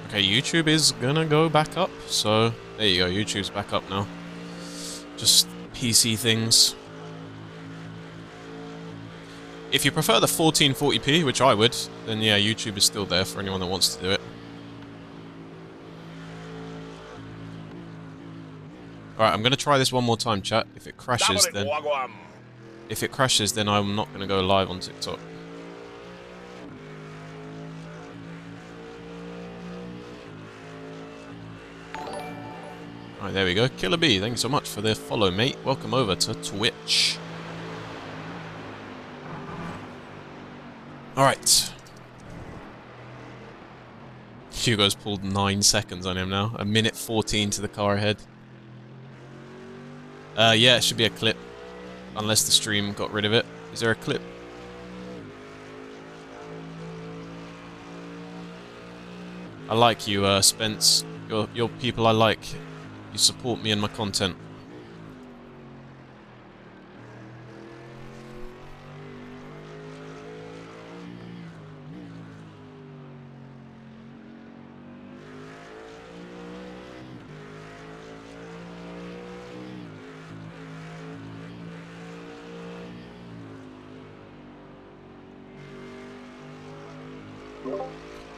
Okay, YouTube is gonna go back up, so there you go, YouTube's back up now. Just PC things. If you prefer the 1440p, which I would, then yeah, YouTube is still there for anyone that wants to do it. Alright, I'm gonna try this one more time, chat. If it crashes, then... If it crashes, then I'm not gonna go live on TikTok. Alright, there we go. Killer B, thank you so much for the follow, mate. Welcome over to Twitch. Alright. Hugo's pulled 9 seconds on him now. 1:14 to the car ahead. Yeah, it should be a clip. Unless the stream got rid of it. Is there a clip? I like you, Spence. You're people I like. You support me and my content.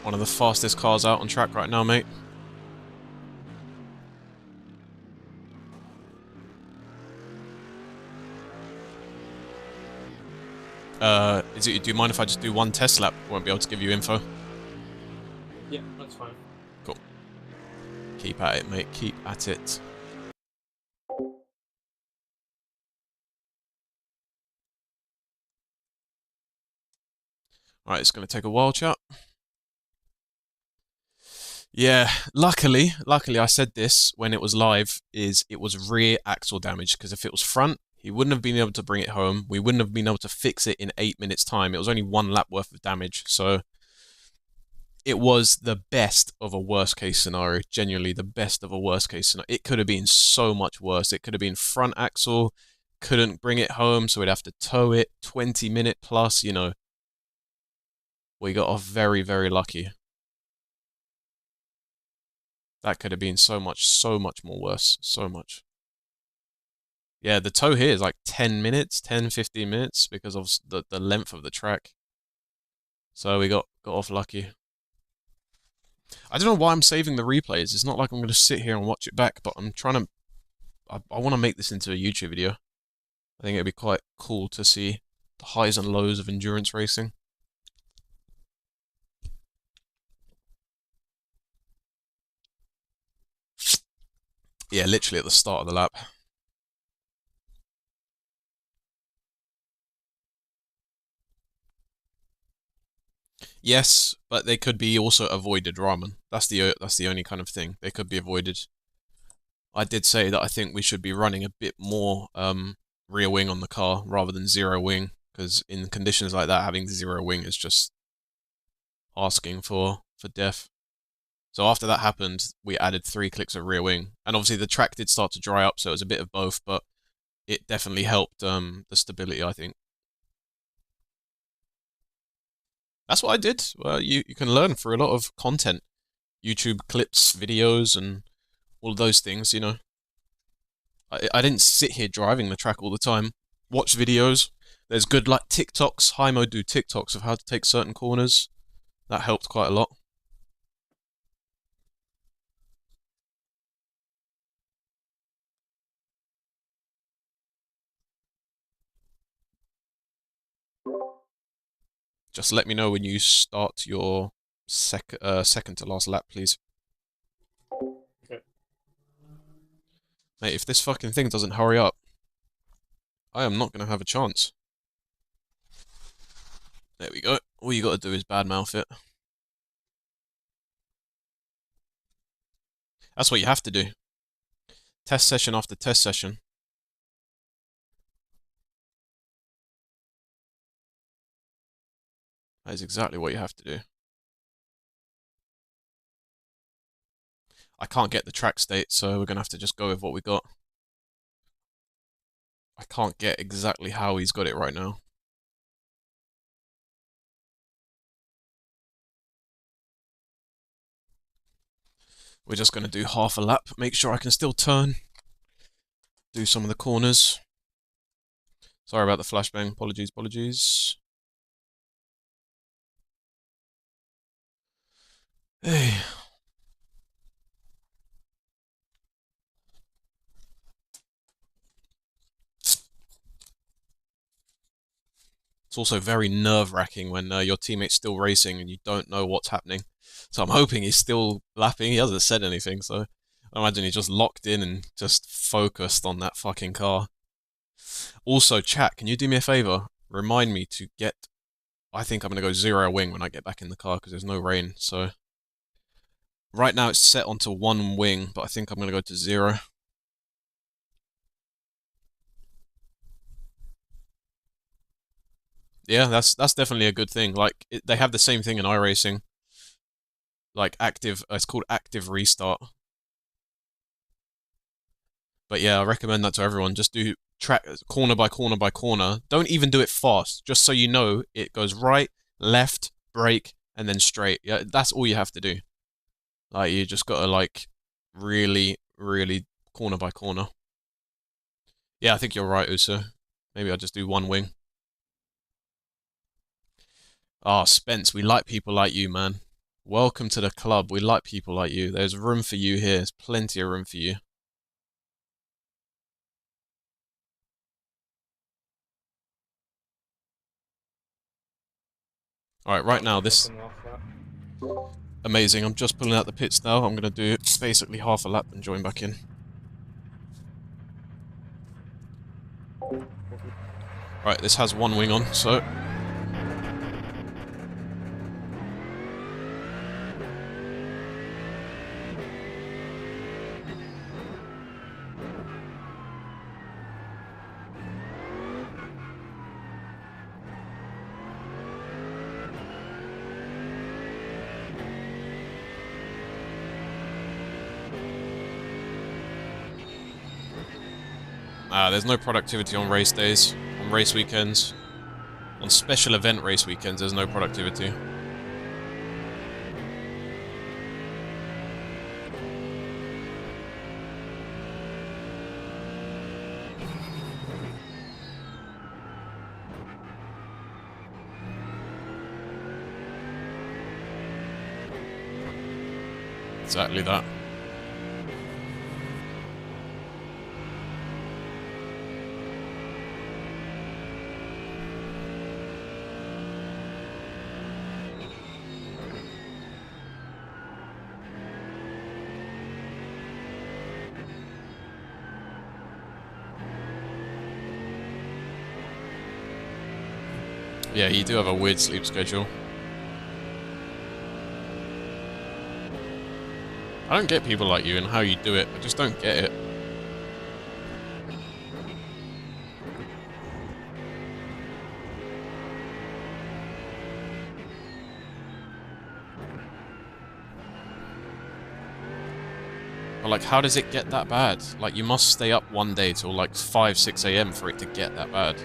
One of the fastest cars out on track right now, mate. Do you mind if I just do one test lap? Won't be able to give you info. Yeah, that's fine. Cool. Keep at it, mate. Keep at it. Alright, it's going to take a while, chat. Yeah, luckily I said this when it was live, it was rear axle damage, because if it was front, he wouldn't have been able to bring it home. We wouldn't have been able to fix it in 8 minutes' time. It was only 1 lap worth of damage, so it was the best of a worst-case scenario. Genuinely, the best of a worst-case scenario. It could have been so much worse. It could have been front axle, couldn't bring it home, so we'd have to tow it, 20-minute plus, you know. We got off very, very lucky. That could have been so much more worse. So much. Yeah, the tow here is like 10 minutes, 10, 15 minutes because of the length of the track. So we got off lucky. I don't know why I'm saving the replays. It's not like I'm going to sit here and watch it back, but I'm trying to... I want to make this into a YouTube video. I think it'd be quite cool to see the highs and lows of endurance racing. Yeah, literally at the start of the lap. Yes, but they could be also avoided, Ramen. That's the only kind of thing. They could be avoided. I did say that I think we should be running a bit more rear wing on the car rather than zero wing, because in conditions like that, having zero wing is just asking for death. So after that happened, we added 3 clicks of rear wing, and obviously the track did start to dry up, so it was a bit of both, but it definitely helped the stability, I think. That's what I did. Well, you can learn through a lot of content. YouTube clips, videos, and all of those things, you know. I didn't sit here driving the track all the time. Watch videos. There's good, like, TikToks. Hymo do TikToks of how to take certain corners. That helped quite a lot. Just let me know when you start your second to last lap, please. Okay. Mate, if this fucking thing doesn't hurry up, I am not going to have a chance. There we go. All you got to do is badmouth it. That's what you have to do. Test session after test session. That is exactly what you have to do. I can't get the track state, so we're going to have to just go with what we got. I can't get exactly how he's got it right now. We're just going to do half a lap, make sure I can still turn, do some of the corners. Sorry about the flashbang, apologies. Hey. It's also very nerve-wracking when your teammate's still racing and you don't know what's happening. So I'm hoping he's still lapping. He hasn't said anything, so I imagine he's just locked in and just focused on that fucking car. Also, chat, can you do me a favour? Remind me to get... I think I'm going to go 0 wing when I get back in the car because there's no rain, so... Right now it's set onto 1 wing, but I think I'm going to go to 0. Yeah, that's definitely a good thing. Like, they have the same thing in iracing. Like, active... it's called active restart. But yeah, I recommend that to everyone. Just do track corner by corner by corner. Don't even do it fast, just so you know it goes right, left, brake, and then straight. Yeah, that's all you have to do. Like, you just gotta, like, really, really corner by corner. Yeah, I think you're right, Uso. Maybe I'll just do 1 wing. Ah, Spence, we like people like you, man. Welcome to the club. We like people like you. There's room for you here. There's plenty of room for you. Alright, right now, this... Amazing, I'm just pulling out the pits now. I'm going to do basically half a lap and join back in. Right, this has 1 wing on, so... there's no productivity on race days, on race weekends. On special event race weekends, there's no productivity. Exactly that. Yeah, you do have a weird sleep schedule. I don't get people like you and how you do it. I just don't get it. But like, how does it get that bad? Like, you must stay up one day till like 5, 6 a.m. for it to get that bad.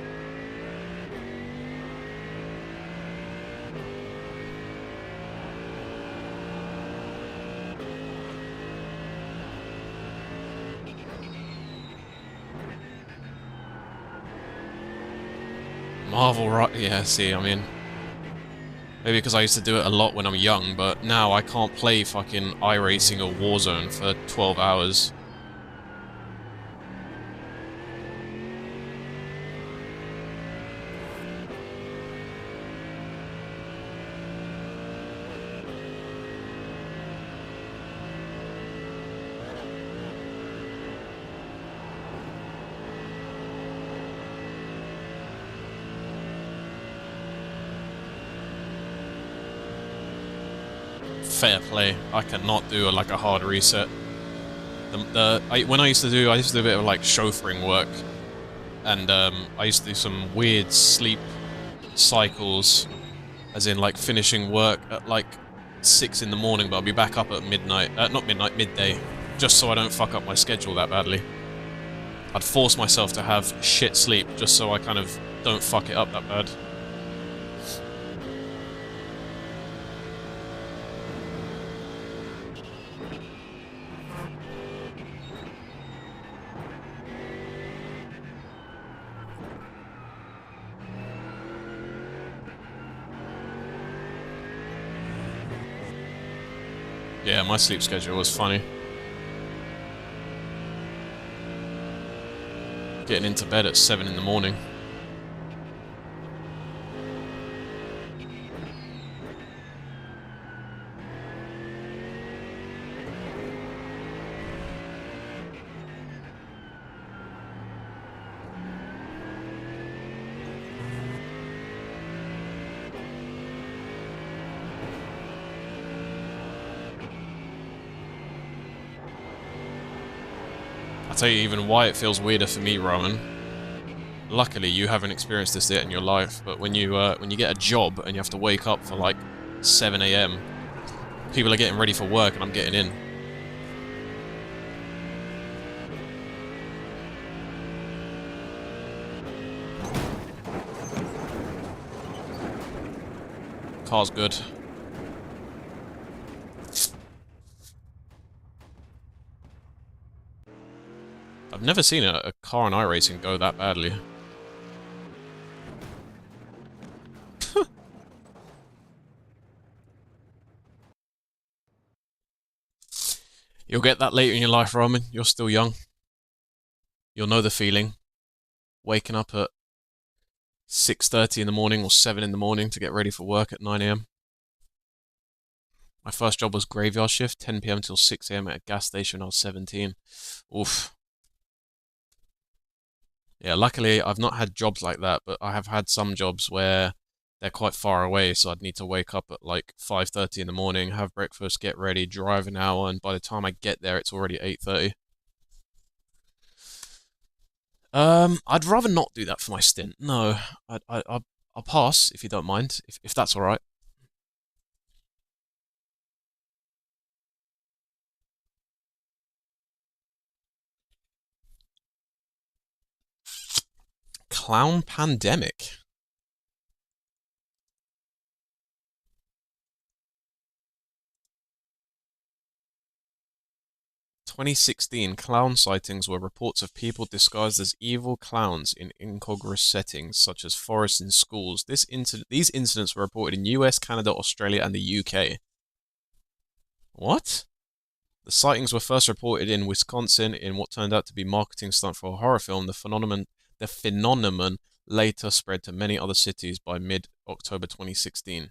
Marvel, right? Yeah, see, I mean... Maybe because I used to do it a lot when I'm young, but now I can't play fucking iRacing or Warzone for 12 hours. Fair play. I cannot do like a hard reset. When I used to do a bit of like chauffeuring work, and I used to do some weird sleep cycles, as in like finishing work at like 6 in the morning, but I'll be back up at midnight. Not midnight, midday, just so I don't fuck up my schedule that badly. I'd force myself to have shit sleep just so I kind of don't fuck it up that bad. Yeah, my sleep schedule was funny. Getting into bed at 7 in the morning. I'll tell you even why it feels weirder for me, Roman. Luckily, you haven't experienced this yet in your life, but when you get a job and you have to wake up for like 7 AM, people are getting ready for work and I'm getting in. Car's good. I've never seen a car in iRacing go that badly. You'll get that later in your life, Roman. You're still young. You'll know the feeling. Waking up at 6:30 in the morning or 7 in the morning to get ready for work at 9 AM. My first job was graveyard shift, 10 PM till 6 AM at a gas station when I was 17. Oof. Yeah, luckily I've not had jobs like that, but I have had some jobs where they're quite far away, so I'd need to wake up at like 5:30 in the morning, have breakfast, get ready, drive an hour, and by the time I get there, it's already 8:30. I'd rather not do that for my stint. No, I'll pass if you don't mind, if that's all right. Clown pandemic. 2016, clown sightings were reports of people disguised as evil clowns in incongruous settings, such as forests and schools. These incidents were reported in US, Canada, Australia, and the UK. What? The sightings were first reported in Wisconsin in what turned out to be a marketing stunt for a horror film. The phenomenon later spread to many other cities by mid-October 2016.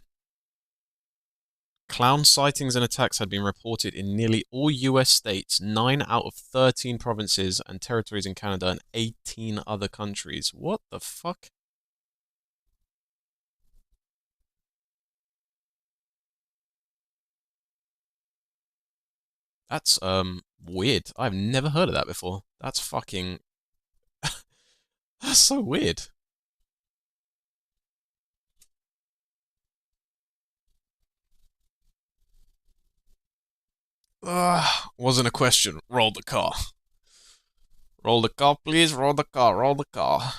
Clown sightings and attacks had been reported in nearly all US states, 9 out of 13 provinces and territories in Canada, and 18 other countries. What the fuck? That's, weird. I've never heard of that before. That's fucking... That's so weird. Wasn't a question. Roll the car. Roll the car, please. Roll the car. Roll the car.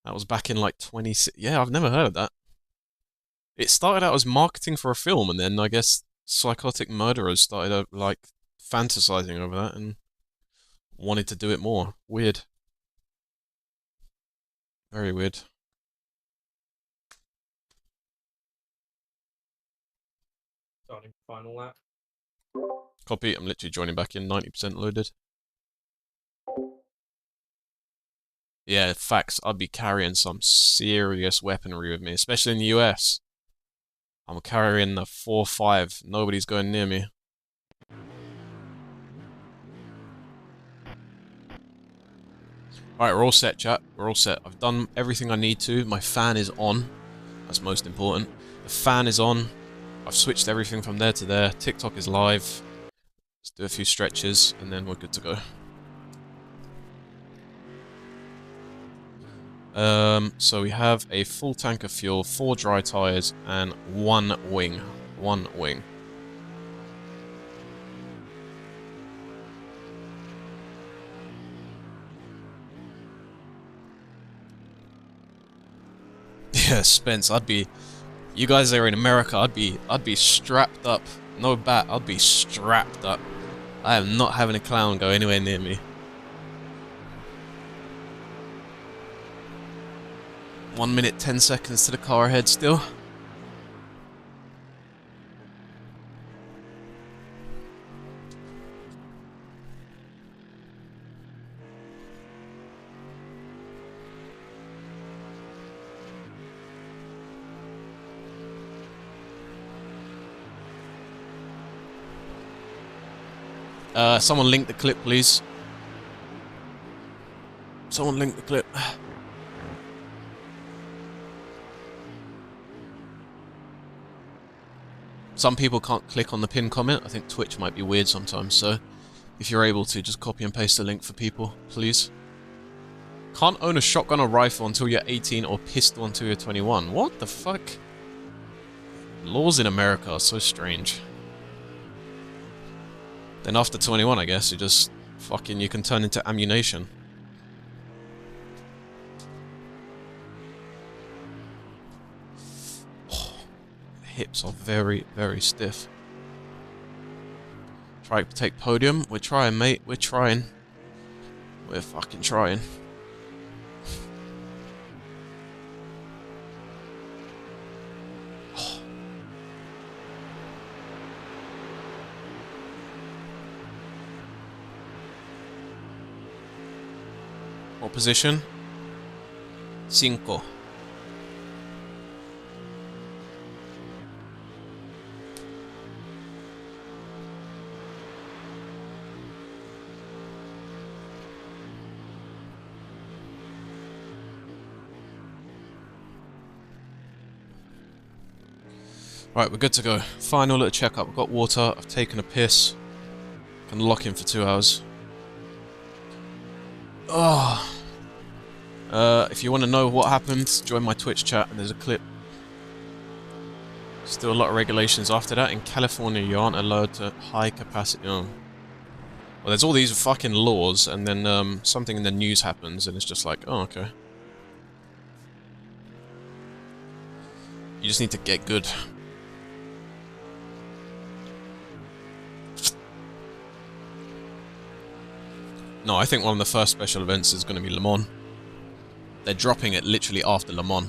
That was back in like 20... Yeah, I've never heard of that. It started out as marketing for a film, and then I guess psychotic murderers started like fantasizing over that and wanted to do it more. Weird. Very weird. Starting final lap. Copy. I'm literally joining back in. 90% loaded. Yeah, facts. I'd be carrying some serious weaponry with me, especially in the US. I'm carrying the 4.5. Nobody's going near me. Alright, we're all set, chat. We're all set. I've done everything I need to. My fan is on. That's most important. The fan is on. I've switched everything from there to there. TikTok is live. Let's do a few stretches, and then we're good to go. So we have a full tank of fuel, 4 dry tires, and 1 wing. 1 wing. Yeah, Spence, you guys are in America, I'd be strapped up. No bat, I'd be strapped up. I am not having a clown go anywhere near me. 1 minute, 10 seconds to the car ahead still. Someone link the clip, please. Someone link the clip. Some people can't click on the pin comment. I think Twitch might be weird sometimes, so if you're able to, just copy and paste the link for people, please. Can't own a shotgun or rifle until you're 18 or pistol until you're 21. What the fuck? Laws in America are so strange. Then after 21, I guess, you just fucking, you can turn into ammunition. Hips are very, very stiff. Try to take podium. We're trying, mate. We're trying. We're fucking trying. What position? 5. Right, we're good to go. Final little checkup. I've got water. I've taken a piss. Can lock in for 2 hours. Oh. If you want to know what happened, join my Twitch chat and there's a clip. Still a lot of regulations after that. In California, you aren't allowed to high capacity. Oh. Well, there's all these fucking laws, and then something in the news happens, and it's just like, oh, okay. You just need to get good. No, I think one of the first special events is going to be Le Mans. They're dropping it literally after Le Mans.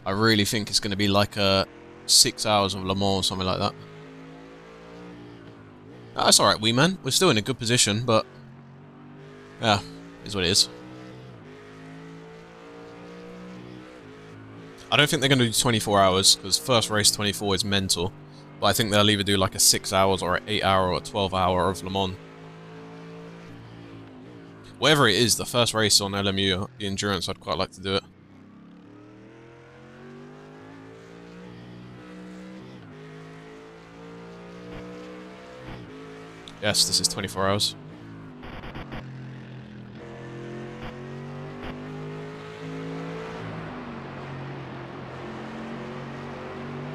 I really think it's going to be like 6 hours of Le Mans or something like that. That's alright, wee man. We're still in a good position, but... yeah, is what it is. I don't think they're going to do 24 hours, because first race 24 is mental. But I think they'll either do like a 6 hours or an 8 hour or a 12 hour of Le Mans. Whatever it is, the first race on LMU, the endurance, I'd quite like to do it. Yes, this is 24 hours.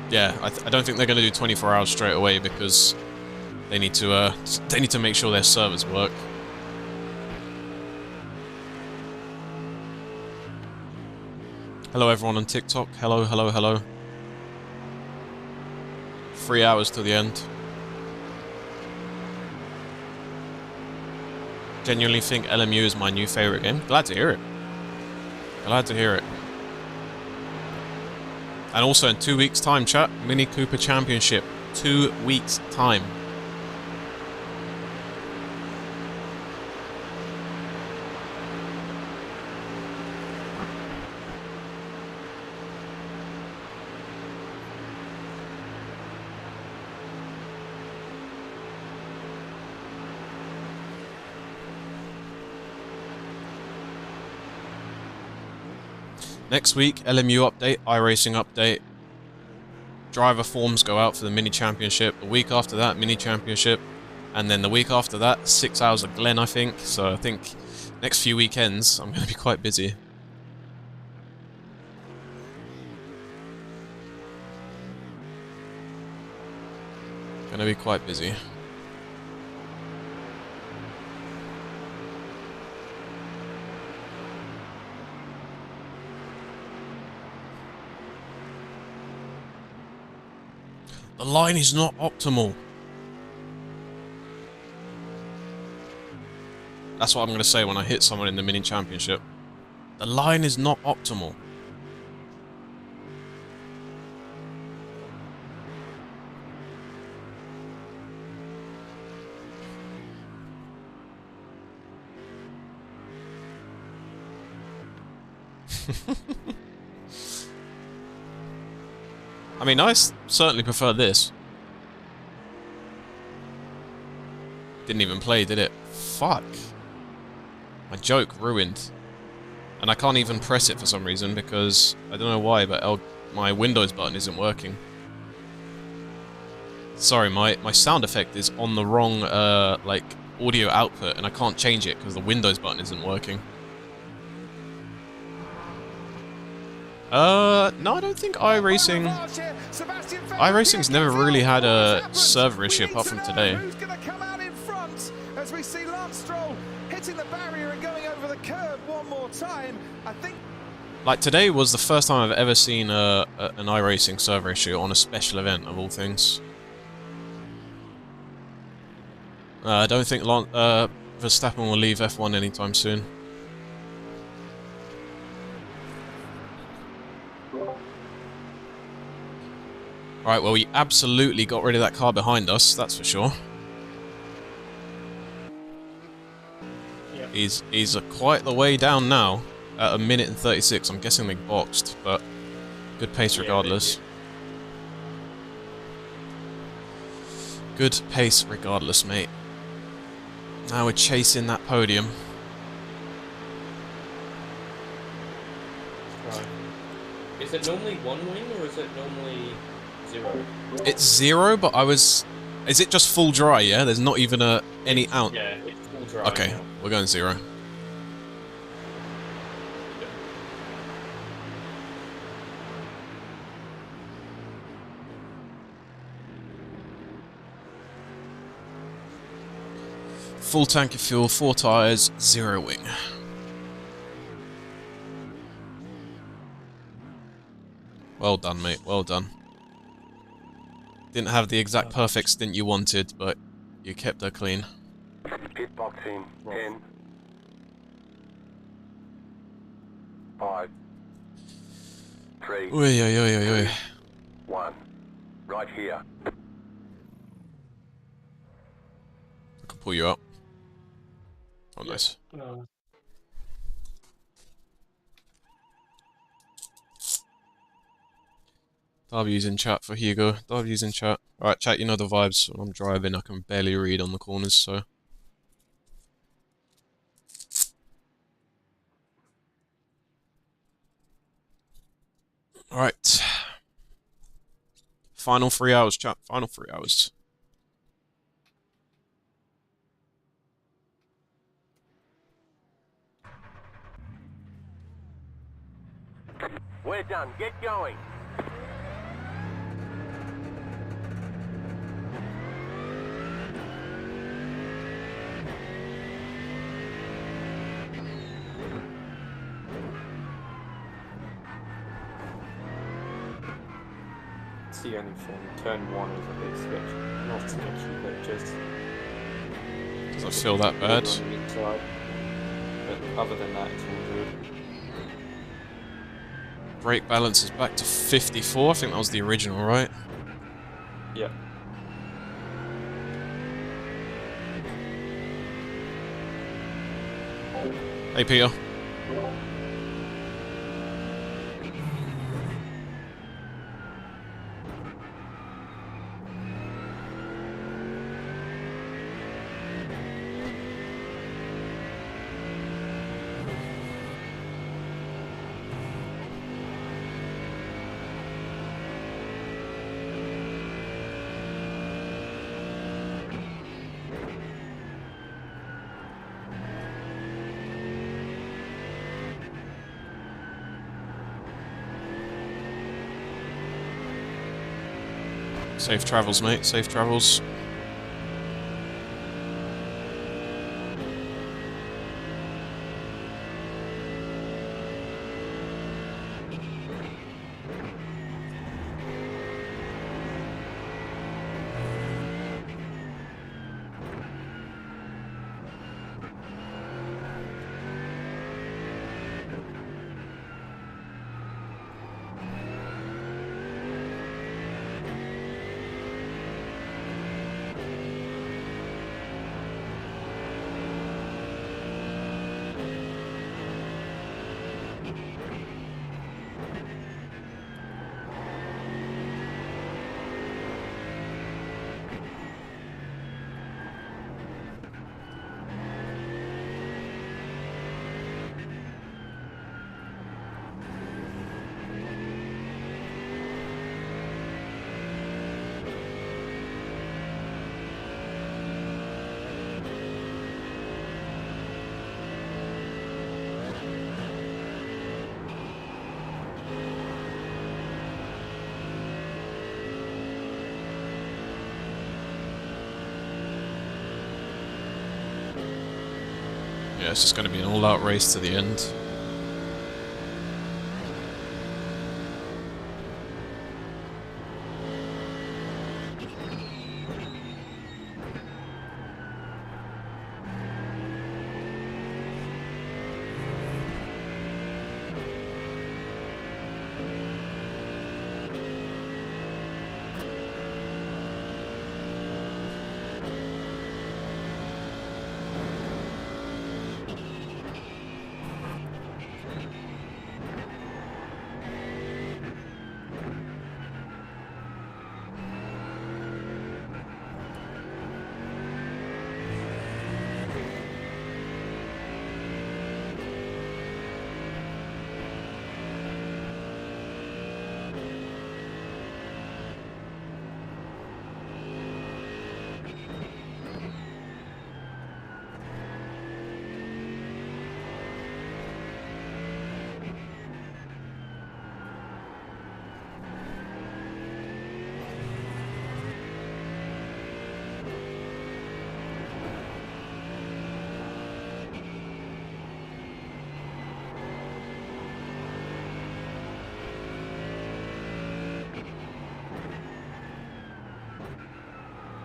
Yeah, I don't think they're going to do 24 hours straight away because they need to make sure their servers work. Hello everyone on TikTok. Hello, hello, hello. 3 hours till the end. Genuinely think LMU is my new favourite game. Glad to hear it. Glad to hear it. And also in 2 weeks' time, chat, Mini Cooper Championship. 2 weeks' time. Next week, LMU update, iracing update. Driver forms go out for the mini championship. The week after that, mini championship. And then the week after that, 6 hours of Glen, I think. So I think next few weekends, I'm going to be quite busy. Going to be quite busy. The line is not optimal. That's what I'm going to say when I hit someone in the mini championship. The line is not optimal. I mean, I certainly prefer this. Didn't even play, did it? Fuck. My joke ruined. And I can't even press it for some reason because I don't know why, but my Windows button isn't working. Sorry, my sound effect is on the wrong, like, audio output, and I can't change it because the Windows button isn't working. No, I don't think iRacing... iRacing's never really had a server issue apart from today. Who's going to come out in front as we see Lance Stroll hitting the barrier and going over the curb one more time? I think... Like, today was the first time I've ever seen an iRacing server issue on a special event, of all things. I don't think Verstappen will leave F1 anytime soon. Alright, well, we absolutely got rid of that car behind us, that's for sure. Yep. He's quite the way down now, at 1 minute and 36. I'm guessing they boxed, but good pace regardless. Good pace regardless, mate. Now we're chasing that podium. Right. Is it normally 1 wing or is it normally 0? It's 0, but I was... Is it just full dry, yeah? There's not even any out? Yeah, it's full dry. Okay, now. we're going 0. Full tank of fuel, 4 tyres, 0 wing. Well done, mate. Well done. Didn't have the exact perfect stint you wanted, but you kept her clean. Pit box in 10, 5, 3, Oi, oi, oi, oi, oi. 1. Right here. I can pull you up. Oh, nice. W's in chat for Hugo. W's in chat. Alright, chat, you know the vibes. When I'm driving, I can barely read on the corners, so... Alright. Final 3 hours, chat. Final 3 hours. We're done. Get going. It's the only thing. Turn 1 is a bit sketchy. Not sketchy, but just... Doesn't feel that bad. On the inside. But other than that, it's all good. Brake balance is back to 54. I think that was the original, right? Yeah. Hey, Peter. Safe travels, mate. Safe travels. Yeah, it's just going to be an all-out race to the end.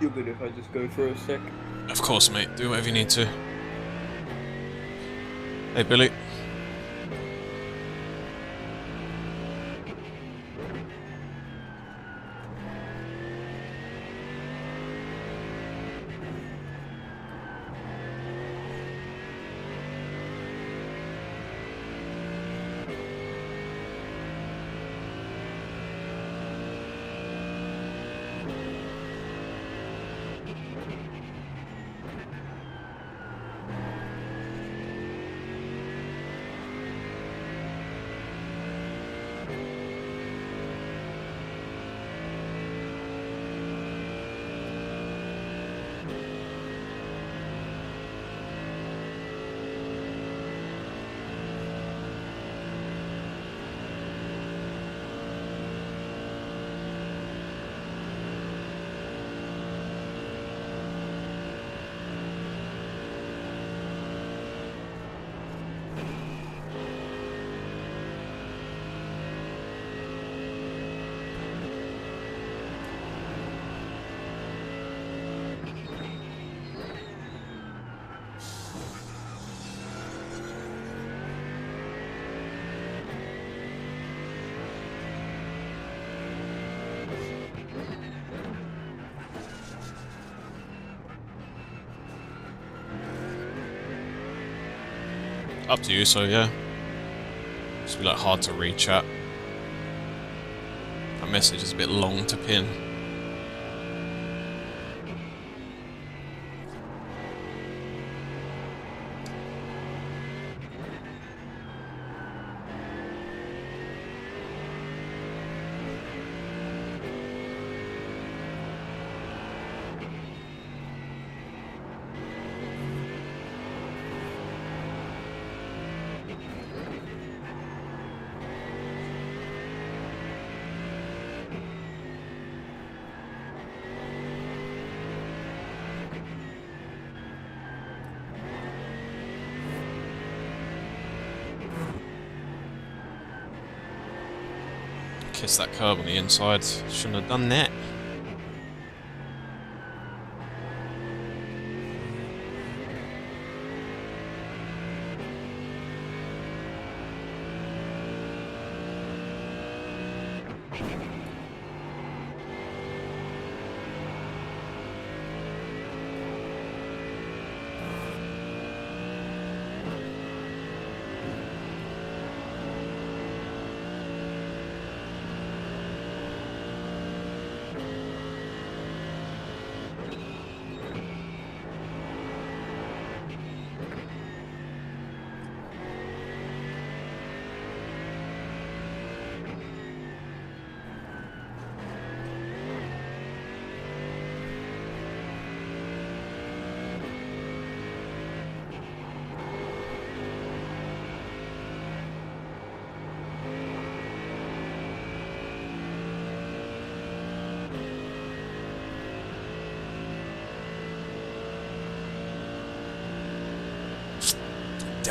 You're good if I just go for a sec. Of course, mate. Do whatever you need to. Hey, Billy. Up to you, so yeah. Just be like hard to read chat. That message is a bit long to pin. Kiss that curb on the inside. Shouldn't have done that.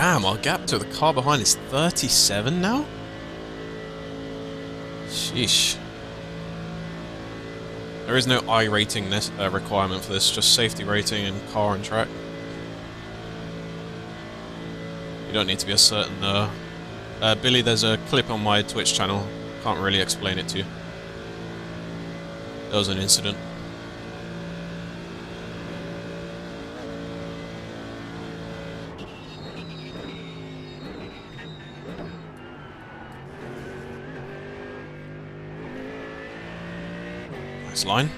Damn, our gap to the car behind is 37 now? Sheesh. There is no I rating requirement for this, just safety rating and car and track. You don't need to be a certain... Billy, there's a clip on my Twitch channel. Can't really explain it to you. There was an incident. Nice line.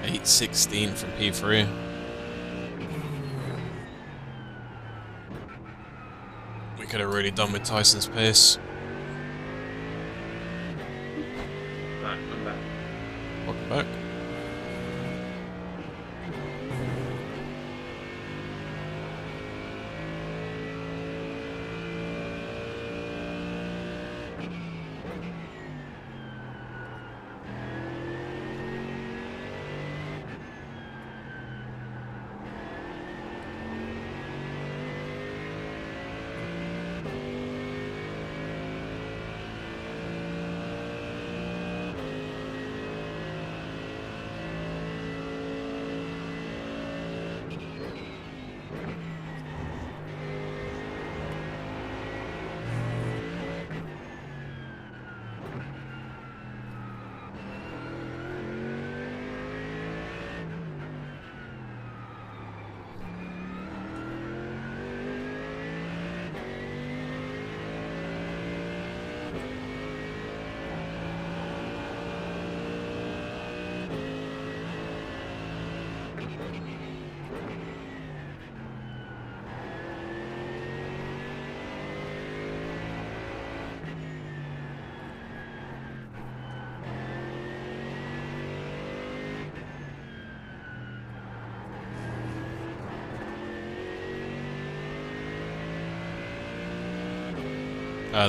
.816 from P3. We could have really done with Tyson's pace. Right, I'm back. Welcome back.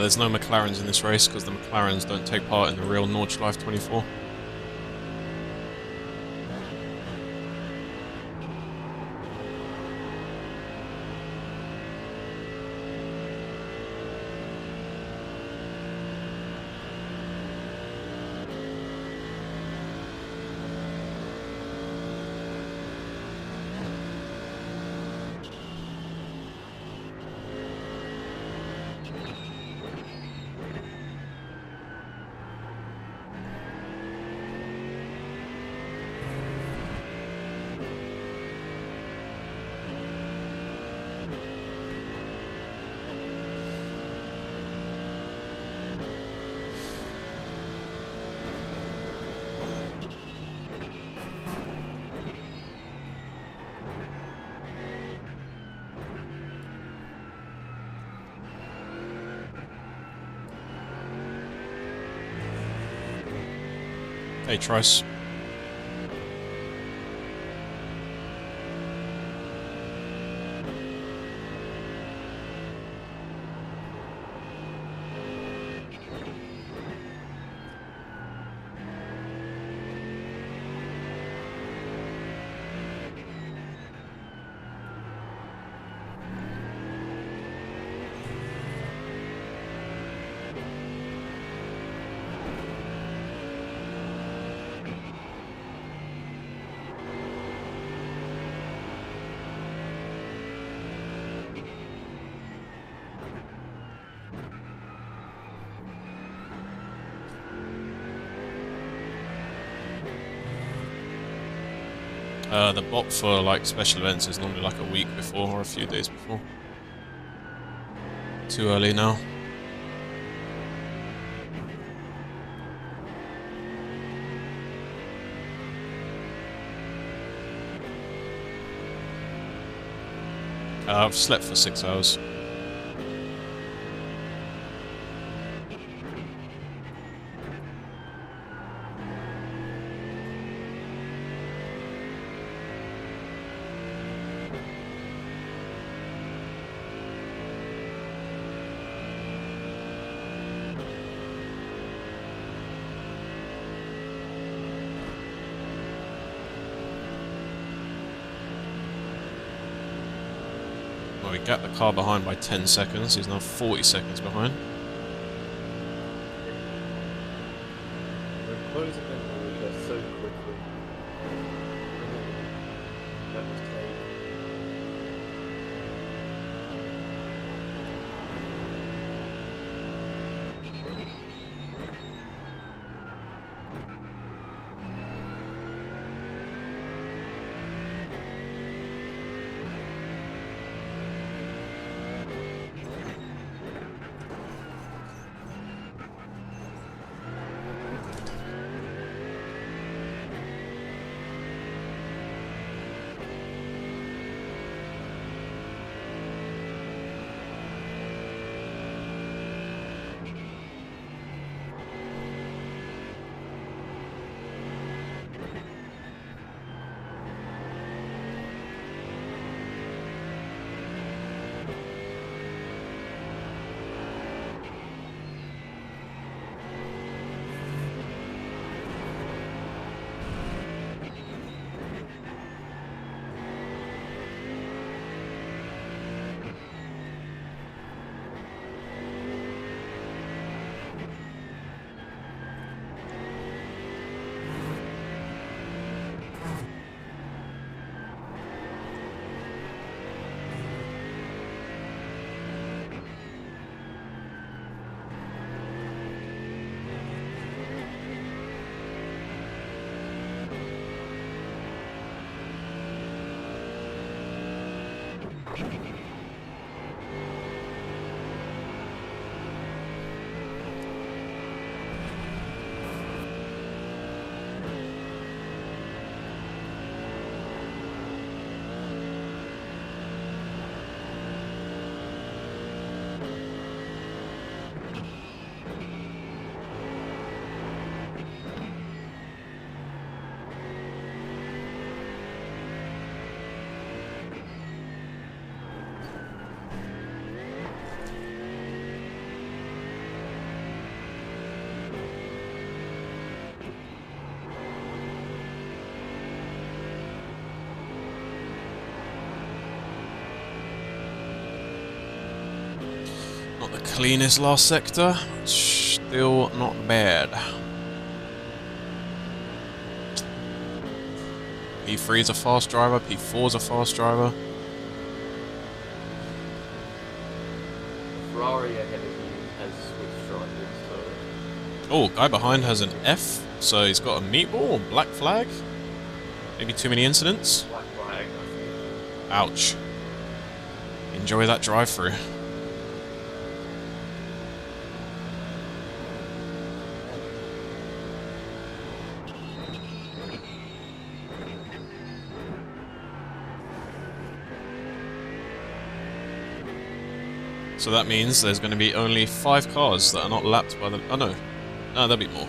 There's no McLarens in this race because the McLarens don't take part in the real Nordschleife 24. Hey, Trice. The bot for like special events is normally like a week before or a few days before. Too early now. I've slept for 6 hours. Well, we got the car behind by 10 seconds. He's now 40 seconds behind. We're closing in the leader so quickly. That was crazy. Not the cleanest last sector, but still not bad. P3 is a fast driver, P4 is a fast driver. Ferrari ahead of you has switched drivers, so... Oh, guy behind has an F, so he's got a meatball, black flag. Maybe too many incidents. Black flag, I think. Ouch. Enjoy that drive-through. So that means there's going to be only 5 cars that are not lapped by the... Oh no. No, there'll be more.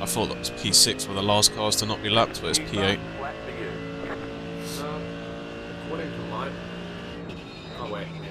I thought that was P6 were the last cars to not be lapped, but it's P8. Flat for you. According to mine... Oh wait, maybe.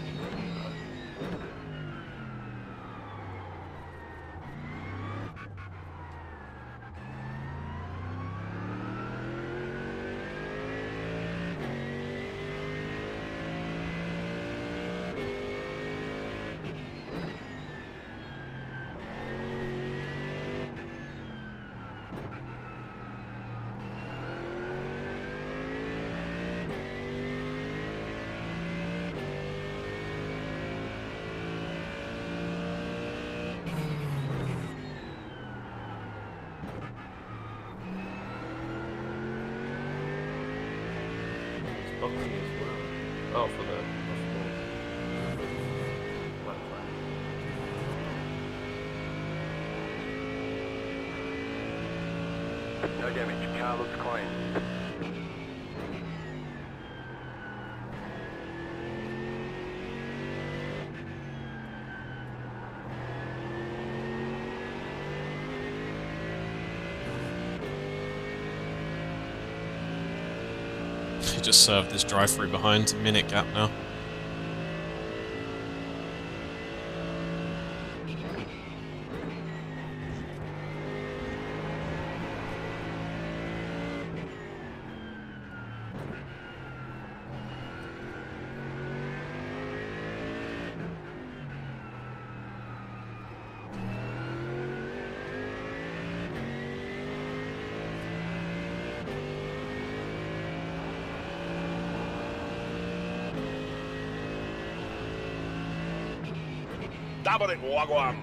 Boxing as well. Oh, for the... No damage. Car looks clean. He just served this drive-through behind. Minute gap now. Double it, Wagwan!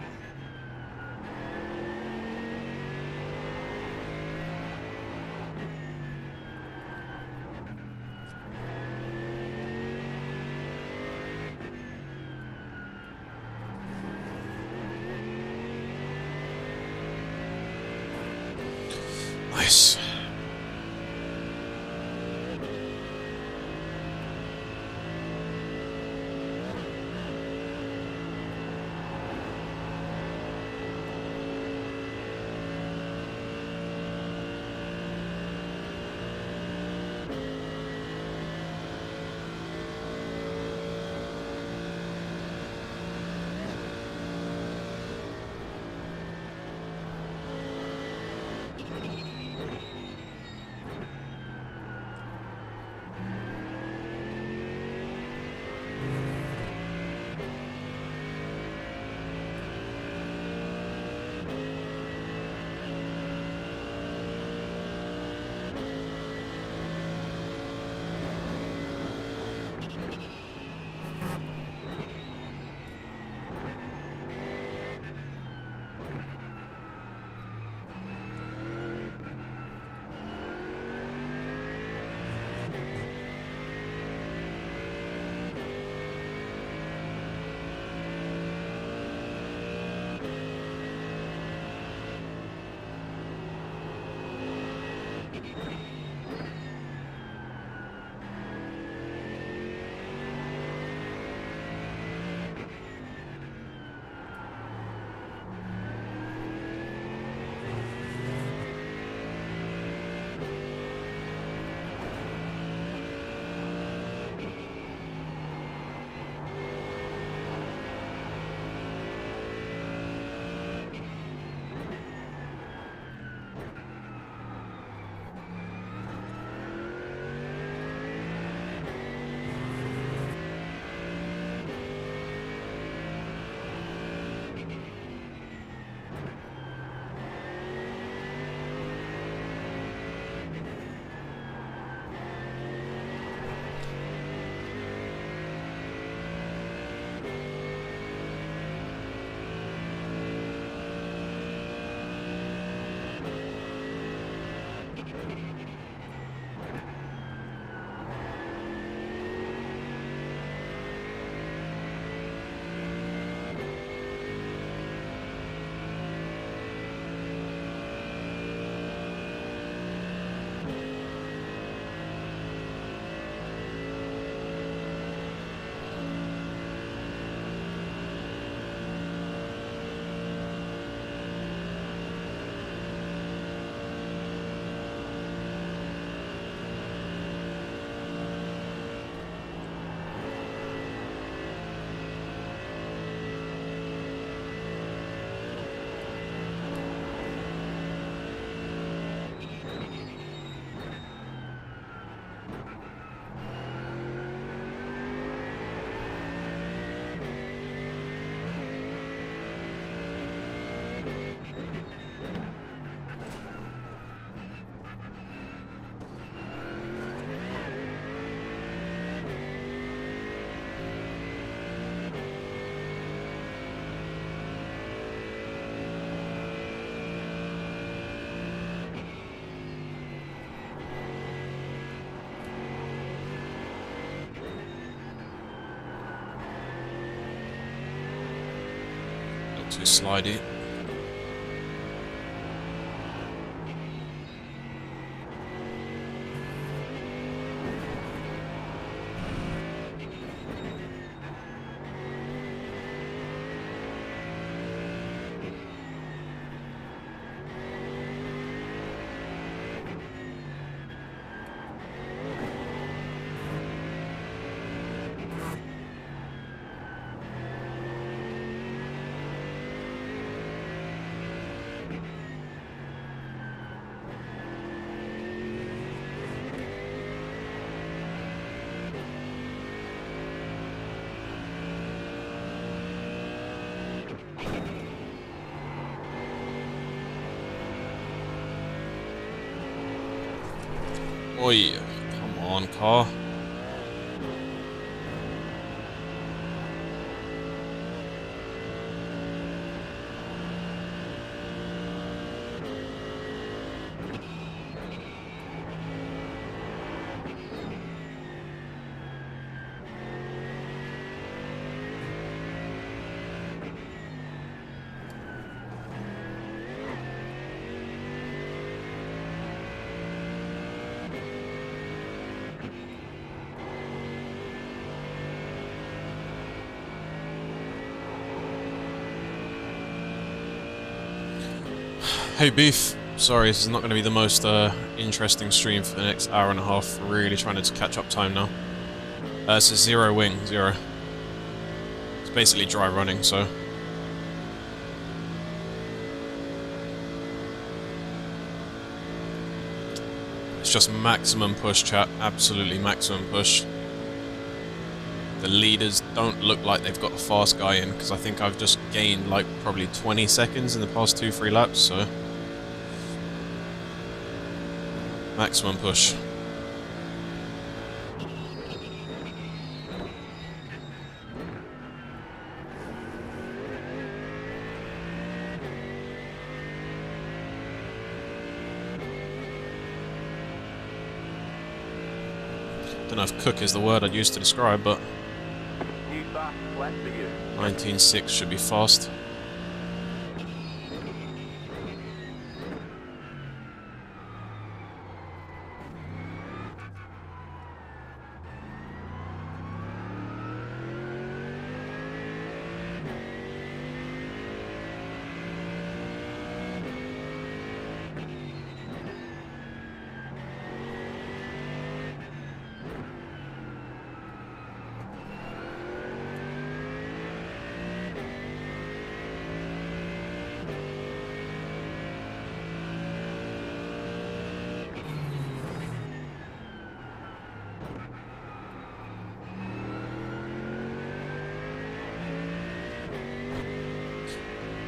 Nice. Too slidey. Oi, come on, car. Hey Beef, sorry, this is not going to be the most interesting stream for the next hour and a half. Really trying to catch up time now. It's a zero wing, zero. It's basically dry running, so. It's just maximum push, chat. Absolutely maximum push. The leaders don't look like they've got a fast guy in, because I think I've just gained like probably 20 seconds in the past 2-3 laps, so. Maximum push. Don't know if cook is the word I'd use to describe, but New back, left for you. 19.6 should be fast.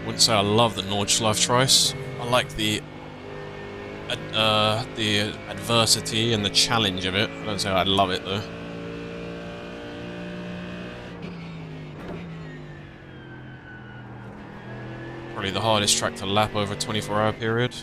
Wouldn't say I love the Nordschleife-Trice. I like the adversity and the challenge of it. I don't say I love it though. Probably the hardest track to lap over a 24-hour period.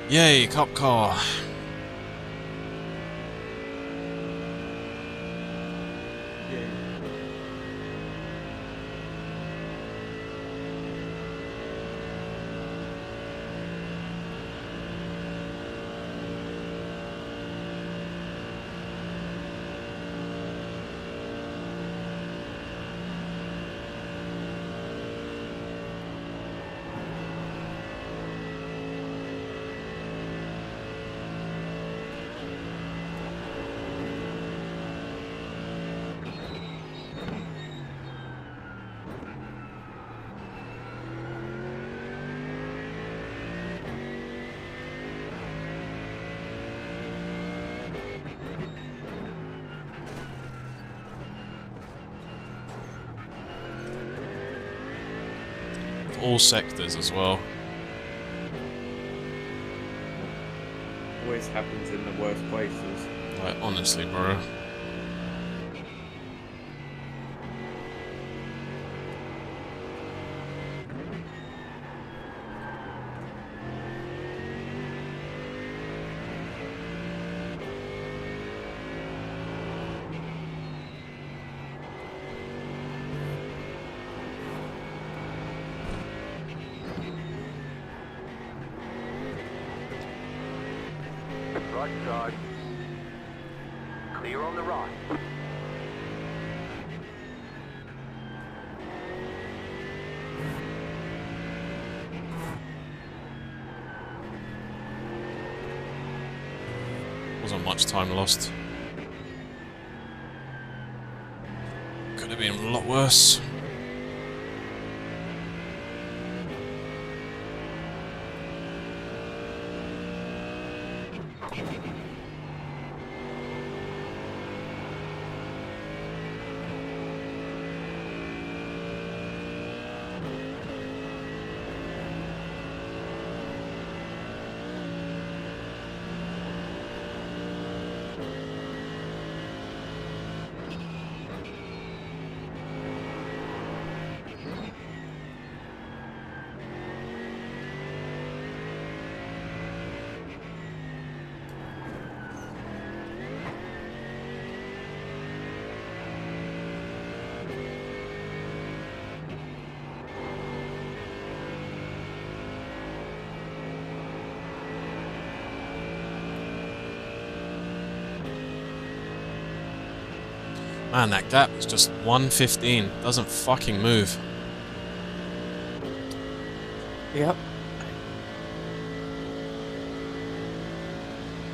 Yay, cop car. All sectors as well. Always happens in the worst places. Like, honestly, bro. Right side. Clear on the right. Wasn't much time lost. Could have been a lot worse. Man, that gap is just 115. Doesn't fucking move. Yep.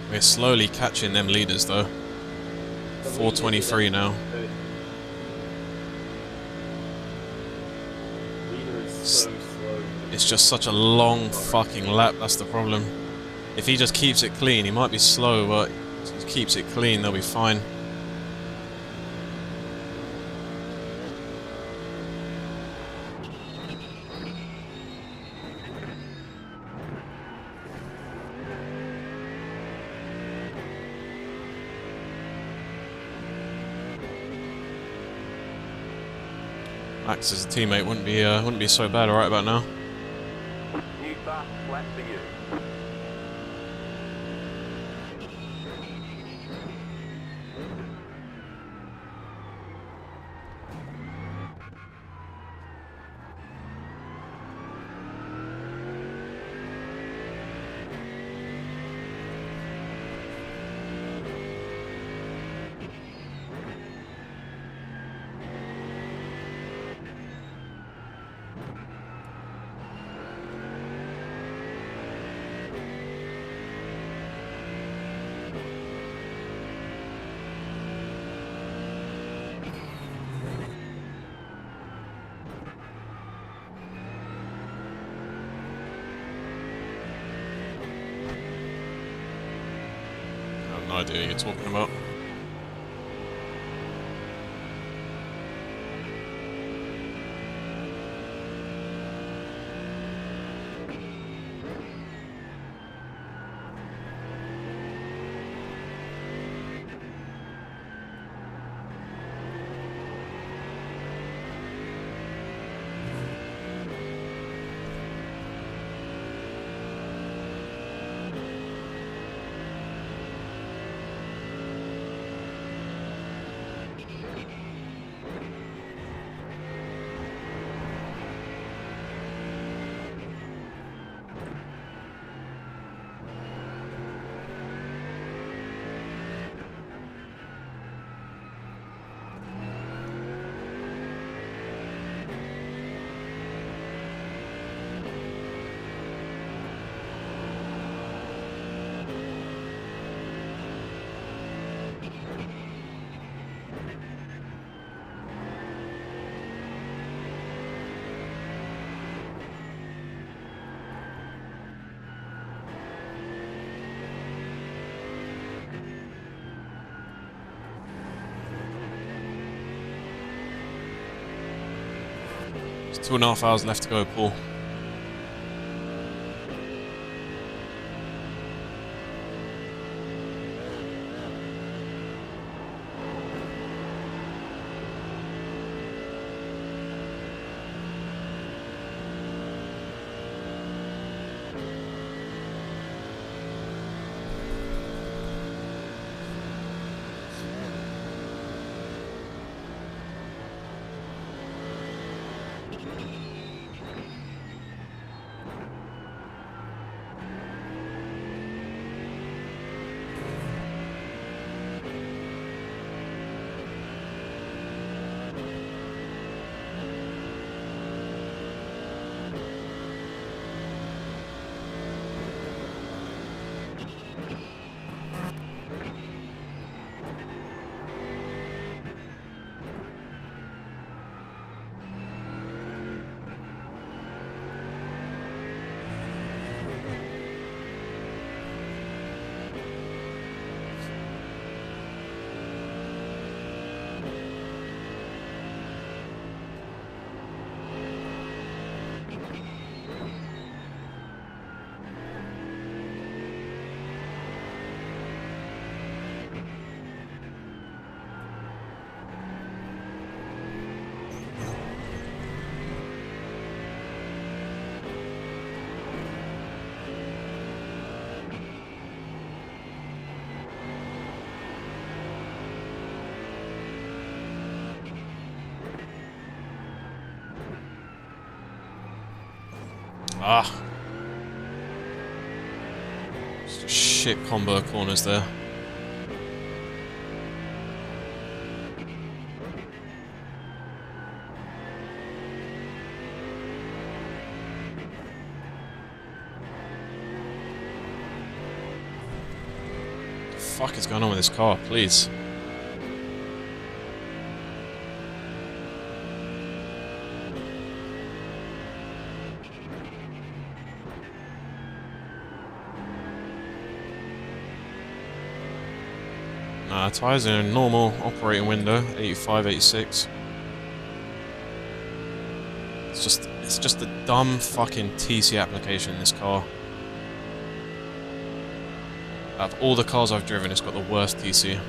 We're slowly catching them leaders though. 423 now. Leader is so slow. It's just such a long fucking lap, that's the problem. If he just keeps it clean, he might be slow, but if he keeps it clean, they'll be fine. Max as a teammate wouldn't be so bad right about now. New back flat for you. got no idea what you're talking about. There's 2.5 hours left to go, Paul. Ah. Just a shit combo of corners there. What the fuck is going on with this car, please? Tyres in a normal operating window, 85, 86. It's just a dumb fucking TC application in this car. Out of all the cars I've driven, it's got the worst TC.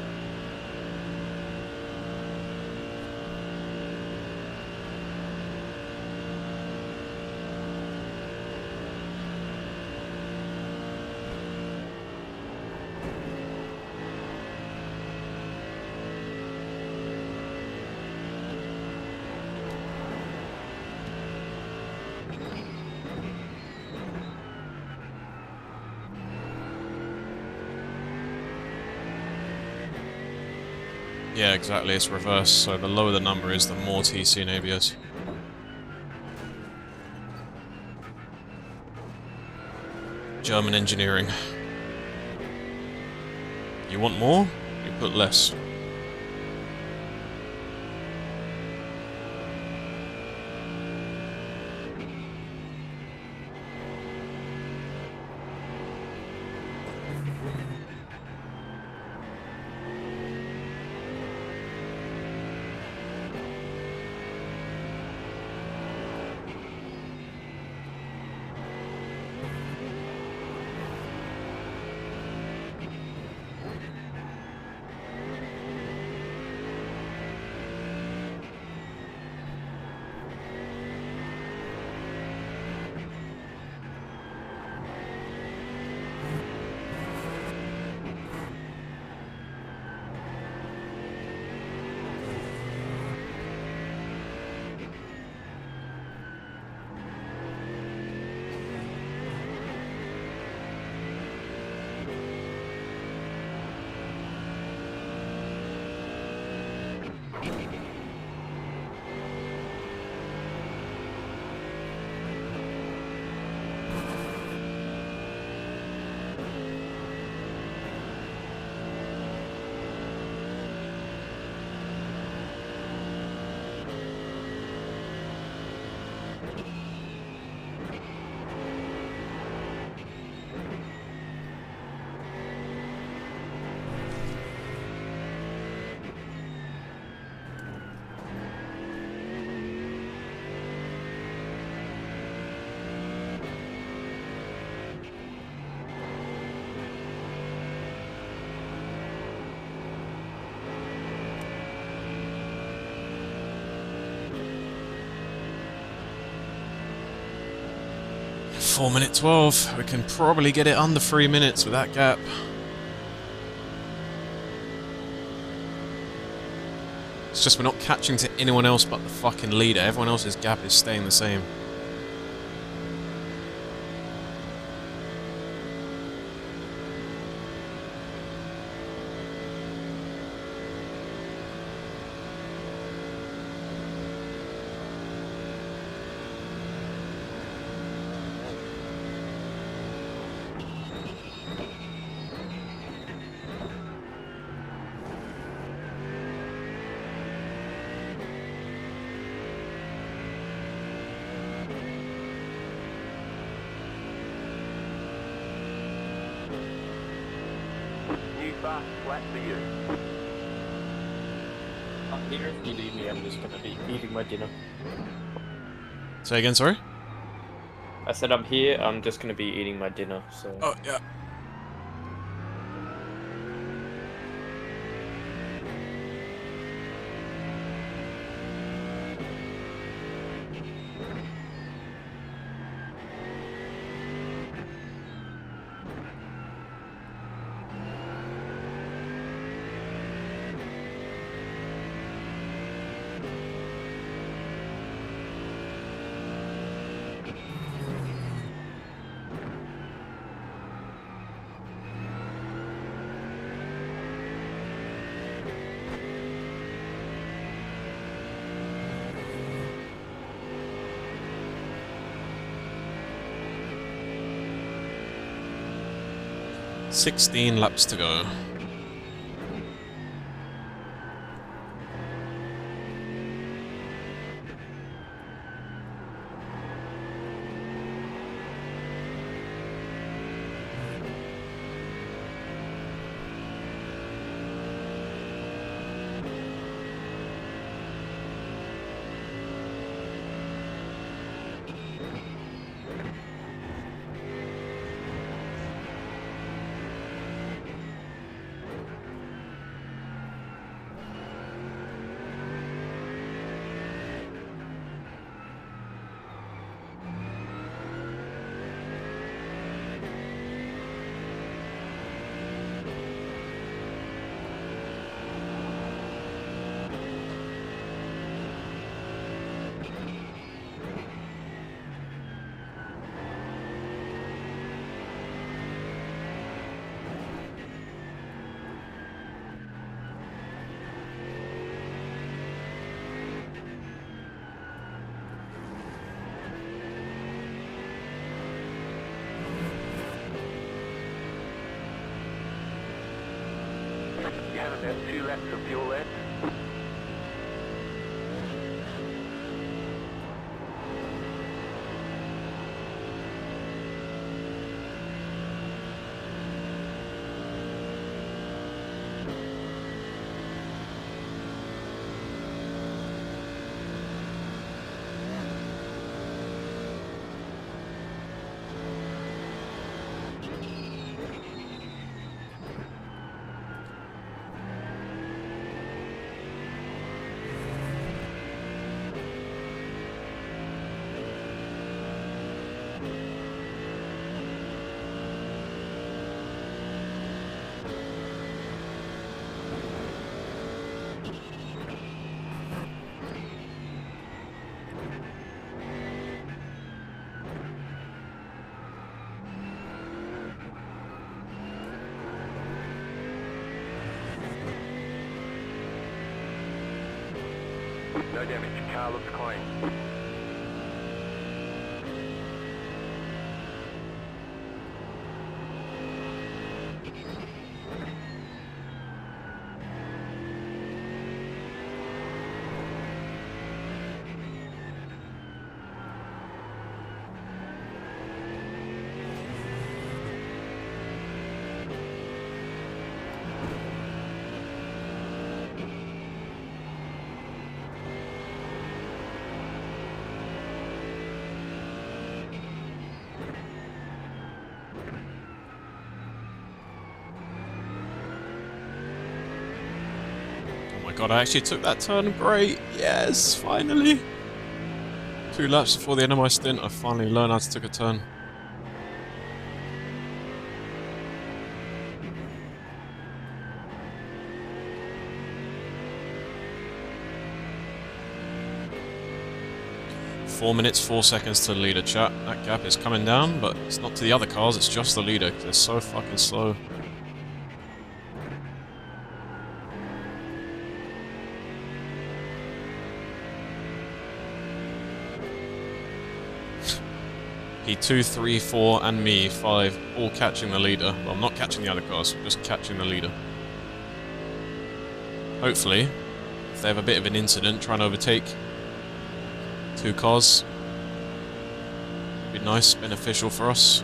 Yeah, exactly, it's reverse, so the lower the number is, the more TC and ABS. German engineering. You want more? You put less. 4 minute 12. We can probably get it under 3 minutes with that gap. It's just we're not catching to anyone else but the fucking leader. Everyone else's gap is staying the same. Back flat for you. Peter, if you leave me, I'm just gonna be eating my dinner. Say again, sorry? I said I'm here, I'm just gonna be eating my dinner, so... Oh, yeah. "16 laps to go." You have about 2 laps of fuel left. No damage. Car looks clean. God, I actually took that turn. Great. Yes, finally. 2 laps before the end of my stint, I finally learned how to take a turn. 4 minutes, 4 seconds to the leader, chat. That gap is coming down, but it's not to the other cars, it's just the leader, 'cause they're so fucking slow. P2, 3, 4, and me, 5, all catching the leader. Well, I'm not catching the other cars, I'm just catching the leader. Hopefully, if they have a bit of an incident trying to overtake 2 cars, be nice, beneficial for us.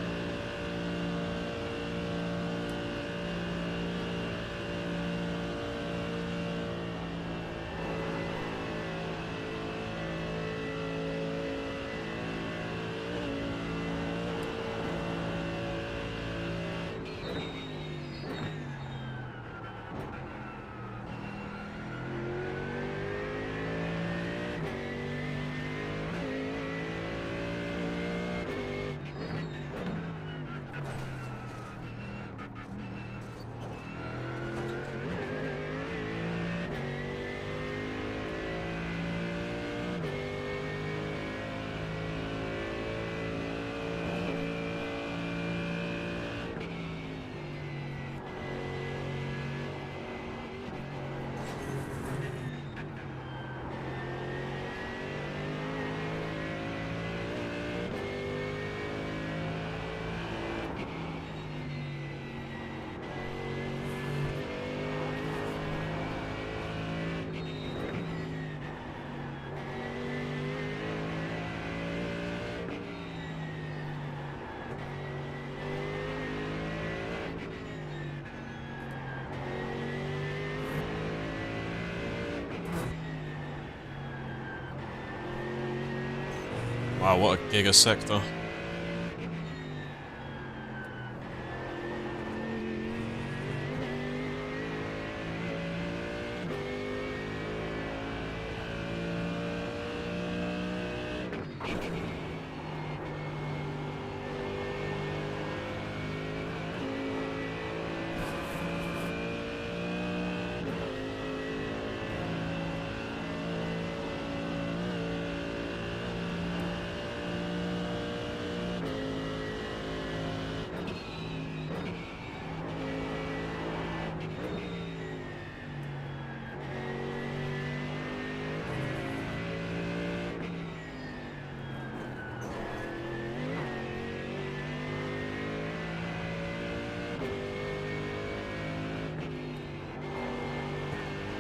Wow, what a giga sector.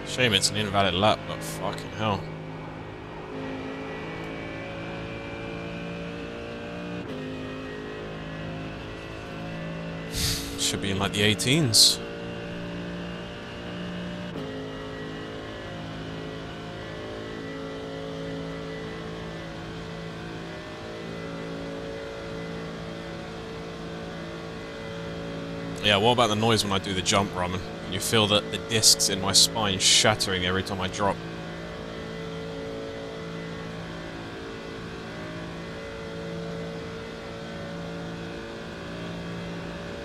Shame it's an invalid lap, but fucking hell. Should be in like the 18s. Yeah, what about the noise when I do the jump, Ramen? You feel that the discs in my spine shattering every time I drop.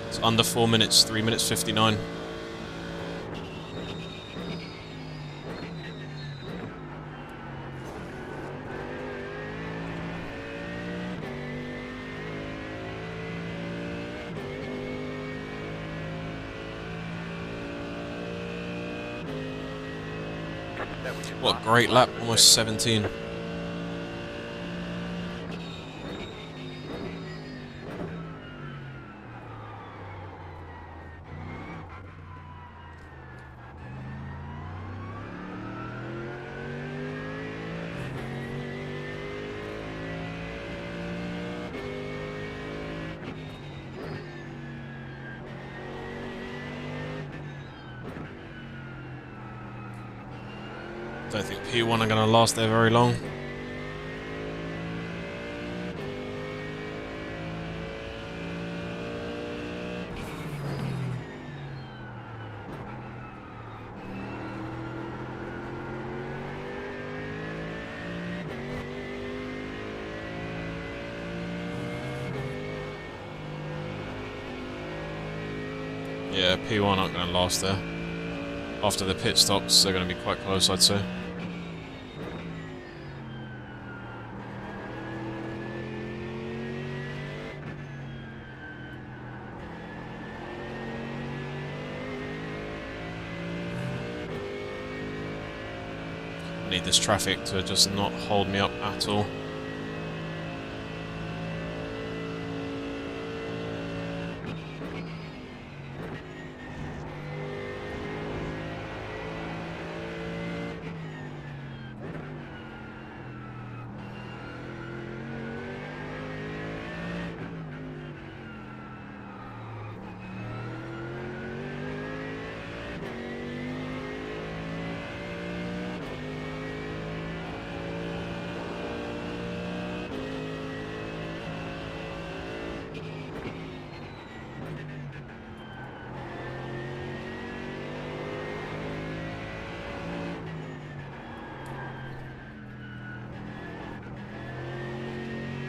It's under 4 minutes, 3 minutes 59. What a great lap, almost 17. Don't think P1 are going to last there very long. Yeah, P1 aren't going to last there. After the pit stops, they're going to be quite close, I'd say. I need this traffic to just not hold me up at all.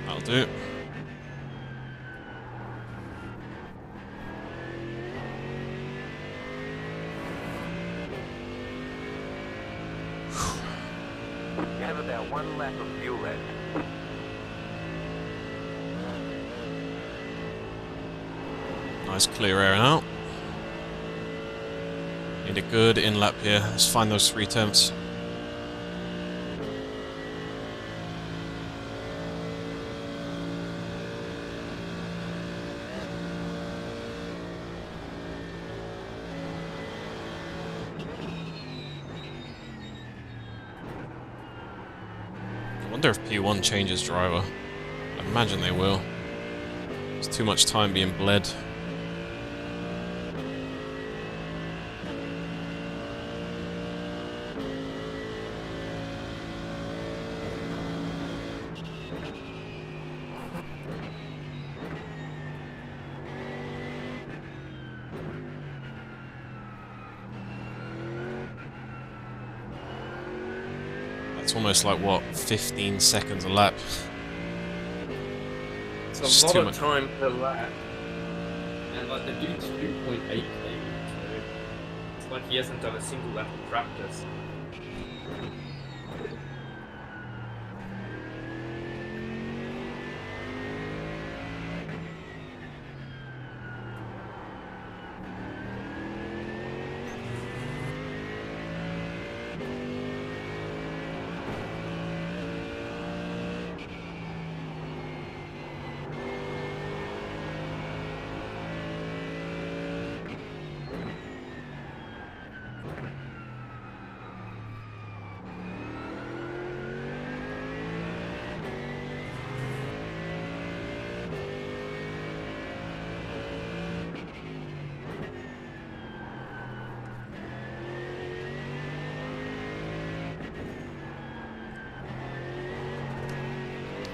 That'll do. You have about 1 lap of fuel left. Nice clear air now. Need a good in lap here. Let's find those 3 tenths. I wonder if P1 changes driver. I imagine they will. There's too much time being bled. It's almost like, what, 15 seconds a lap? It's Just a lot too of much. time per lap. And like they do 2.8k, so it's like he hasn't done a single lap of practice.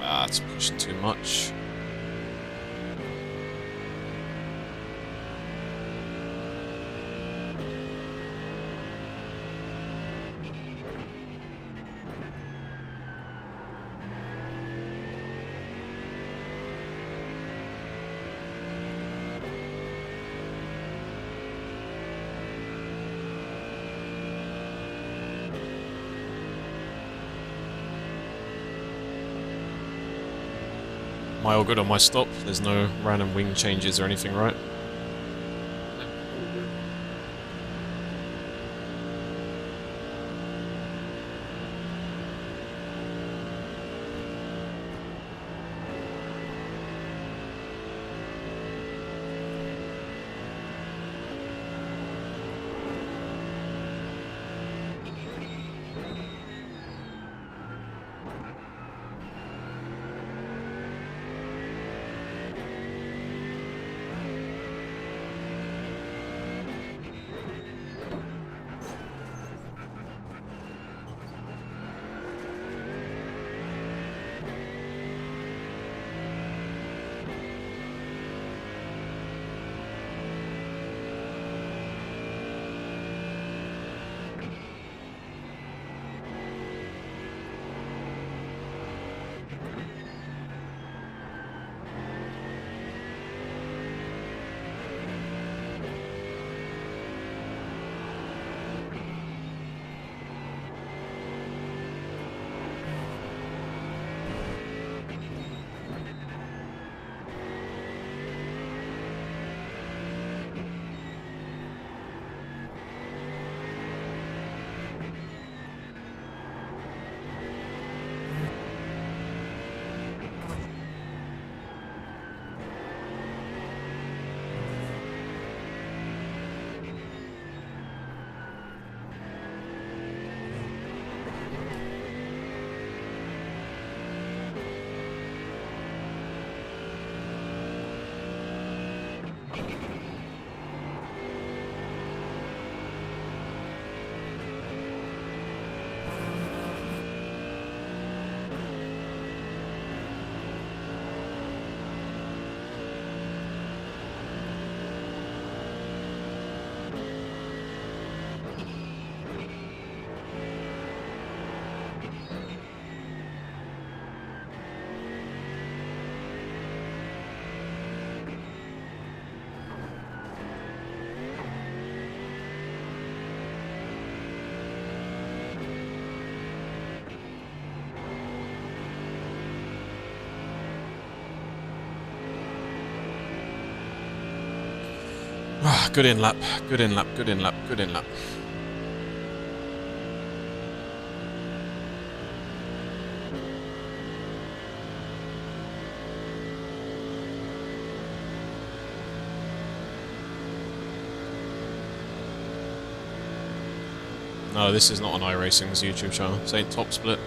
Ah, it's pushing too much. Am I all good on my stop? There's no random wing changes or anything, right? Good in lap. Good in lap. Good in lap. Good in lap. No, this is not on iRacing's YouTube channel. This ain't Top Split.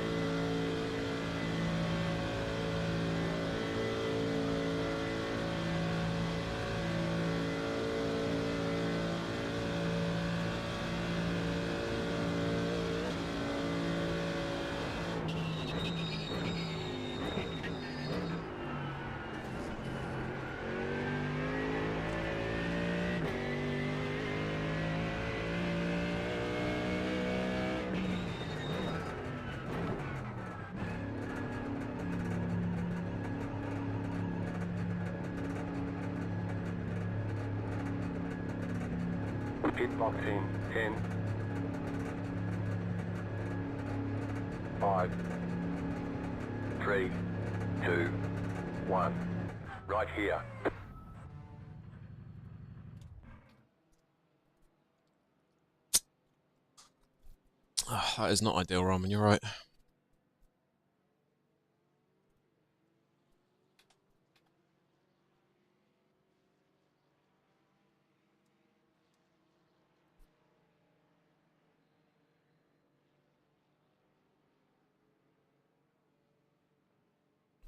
Pit box in 10, 5, 3, 2, 1. Right here. That is not ideal, Roman. You're right.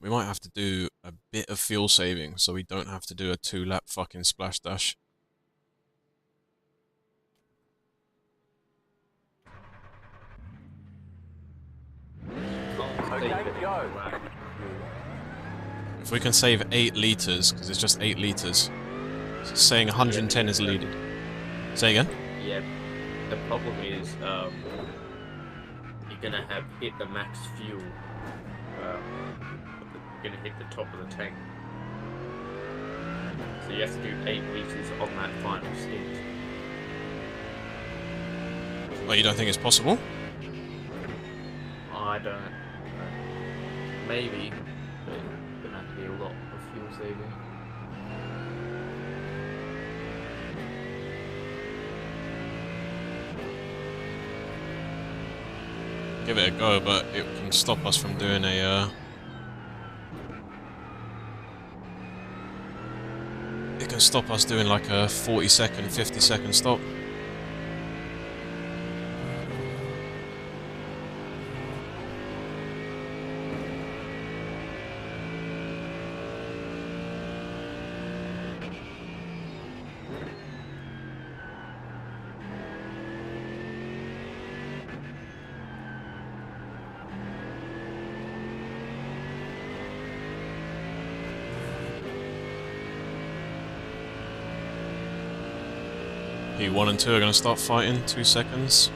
We might have to do a bit of fuel saving so we don't have to do a 2-lap fucking splash dash. Okay, go. If we can save 8 litres, because it's just 8 litres, it's saying 110 is leaded. Say again? Yeah. The problem is, you're gonna have hit the max fuel. You're gonna hit the top of the tank. So you have to do 8 litres on that final stint. Well, you don't think it's possible? I don't know. Maybe, but it's gonna have to be a lot of fuel saving. Give it a go, but it can stop us from doing a, it can stop us doing like a 40-second, 50-second stop. P1 and 2 are going to start fighting, 2 seconds.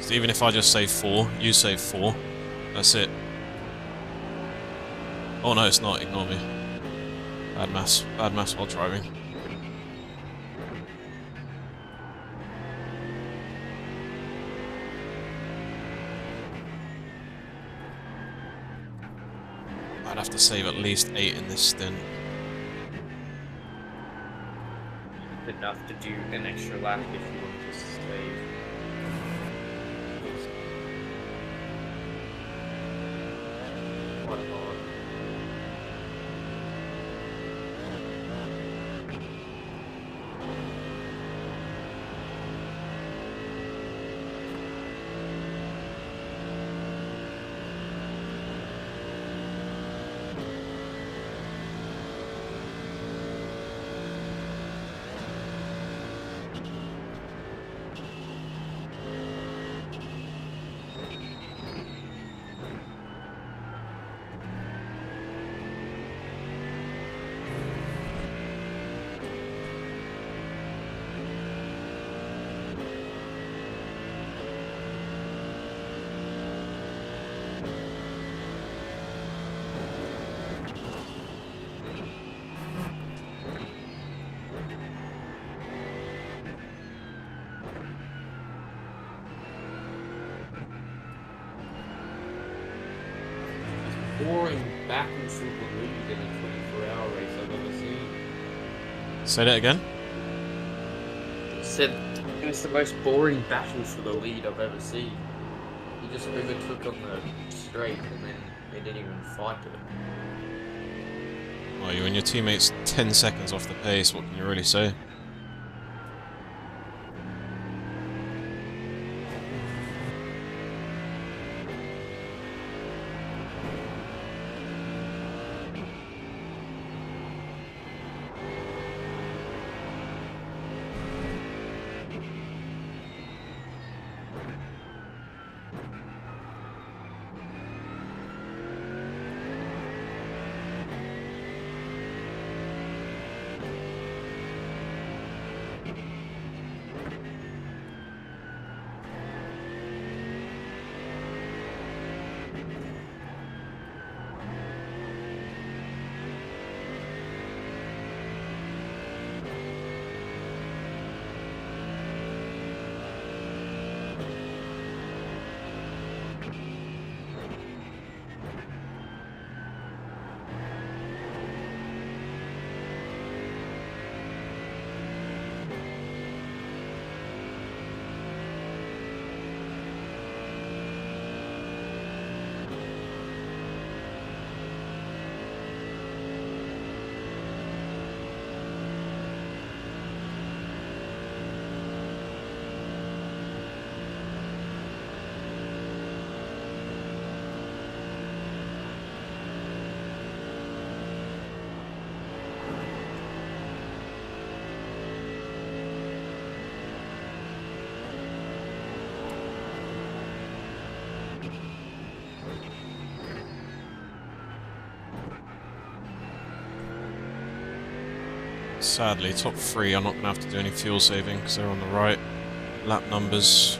So even if I just save 4, you save 4, that's it. Oh no, it's not, ignore me. Bad maths while driving. I'd have to save at least 8 in this stint. Enough to do an extra lap if you want to save. Quite hard. boring battle for the lead in a 24-hour race I've ever seen. Say that again? I said it was the most boring battle for the lead I've ever seen. He just overtook on the straight and then they didn't even fight it. Well, you and your teammates 10 seconds off the pace, what can you really say? Sadly, top 3 are not going to have to do any fuel saving because they're on the right lap numbers.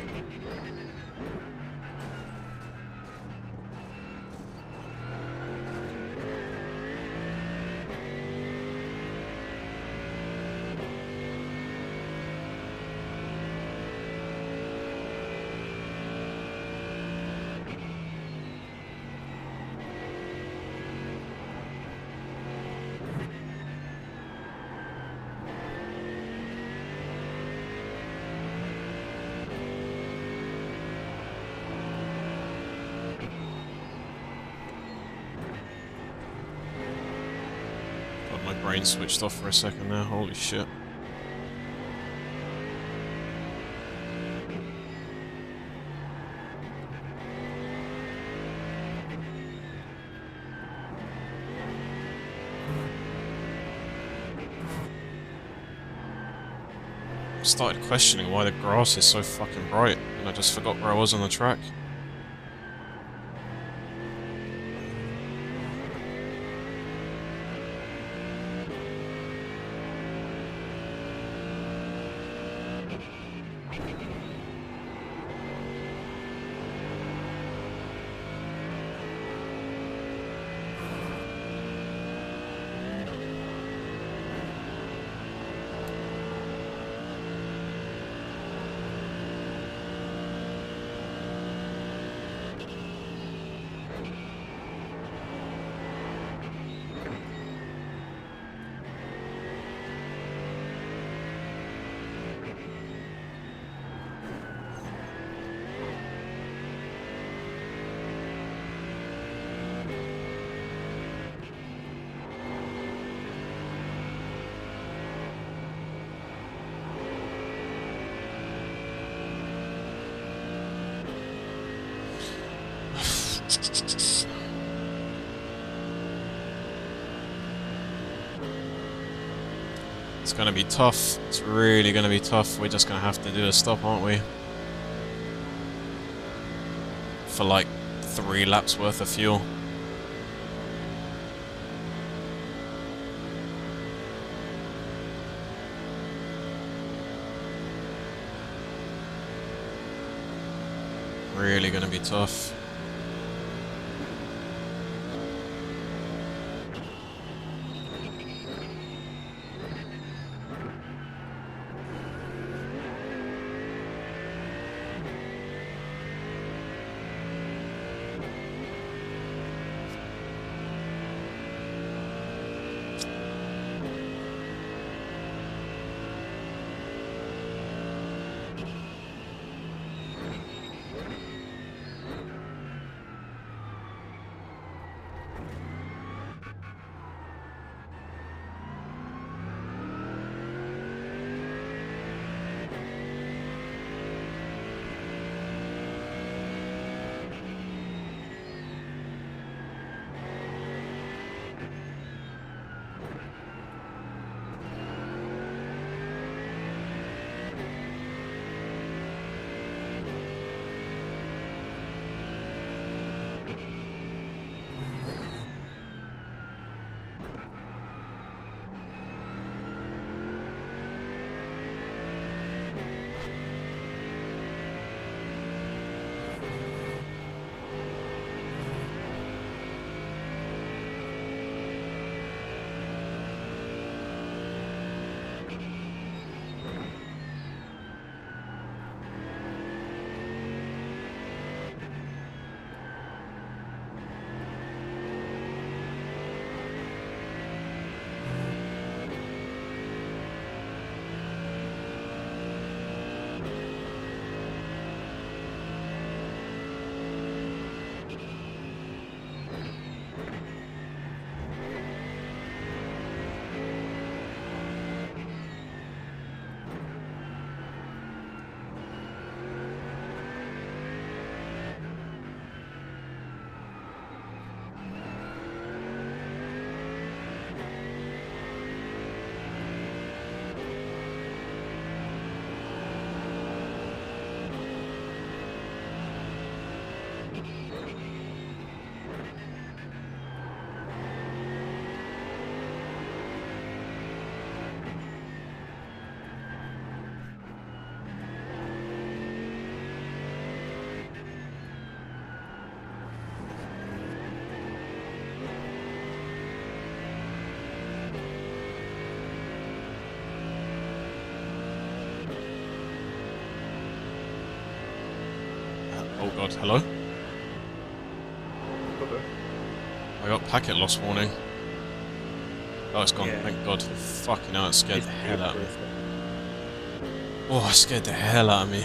My brain switched off for a second there, holy shit. Started questioning why the grass is so fucking bright, and I just forgot where I was on the track. It's gonna be tough. It's really gonna be tough. We're just gonna have to do a stop, aren't we? For like 3 laps worth of fuel. Really gonna be tough. God, hello? I got packet loss warning. Oh, it's gone, Yeah. thank God. Fucking hell, it scared the hell out of me. It's Oh, it scared the hell out of me.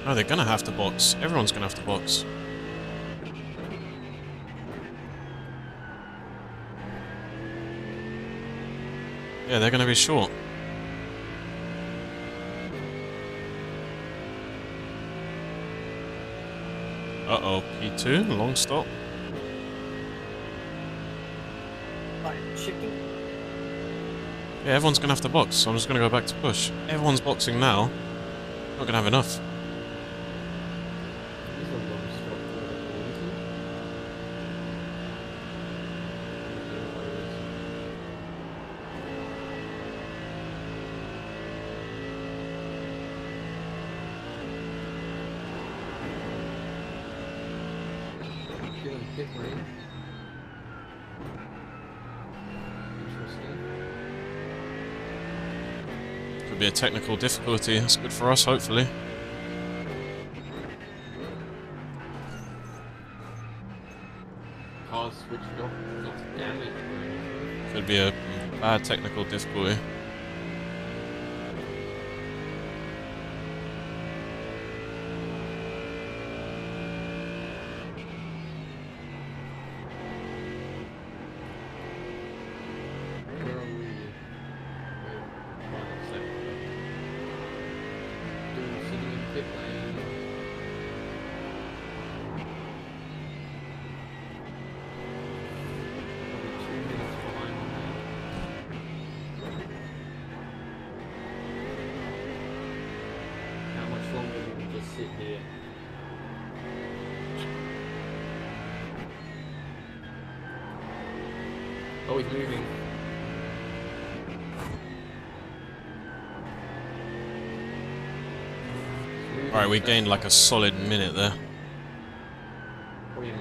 No, they're gonna have to box. Everyone's gonna have to box. Yeah, they're gonna be short. Uh-oh, P2, long stop. Shifting. Yeah, everyone's gonna have to box, so I'm just gonna go back to push. Everyone's boxing now. Not gonna have enough. Pit lane. Interesting. Could be a technical difficulty. It's good for us, hopefully. Cars switched off, not damaged or anything. Could be a bad technical difficulty. Where are we? One second. Doing sitting in pit lane. Probably 2 minutes behind on that. How much longer do we just sit here? Oh, he's moving. Alright, we gained like a solid minute there. Oh, yeah.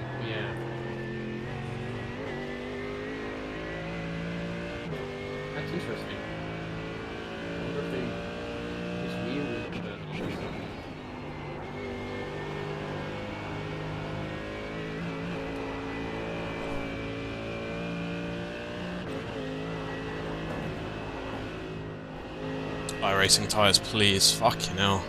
That's interesting. I wonder if this wheel will turn on or something. iracing tyres, please. Fucking hell.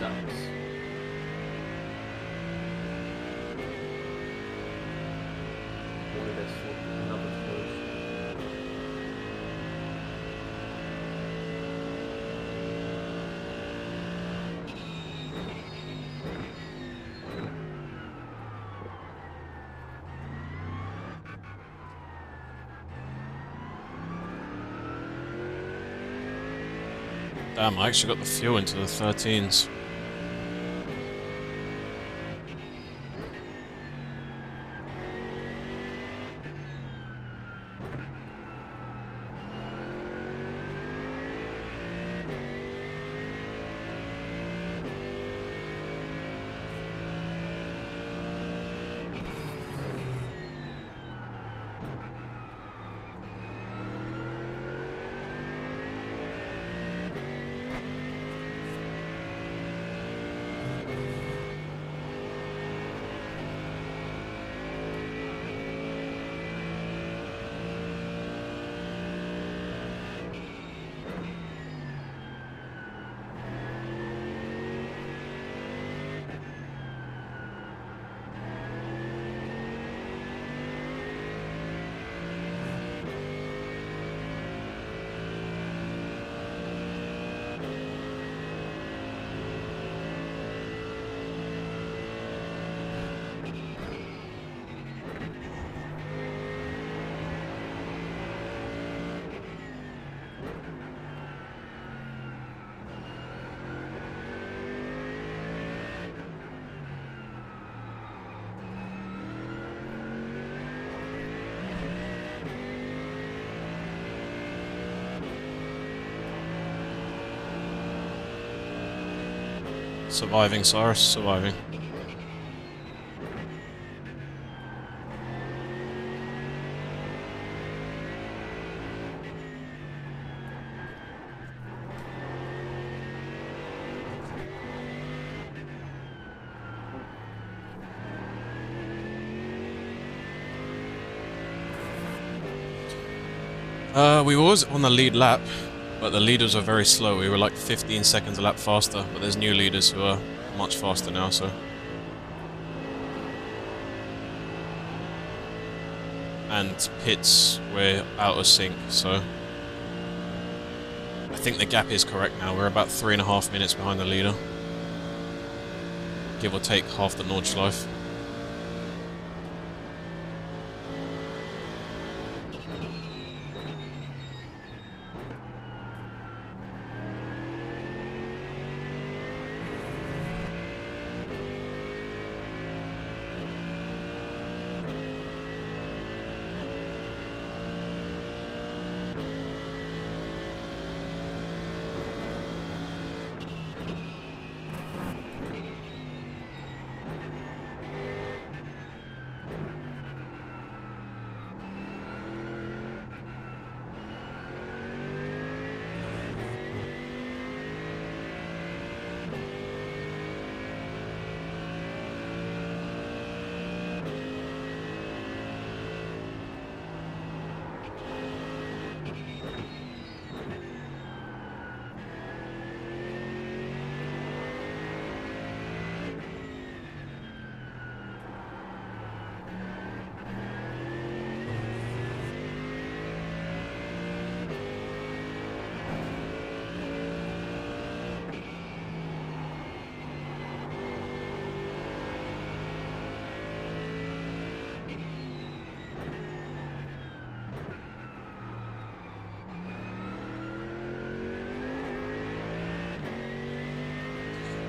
sucks. One of us another close. Damn, I actually got the fuel into the 13s. Surviving, Cyrus, surviving. We was on the lead lap, but the leaders were very slow. We were like 15 seconds a lap faster, but there's new leaders who are much faster now, so. And pits, we're out of sync, so. I think the gap is correct now. We're about 3.5 minutes behind the leader. Give or take half the Nordschleife.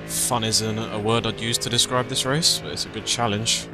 Fun isn't a word I'd use to describe this race, but it's a good challenge.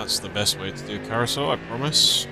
That's the best way to do carousel, I promise.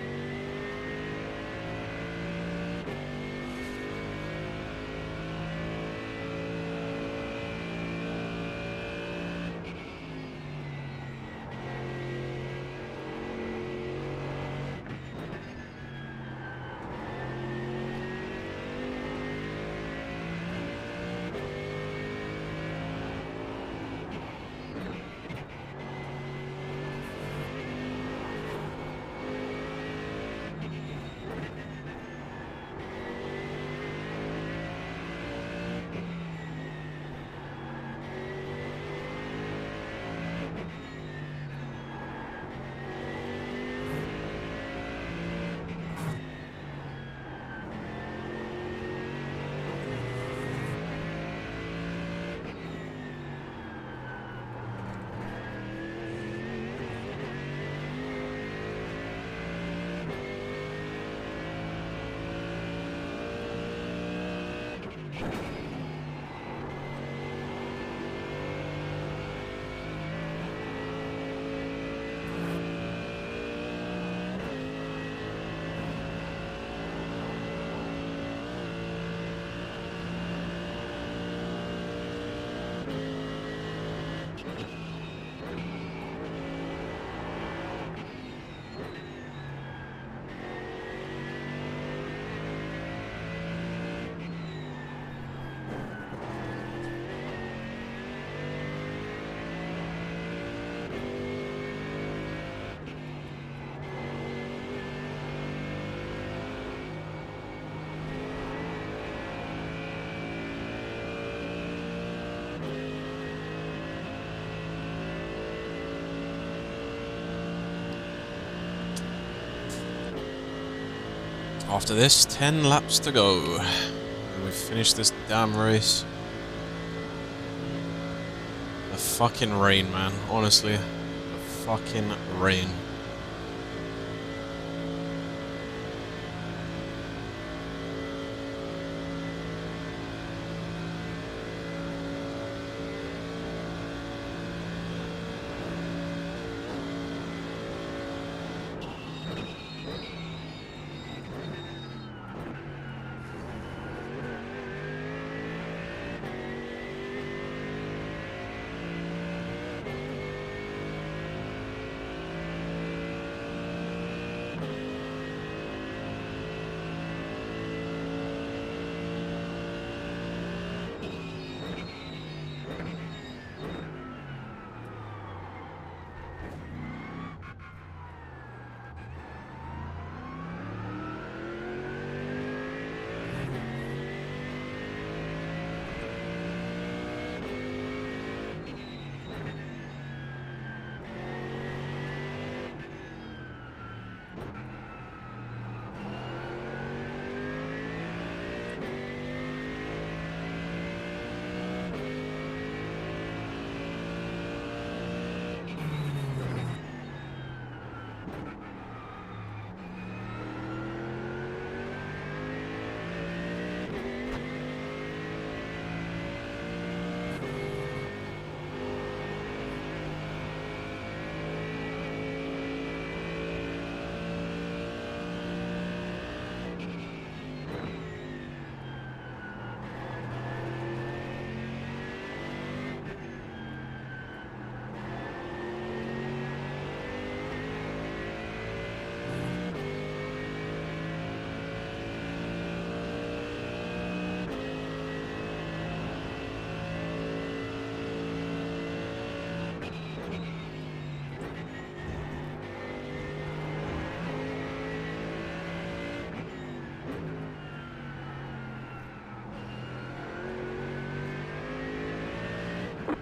After this, 10 laps to go. And we've finished this damn race. The fucking rain, man. Honestly. The fucking rain.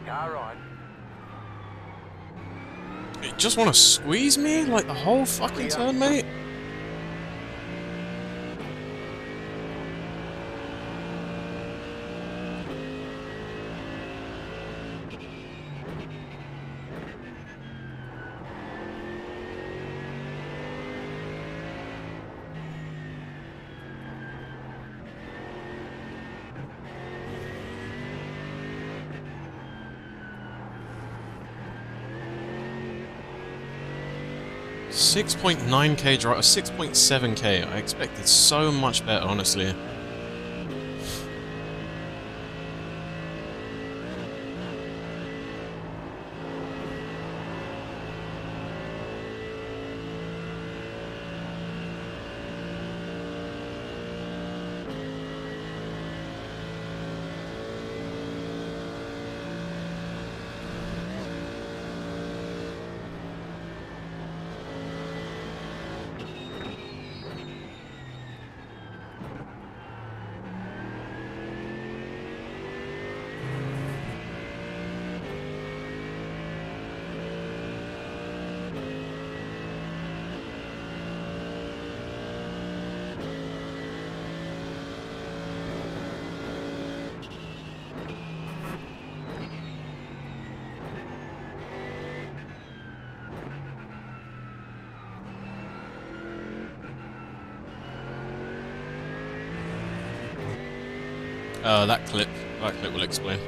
Car on. You just want to squeeze me? Like the whole fucking turn, mate? 6.9k drive, 6.7k. I expected so much better, honestly. That clip will explain.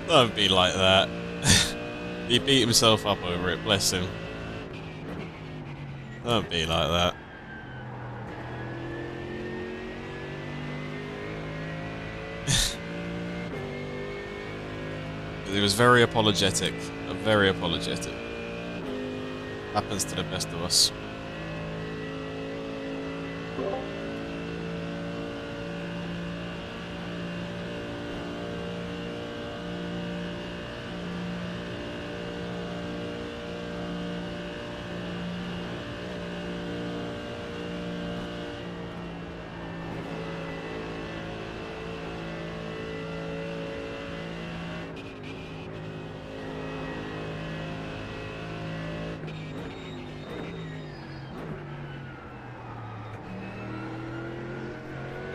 Don't be like that. He beat himself up over it, bless him. Don't be like that. He was very apologetic. Very apologetic. Happens to the best of us.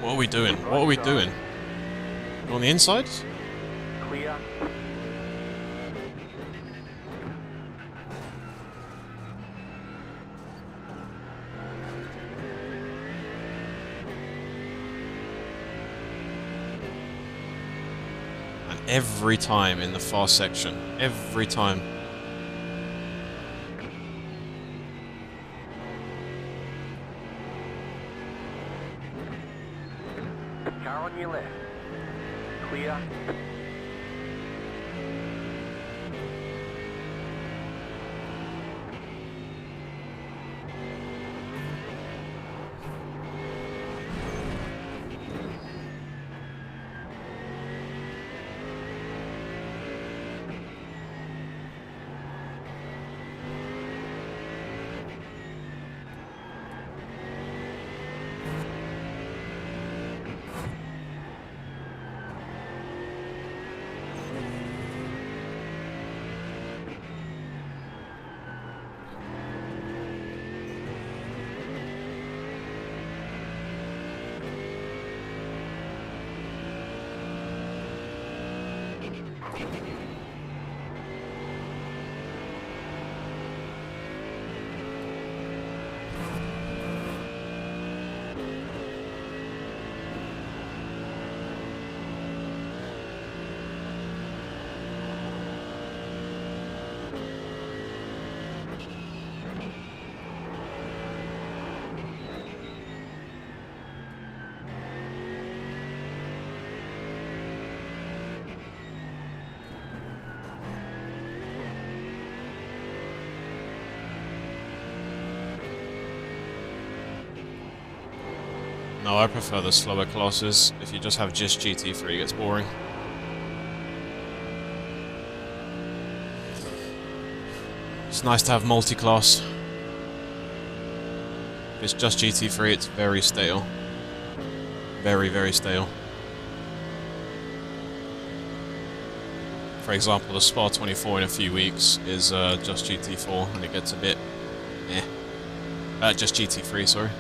What are we doing? What are we doing? On the inside? Clear. And every time in the far section. Every time. Car on your left. Clear. No, I prefer the slower classes. If you just have just GT3, it gets boring. It's nice to have multi-class. If it's just GT3, it's very stale. Very, very stale. For example, the Spa 24 in a few weeks is just GT4, and it gets a bit eh. Just GT3, sorry.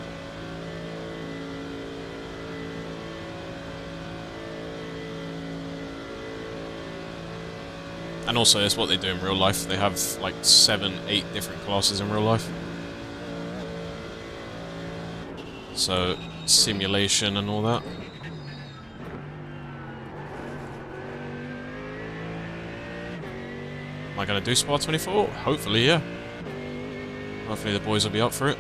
And also, it's what they do in real life. They have like 7, 8 different classes in real life. So, simulation and all that. Am I going to do Spa 24? Hopefully, yeah. Hopefully the boys will be up for it.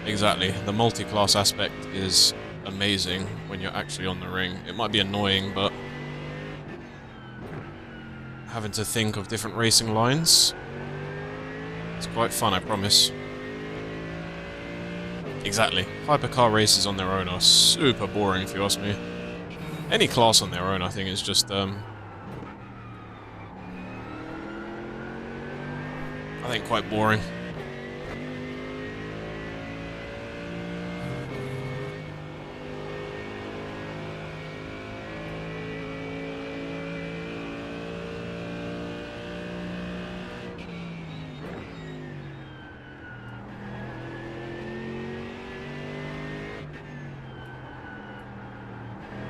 Exactly. The multi-class aspect is amazing when you're actually on the ring. It might be annoying, but having to think of different racing lines, it's quite fun, I promise. Exactly. Hypercar races on their own are super boring, if you ask me. Any class on their own, I think, is just, I think quite boring.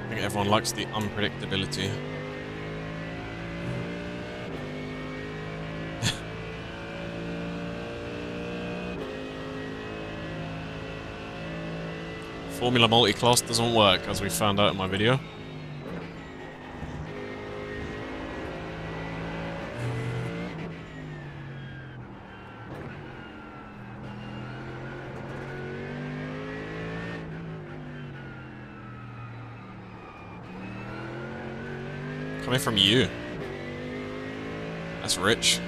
I think everyone likes the unpredictability. Formula multi-class doesn't work, as we found out in my video. Coming from you. That's rich.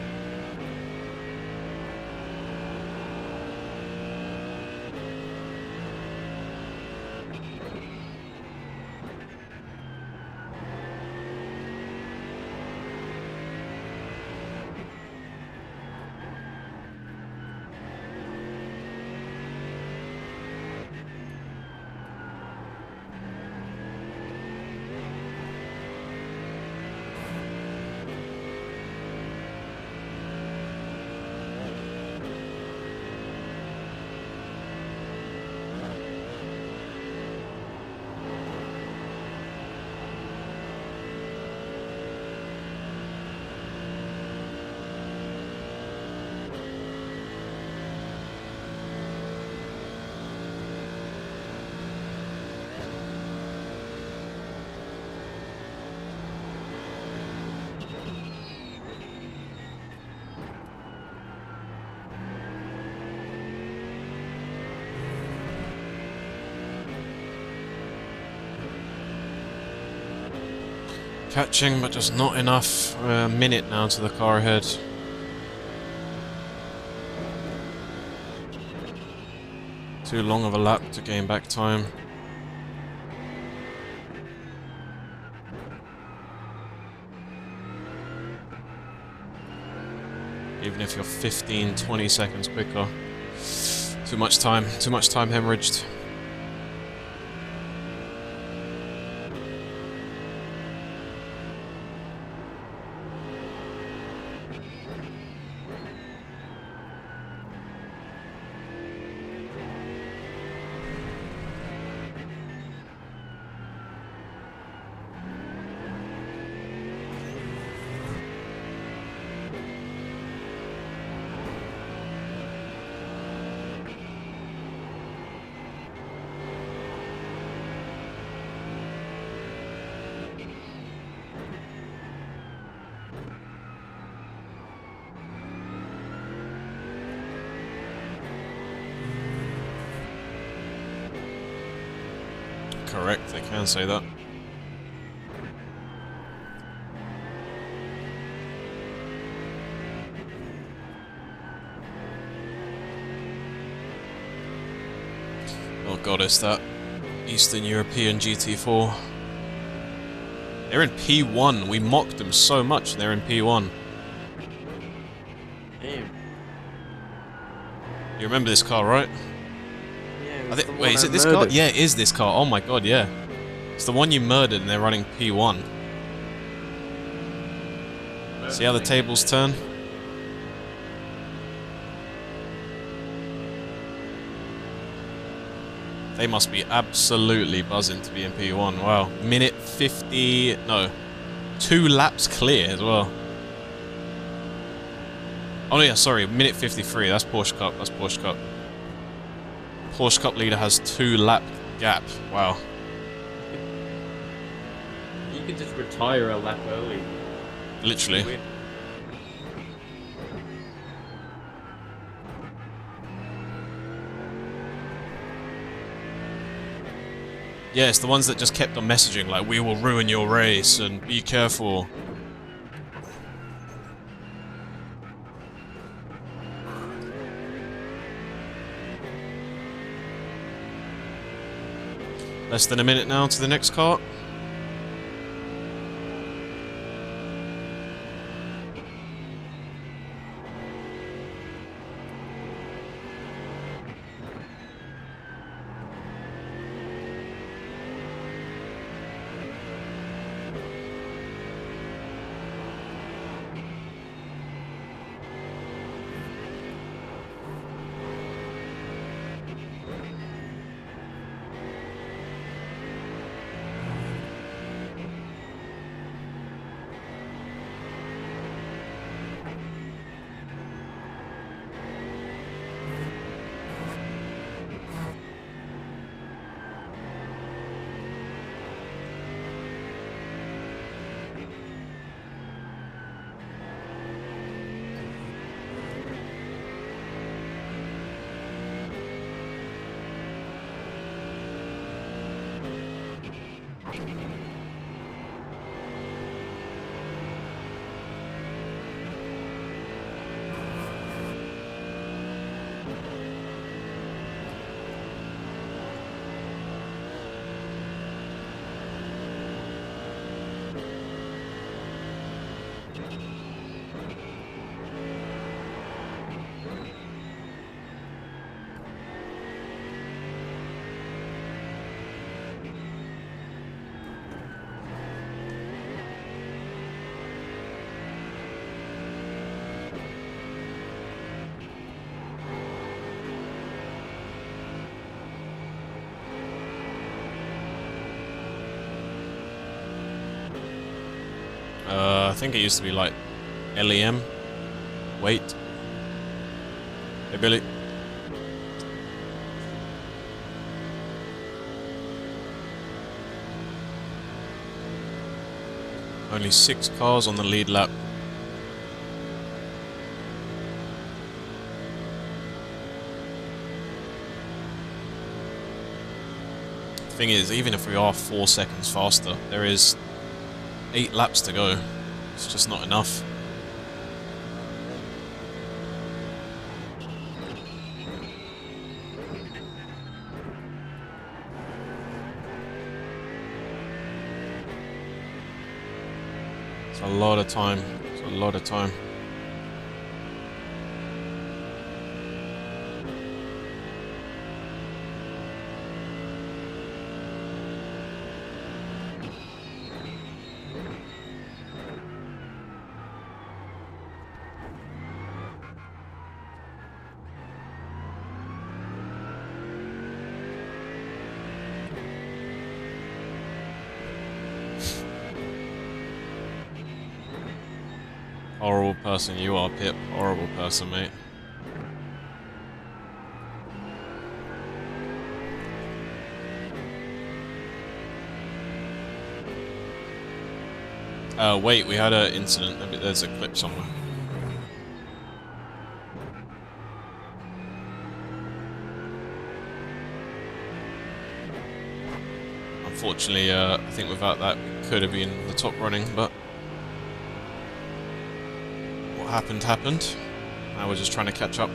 Catching, but just not enough. A minute now to the car ahead. Too long of a lap to gain back time. Even if you're 15, 20 seconds quicker. Too much time hemorrhaged. Correct, they can say that. Oh god, it's that Eastern European GT4. They're in P1. We mocked them so much. They're in P1. Damn. You remember this car, right? Yeah. Wait, is it this car? Yeah, it is this car. Oh my god, yeah. It's the one you murdered and they're running P1. See how the tables turn? They must be absolutely buzzing to be in P1. Wow. Minute 50... No. 2 laps clear as well. Oh yeah, sorry. Minute 53. That's Porsche Cup. That's Porsche Cup. Porsche Cup leader has 2 lap gap. Wow. You could just retire a lap early. Literally. Yeah, it's the ones that just kept on messaging like, we will ruin your race and be careful. Less than a minute now to the next car. I think it used to be like LEM. Wait. Hey Billy. Only 6 cars on the lead lap. Thing is, even if we are 4 seconds faster, there is 8 laps to go. It's just not enough. It's a lot of time. It's a lot of time. Horrible person you are, Pip. Horrible person, mate. Wait, we had an incident. Maybe there's a clip somewhere. I'm Unfortunately, I think without that, we could have been in the top running, but what happened, happened. Now we're just trying to catch up.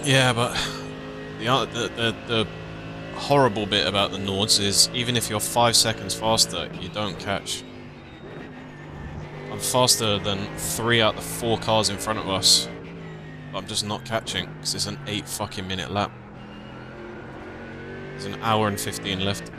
Yeah, but the horrible bit about the Nords is even if you're 5 seconds faster, you don't catch. I'm faster than 3 out of the 4 cars in front of us, but I'm just not catching because it's an 8 fucking minute lap. There's an hour and 15 left.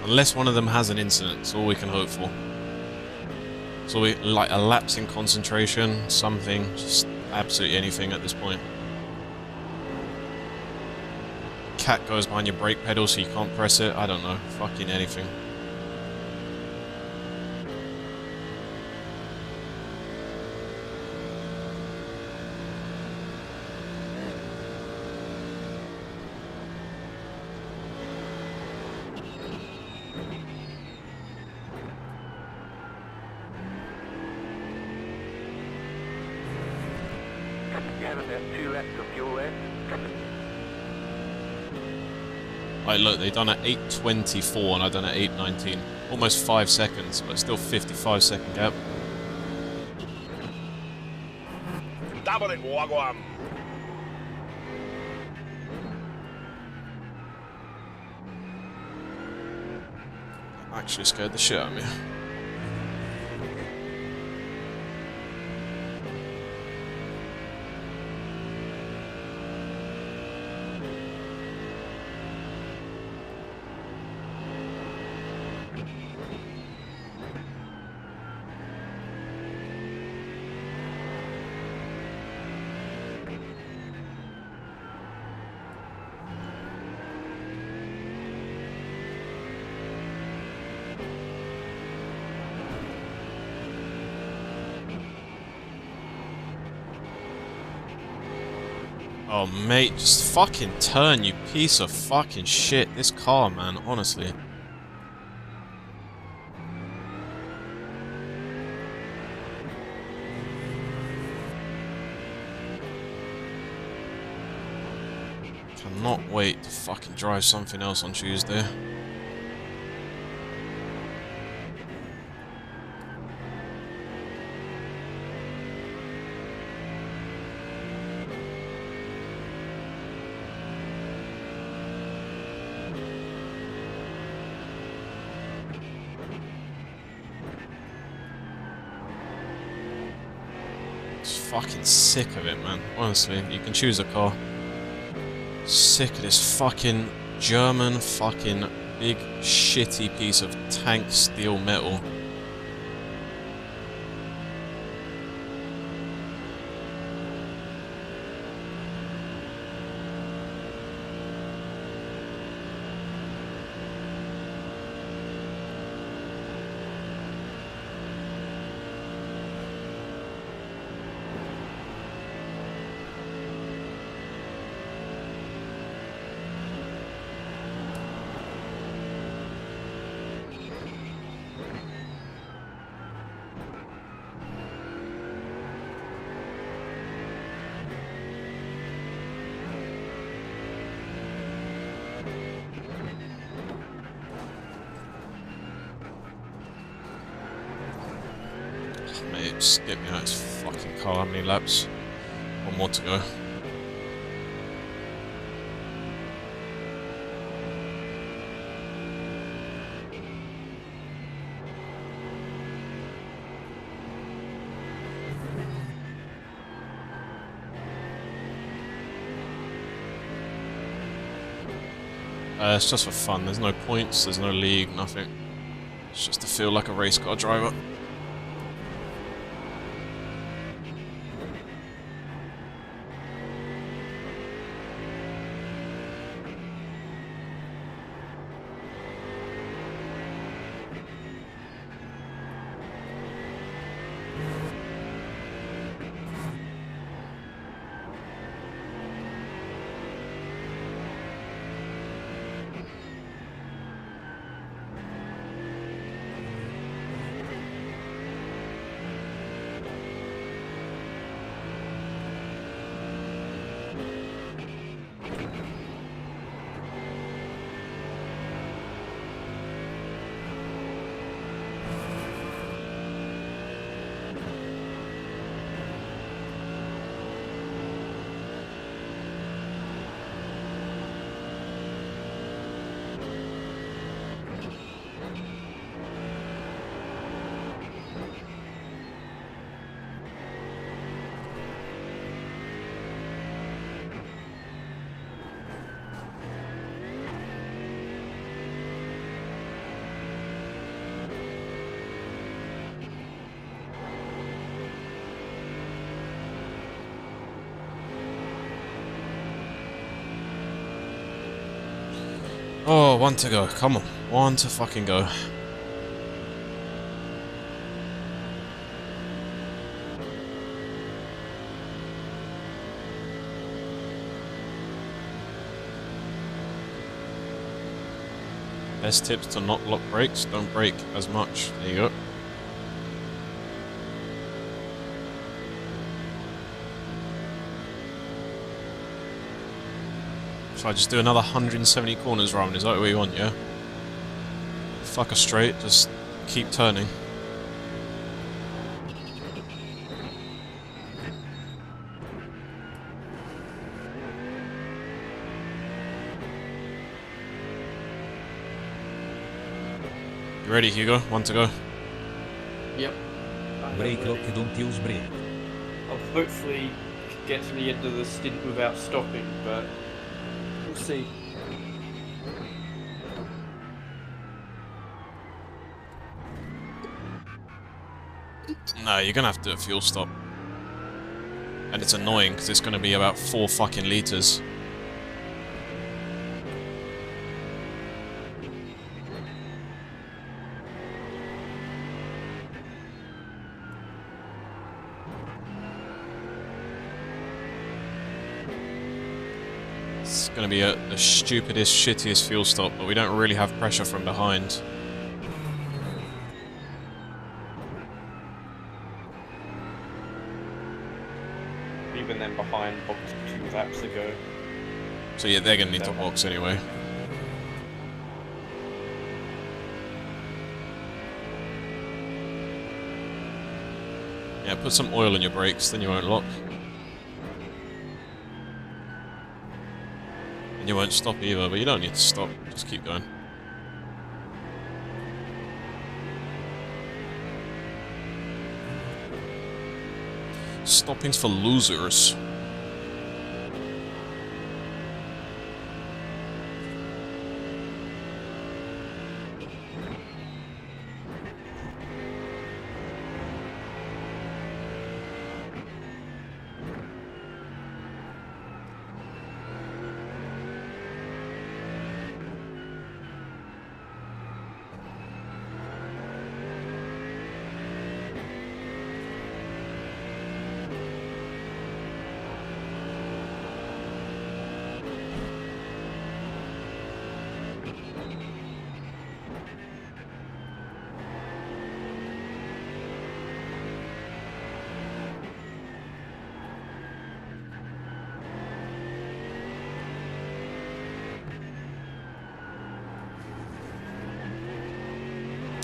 Unless one of them has an incident, that's all we can hope for. So we like a lapse in concentration, something, just absolutely anything at this point. Cat goes behind your brake pedal so you can't press it, I don't know, fucking anything. You have about 2 laps of fuel left. Like look, they done at 8:24 and I done at 8:19. Almost 5 seconds, but still 55-second gap. Double it, Wagwan. Actually scared the shit out of me. Oh, mate, just fucking turn, you piece of fucking shit. This car, man, honestly. Cannot wait to fucking drive something else on Tuesday. Fucking sick of it, man. Honestly, you can choose a car. Sick of this fucking German fucking big shitty piece of tank steel metal. Mate, just get me out of this fucking car. How many laps? One more to go. It's just for fun. There's no points, there's no league, nothing. It's just to feel like a race car driver. Oh, one to go. Come on. One to fucking go. Best tips to not lock brakes. Don't brake as much. There you go. So I just do another 170 corners round, is that what you want, yeah? Fuck a straight, just keep turning. You ready, Hugo? One to go. Yep. Brake lock, don't use brake. I'll hopefully get to the end of the stint without stopping, but we'll see. No, you're gonna have to do a fuel stop. And it's annoying, because it's gonna be about 4 fucking litres. It's gonna be the stupidest, shittiest fuel stop, but we don't really have pressure from behind. Even then behind box 2 laps ago. So yeah, they're gonna need to box anyway. Yeah, put some oil in your brakes, then you won't lock. And you won't stop either, but you don't need to stop, just keep going. Stopping's for losers.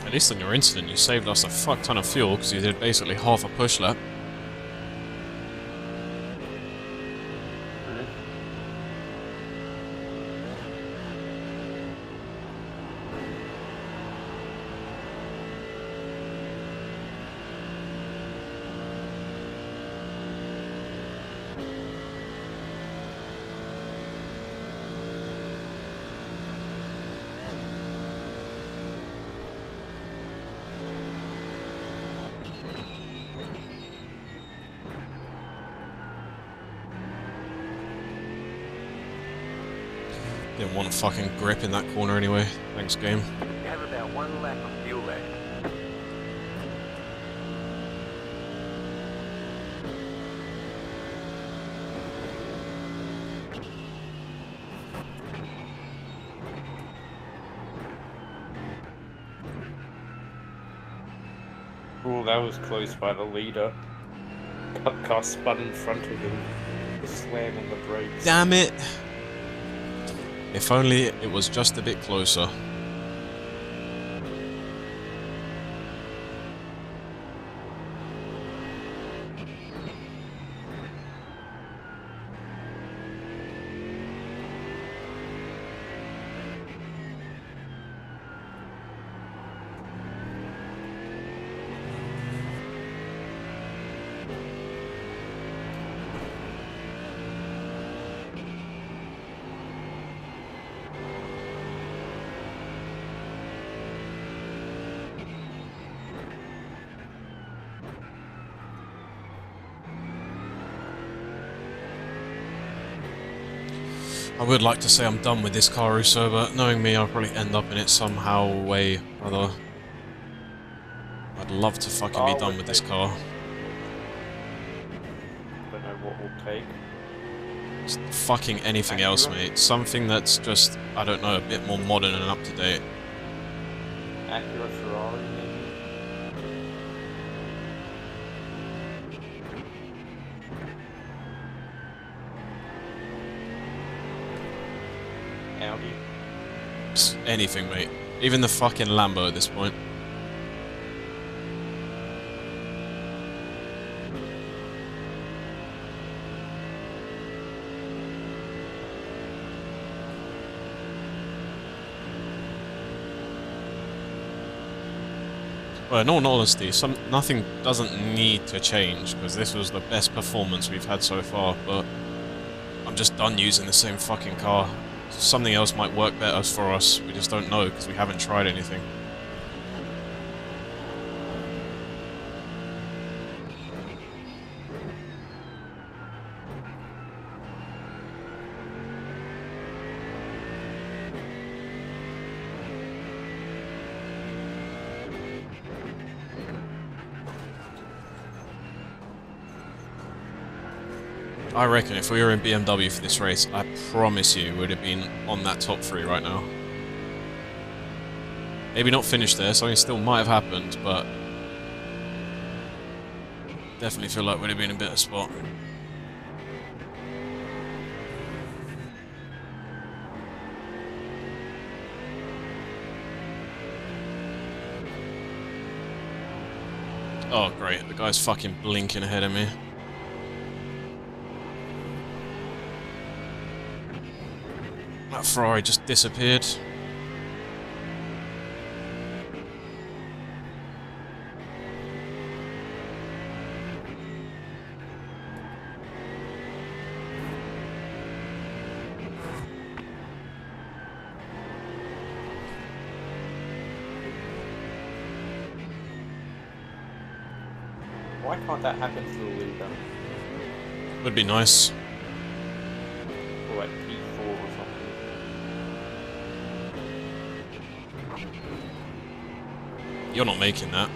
At least on your incident, you saved us a fuck ton of fuel because you did basically half a push lap. Didn't want a fucking grip in that corner anyway. Thanks, game. You have about 1 lap of fuel left. Oh, that was close by the leader. Car spun in front of him. Slam on the brakes. Damn it! If only it was just a bit closer. I would like to say I'm done with this car, Russo, but knowing me, I'll probably end up in it somehow, way, or other. I'd love to fucking be done with this car. Don't know what will take. Just fucking anything else, mate. Something that's just, I don't know, a bit more modern and up to date. Acura Ferrari, maybe? Audi? Just anything, mate. Even the fucking Lambo at this point. Well, in all honesty, nothing doesn't need to change, because this was the best performance we've had so far, but I'm just done using the same fucking car. Something else might work better for us, we just don't know, because we haven't tried anything. I reckon if we were in BMW for this race, I promise you we would have been on that top 3 right now. Maybe not finished there, something still might have happened, but definitely feel like we'd have been in a better spot. Oh great, the guy's fucking blinking ahead of me. That Ferrari just disappeared. Why can't that happen to the leader? Would be nice. Or like P4 or something. You're not making that.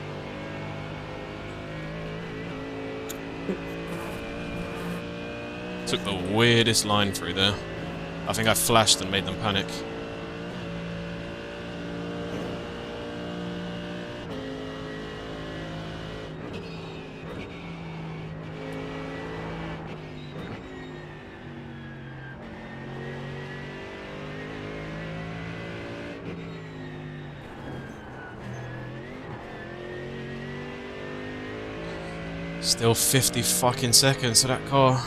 Took the weirdest line through there. I think I flashed and made them panic. Still 50 fucking seconds to that car.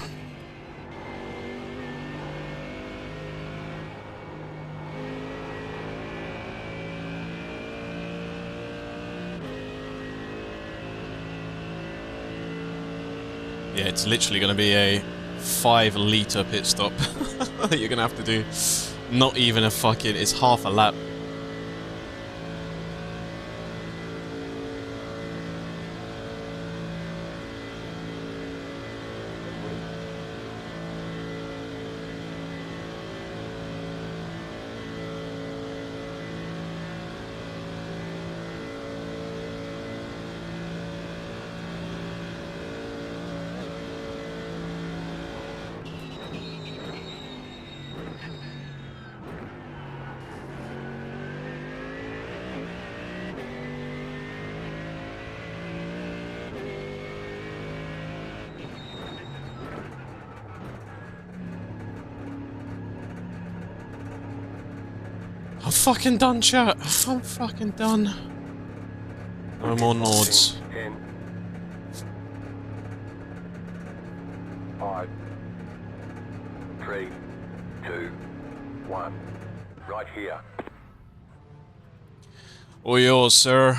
Yeah, it's literally going to be a 5-litre pit stop that you're going to have to do. Not even a fucking, it's half a lap. fucking done, chat. I'm fucking done. No more Nords. 10, 5, 3, 2, 1. Right here. All yours, sir.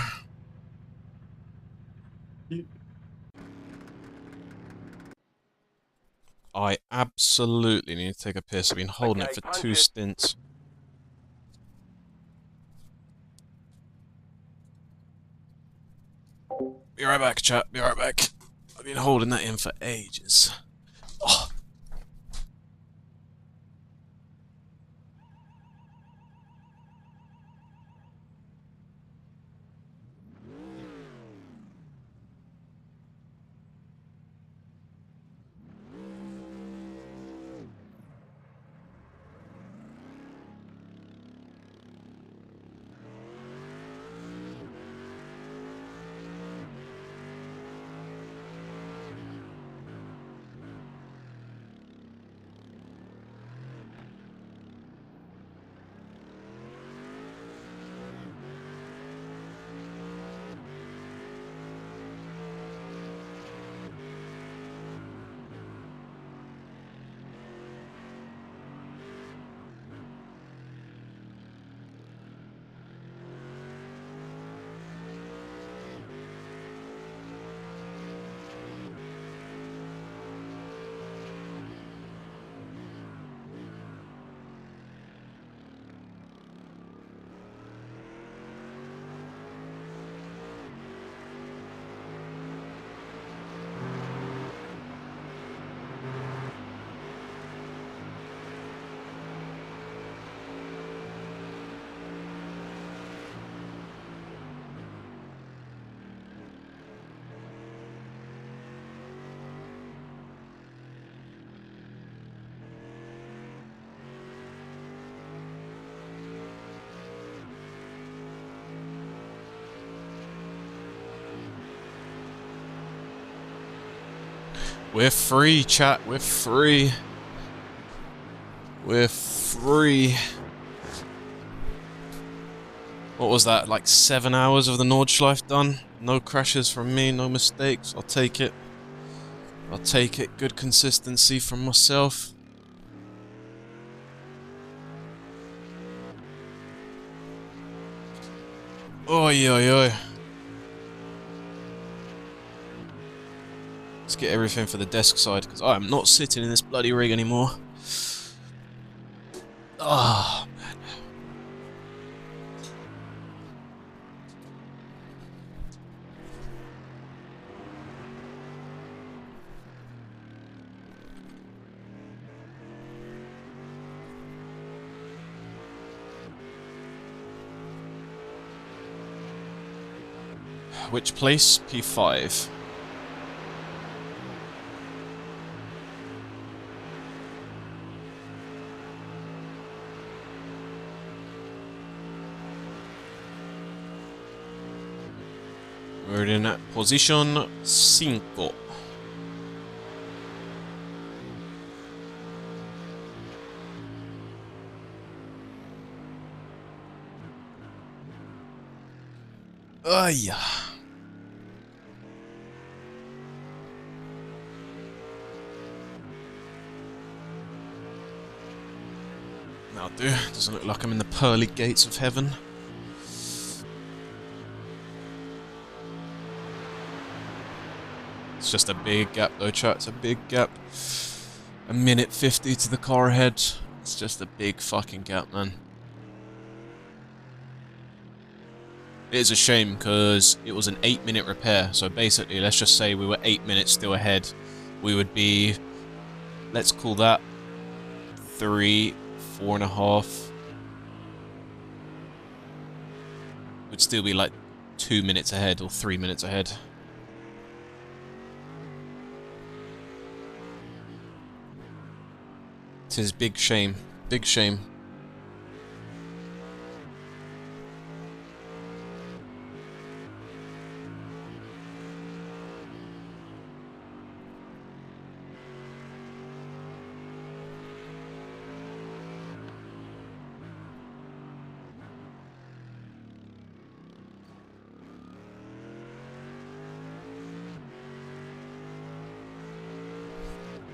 I absolutely need to take a piss. I've been holding it Okay, for punch 2 it. stints. Be right back, chat. Be right back. I've been holding that in for ages. Oh. We're free, chat. We're free. We're free. What was that? Like 7 hours of the Nordschleife done? No crashes from me, no mistakes. I'll take it. I'll take it. Good consistency from myself. Oi, oi, oi. Let's get everything for the desk side, because I am not sitting in this bloody rig anymore. Ah, man. Which place? P5. We're in position 5. Ay. That'll do. Doesn't look like I'm in the pearly gates of heaven. It's just a big gap though, chat. It's a big gap. 1:50 to the car ahead. It's just a big fucking gap, man. It is a shame because it was an 8-minute repair. So basically, let's just say we were 8 minutes still ahead. We would be, let's call that 4.5. Would still be like 2 minutes ahead or 3 minutes ahead. It is big shame. Big shame.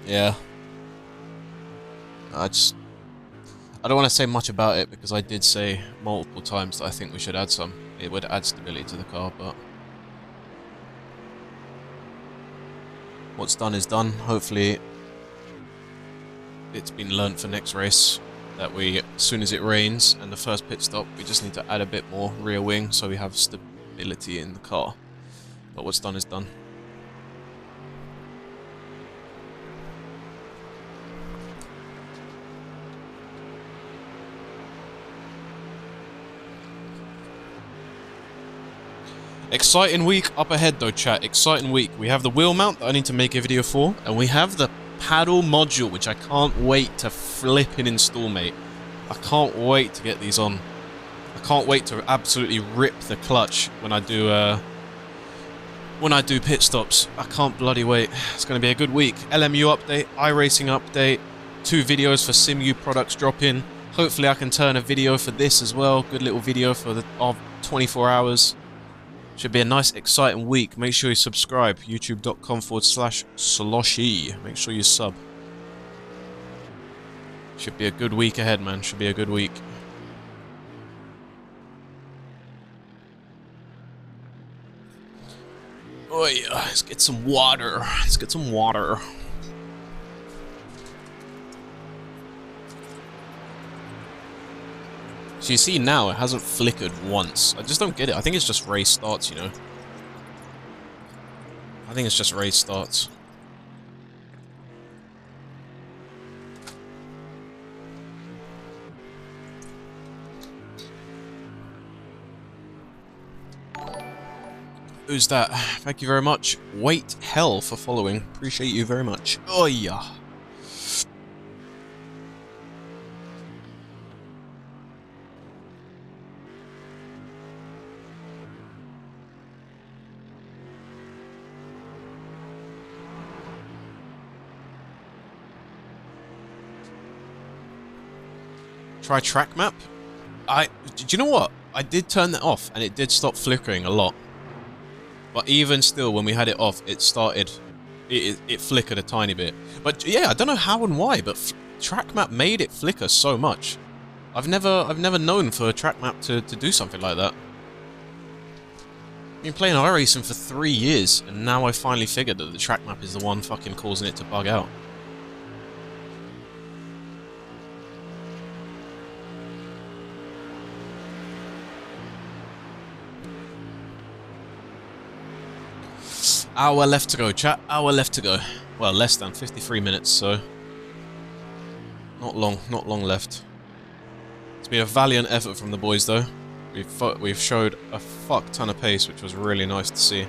Yeah. I don't want to say much about it because I did say multiple times that I think we should add some. It would add stability to the car, but what's done is done. Hopefully it's been learnt for next race that we, as soon as it rains and the first pit stop, we just need to add a bit more rear wing so we have stability in the car. But what's done is done. Exciting week up ahead though, chat. Exciting week. We have the wheel mount that I need to make a video for, and we have the paddle module, which I can't wait to flip and install, mate. I can't wait to get these on. I can't wait to absolutely rip the clutch when I do pit stops. I can't bloody wait. It's going to be a good week. LMU update, iRacing update, 2 videos for SimU products drop in. Hopefully I can turn a video for this as well. Good little video for the 24 hours. Should be a nice, exciting week. Make sure you subscribe. youtube.com/sloshy. Make sure you sub. Should be a good week ahead, man. Should be a good week. Oh yeah, let's get some water. Let's get some water. So you see now, it hasn't flickered once. I just don't get it. I think it's just race starts, you know? I think it's just race starts. Who's that? Thank you very much. Wait Hell for following. Appreciate you very much. Oh yeah. Try track map. Do you know what? I did turn that off and it did stop flickering a lot. But even still, when we had it off, it started. It flickered a tiny bit. But yeah, I don't know how and why, but track map made it flicker so much. I've never known for a track map to do something like that. I've been playing iRacing for 3 years, and now I finally figured that the track map is the one fucking causing it to bug out. Hour left to go, chat. Hour left to go. Well, less than 53 minutes, so not long left. It's been a valiant effort from the boys, though. We've showed a fuck ton of pace, which was really nice to see.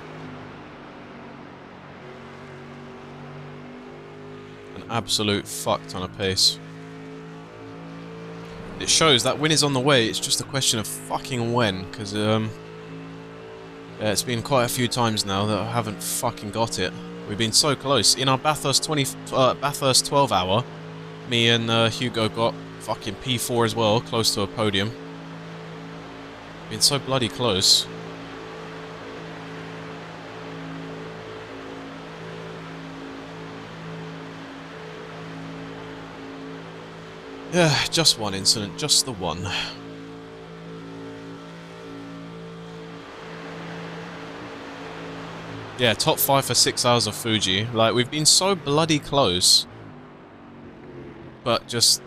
An absolute fuck ton of pace. It shows that win is on the way. It's just a question of fucking when, because yeah, it's been quite a few times now that I haven't fucking got it. We've been so close. In our Bathurst 12 hour, me and Hugo got fucking P4 as well, close to a podium. Been so bloody close. Yeah, just one incident, just the one. Yeah, top 5 for 6 hours of Fuji. Like, we've been so bloody close. But just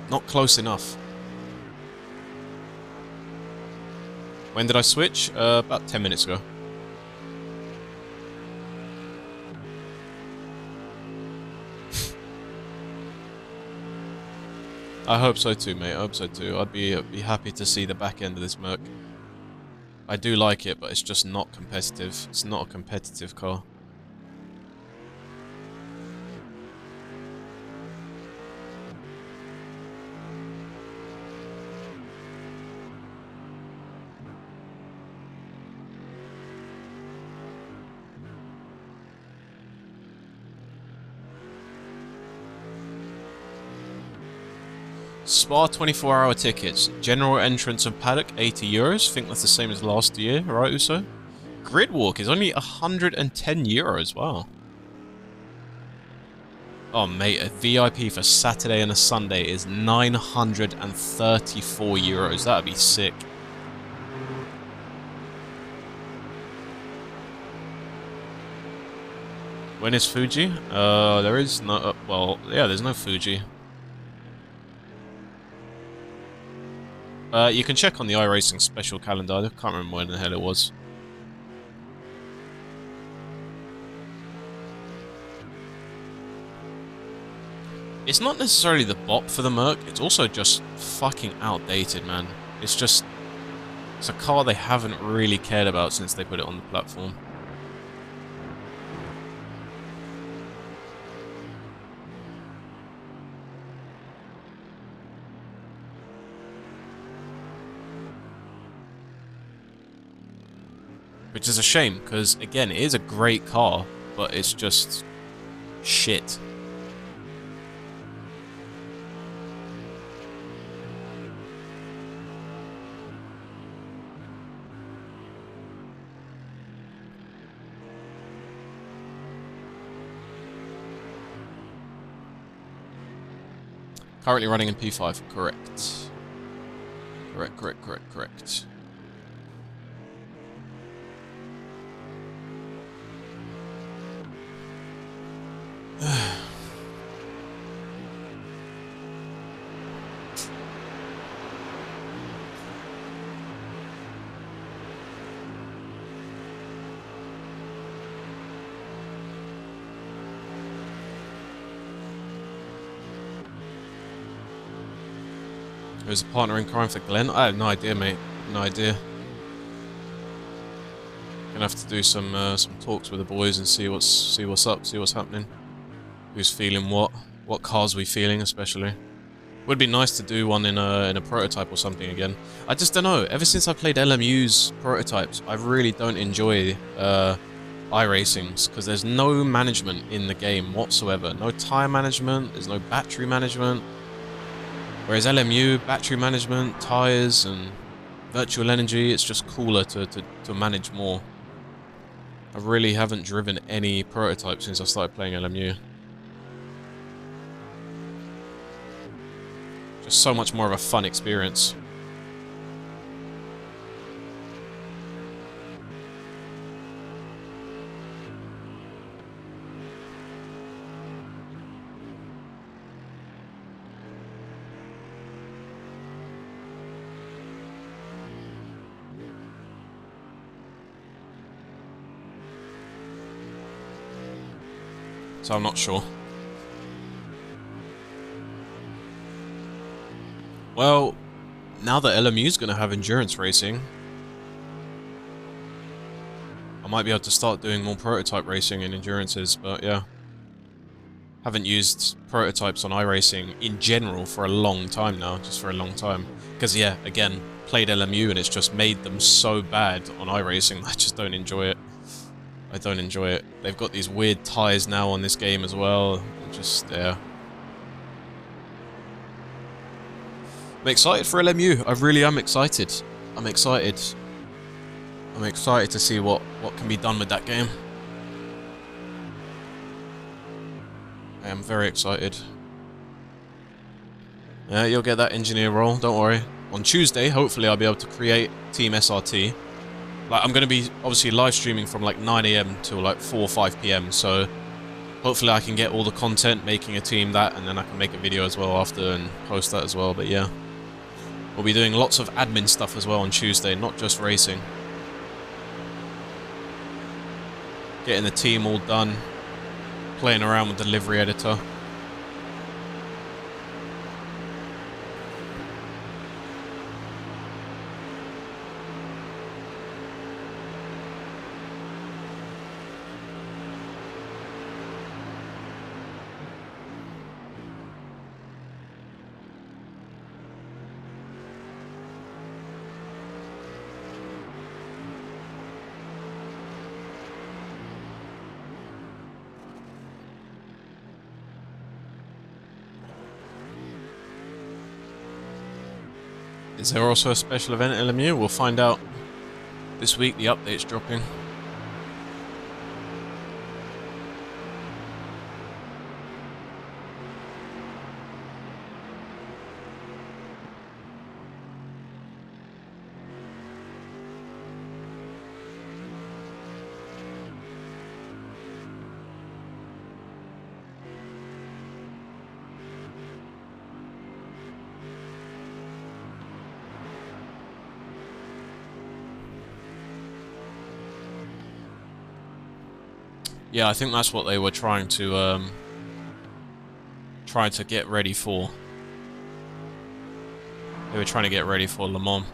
not close enough. When did I switch? About 10 minutes ago. I hope so too, mate. I hope so too. I'd be happy to see the back end of this Merc. I do like it, but it's just not competitive. It's not a competitive car. Spa 24-hour tickets. General entrance and paddock, €80. Think that's the same as last year, right, Uso? Grid walk is only €110. Wow. Oh, mate, a VIP for Saturday and a Sunday is 934 euros. That'd be sick. When is Fuji? There is no... well, yeah, there's no Fuji. You can check on the iRacing special calendar. I can't remember when the hell it was. It's not necessarily the bot for the Merc, it's also just fucking outdated, man. It's just... it's a car they haven't really cared about since they put it on the platform. Which is a shame, because, again, it is a great car, but it's just... shit. Currently running in P5, correct. Correct. Who's a partner in crime for Glenn? I have no idea, mate. No idea. Gonna have to do some talks with the boys and see what's up, see what's happening. Who's feeling what cars we feeling, especially. Would be nice to do one in a prototype or something again. I just don't know. Ever since I played LMU's prototypes, I really don't enjoy iRacings because there's no management in the game whatsoever. No tire management. There's no battery management. Whereas LMU, battery management, tires, and virtual energy, it's just cooler to manage more. I really haven't driven any prototypes since I started playing LMU. Just so much more of a fun experience. So I'm not sure. Well, now that LMU's going to have endurance racing, I might be able to start doing more prototype racing and endurances, but yeah. Haven't used prototypes on iRacing in general for a long time now, just for a long time. Because yeah, again, played LMU and it's just made them so bad on iRacing, I just don't enjoy it. I don't enjoy it. They've got these weird ties now on this game as well. Just, yeah. I'm excited for LMU. I really am excited. I'm excited. I'm excited to see what can be done with that game. I am very excited. Yeah, you'll get that engineer role, don't worry. On Tuesday, hopefully I'll be able to create Team SRT. Like, I'm going to be obviously live streaming from like 9 AM till like 4 or 5 PM, so hopefully I can get all the content, making a team that, and then I can make a video as well after and post that as well, but yeah. We'll be doing lots of admin stuff as well on Tuesday, not just racing. Getting the team all done, playing around with the livery editor. Is there also a special event at LMU? We'll find out this week. The update's dropping. Yeah, I think that's what they were trying to get ready for. They were trying to get ready for Le Mans.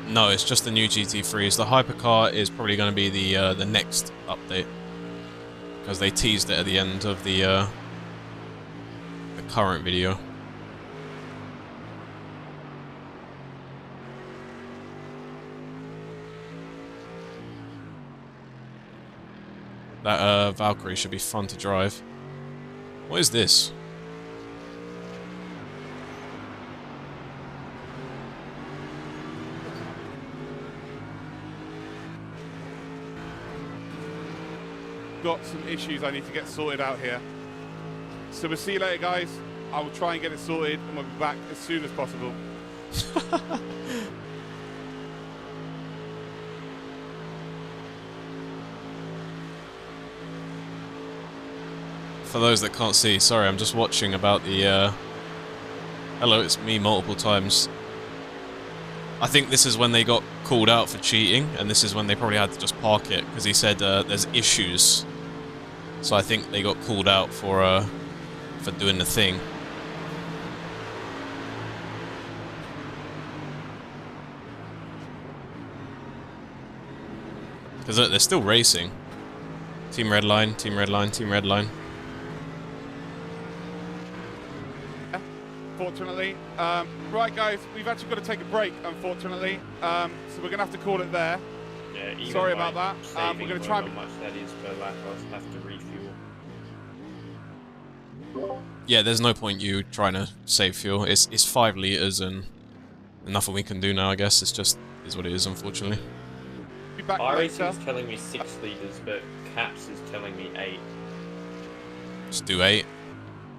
No, it's just the new GT3s. The hypercar is probably going to be the next update, because they teased it at the end of the current video. That Valkyrie should be fun to drive. What is this? Got some issues I need to get sorted out here. So we'll see you later, guys. I will try and get it sorted, and we'll be back as soon as possible. For those that can't see, sorry, I'm just watching about the, hello, it's me multiple times. I think this is when they got called out for cheating, and this is when they probably had to just park it, because he said there's issues. So I think they got called out for doing the thing. Because look, they're still racing. Team red line, team red line, team red line. Fortunately. Right, guys, we've actually got to take a break, unfortunately. So we're going to have to call it there. Yeah, even Sorry like about that. We're going to try and... how much that is per lap, I'll have to refuel. Yeah, there's no point you trying to save fuel. It's 5 liters and nothing we can do now, I guess. It's just is what it is, unfortunately. Be back iracing later. is telling me 6 liters, but Caps is telling me 8. Just do 8.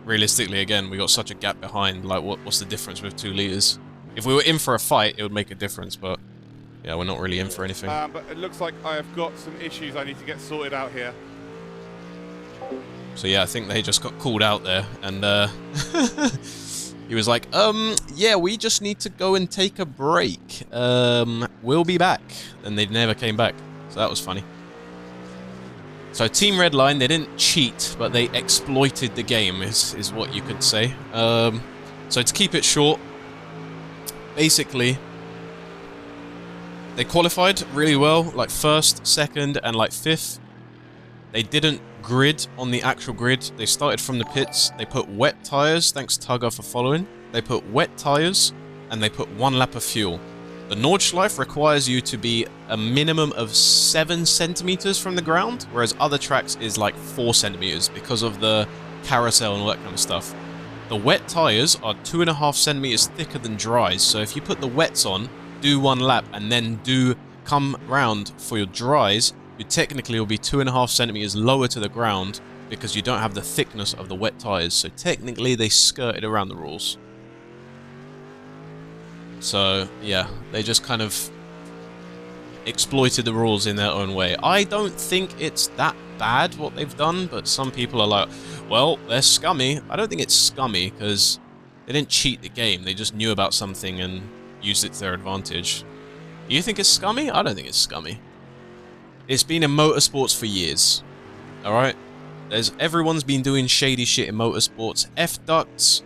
Realistically, again, we got such a gap behind. Like, what's the difference with 2 liters? If we were in for a fight, it would make a difference, but yeah, we're not really in for anything. But it looks like I have got some issues I need to get sorted out here. So yeah, I think they just got called out there, and he was like, yeah, we just need to go and take a break. We'll be back. And they never came back, so that was funny. So Team Red Line, they didn't cheat, but they exploited the game, is what you could say. So to keep it short, basically, they qualified really well, like 1st, 2nd, and like 5th. They didn't grid on the actual grid. They started from the pits. They put wet tires, thanks Tugger for following. They put wet tires, and they put 1 lap of fuel. The Nordschleife requires you to be a minimum of 7 centimeters from the ground, whereas other tracks is like 4 centimeters because of the carousel and all that kind of stuff. The wet tires are 2.5 centimeters thicker than dries, so if you put the wets on, do 1 lap, and then do come round for your dries, you technically will be 2.5 centimeters lower to the ground because you don't have the thickness of the wet tires. So technically they skirted around the rules. So yeah, they just kind of exploited the rules in their own way. I don't think it's that bad what they've done, but some people are like, well, they're scummy. I don't think it's scummy because they didn't cheat the game. They just knew about something and used it to their advantage. You think it's scummy? I don't think it's scummy. It's been in motorsports for years. Alright? Everyone's been doing shady shit in motorsports. F-ducts,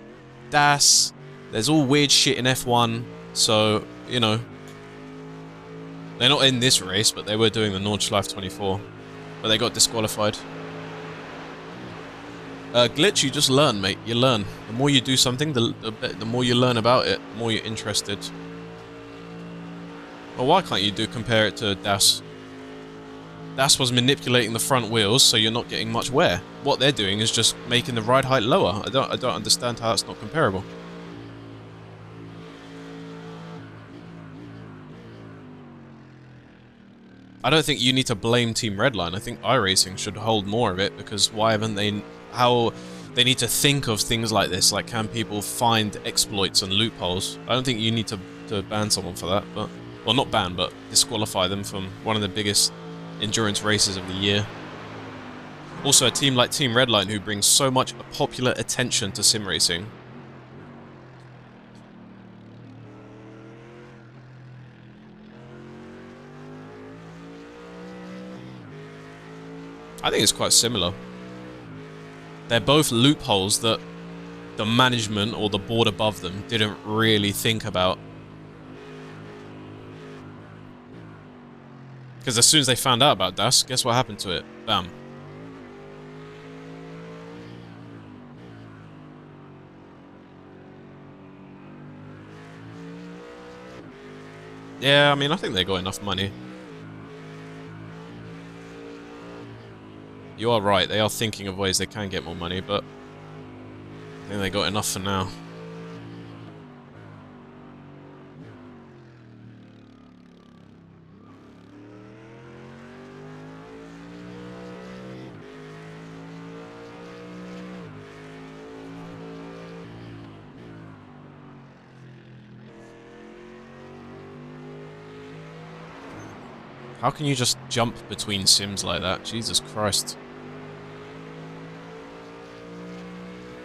DAS, there's all weird shit in F1. So, you know, they're not in this race, but they were doing the Nordschleife 24. But they got disqualified. Glitch, you just learn, mate. You learn. The more you do something, the more you learn about it, the more you're interested. Well, why can't you compare it to DAS? DAS was manipulating the front wheels, so you're not getting much wear. What they're doing is just making the ride height lower. I don't understand how that's not comparable. I don't think you need to blame Team Redline. I think iRacing should hold more of it, because why haven't they... How... They need to think of things like this, like can people find exploits and loopholes? I don't think you need to ban someone for that, but... Well, not ban, but disqualify them from one of the biggest endurance races of the year. Also, a team like Team Redline, who brings so much popular attention to sim racing. I think it's quite similar. They're both loopholes that the management or the board above them didn't really think about. Because as soon as they found out about DAS, guess what happened to it? Bam. Yeah, I mean, I think they got enough money. You are right, they are thinking of ways they can get more money, but I think they got enough for now. How can you just jump between sims like that? Jesus Christ.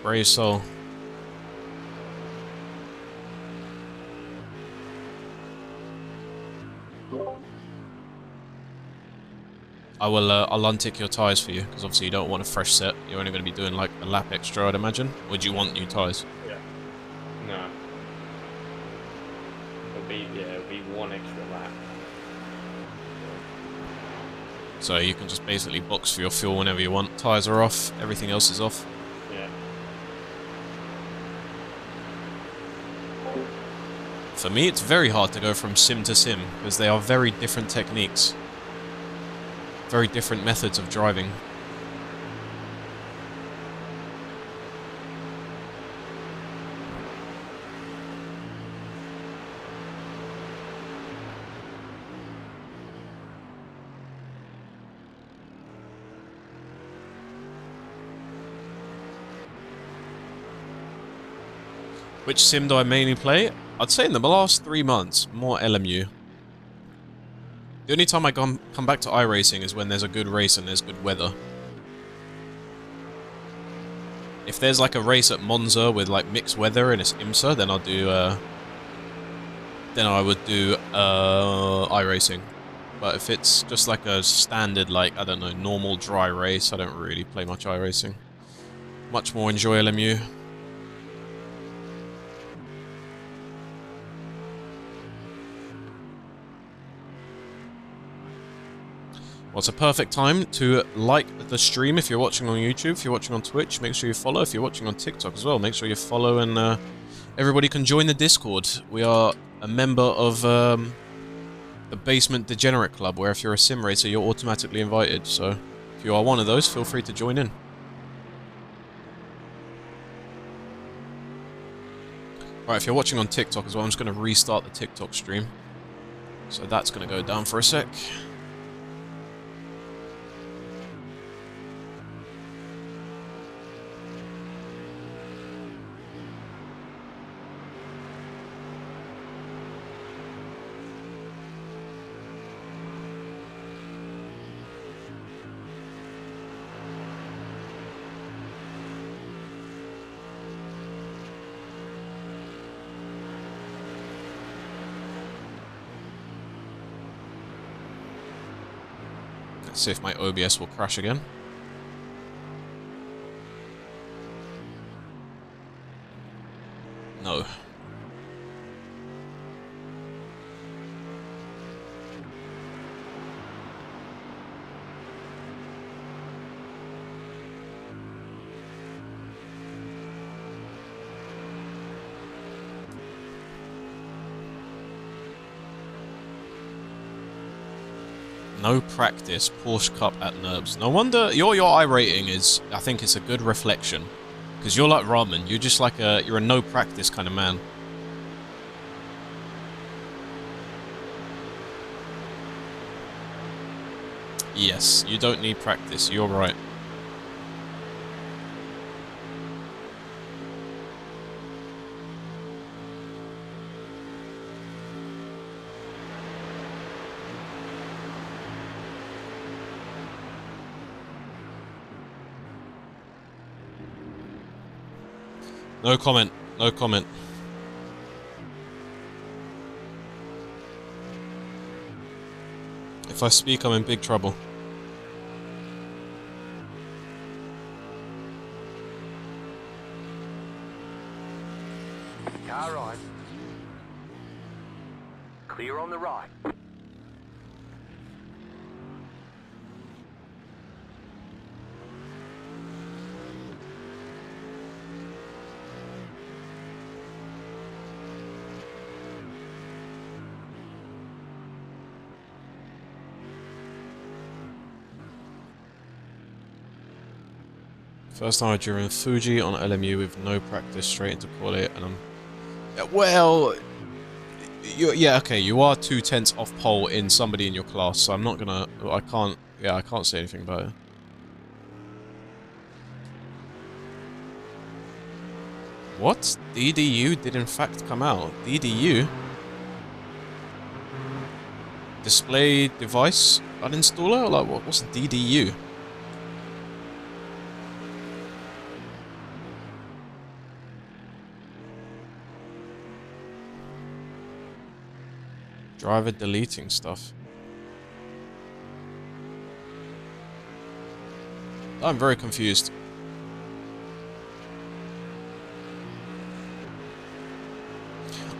Brave soul. I'll untick your tyres for you, because obviously you don't want a fresh set. You're only going to be doing like a lap extra, I'd imagine. Or do you want new tyres? Yeah. No. It'll be one extra lap. So you can just basically box for your fuel whenever you want. Tyres are off, everything else is off. Yeah. For me, it's very hard to go from sim to sim, because they are very different techniques. Very different methods of driving. Which sim do I mainly play? I'd say in the last 3 months, more LMU. The only time I come back to iRacing is when there's a good race and there's good weather. If there's like a race at Monza with like mixed weather and it's IMSA, then I'll do then I would do iRacing. But if it's just like a standard, like, I don't know, normal dry race, I don't really play much iRacing. Much more enjoy LMU. Well, it's a perfect time to like the stream if you're watching on YouTube. If you're watching on Twitch, make sure you follow. If you're watching on TikTok as well, make sure you follow, and everybody can join the Discord. We are a member of the Basement Degenerate Club, where if you're a sim racer, you're automatically invited. So if you are one of those, feel free to join in. Alright, if you're watching on TikTok as well, I'm just going to restart the TikTok stream. So that's going to go down for a sec. Let's see if my OBS will crash again. No. No practice, Porsche Cup at NERBs. No wonder your I rating is, I think it's a good reflection. Because you're like Ramen, you're just like you're a no practice kind of man. Yes, you don't need practice. You're right. No comment. No comment. If I speak, I'm in big trouble. Car right. Clear on the right. First time I driven Fuji on LMU with no practice, straight into quali, and I'm... Well... Yeah, okay, you are 2/10 off pole in somebody in your class, so I'm not gonna... I can't say anything about it. What? DDU did in fact come out. DDU? Display device uninstaller? Like, what's DDU? Driver deleting stuff. I'm very confused.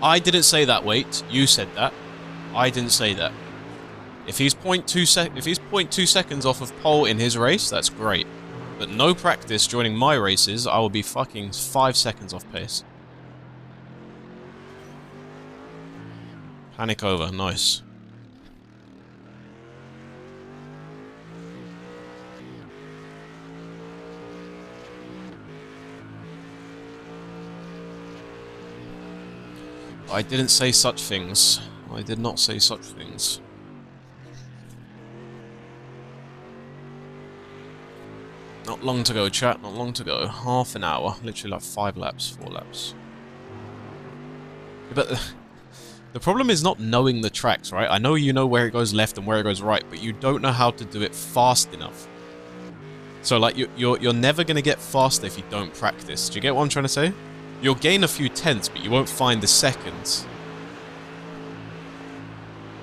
I didn't say that, wait. You said that. I didn't say that. If he's 0.2 seconds off of pole in his race, that's great. But no practice joining my races, I will be fucking 5 seconds off pace. Panic over, nice. I didn't say such things. I did not say such things. Not long to go, chat, not long to go. Half an hour. Literally like 5 laps, 4 laps. But the problem is not knowing the tracks, right? I know you know where it goes left and where it goes right, but you don't know how to do it fast enough. So like you're never gonna get faster if you don't practice. Do you get what I'm trying to say? You'll gain a few tenths, but you won't find the seconds.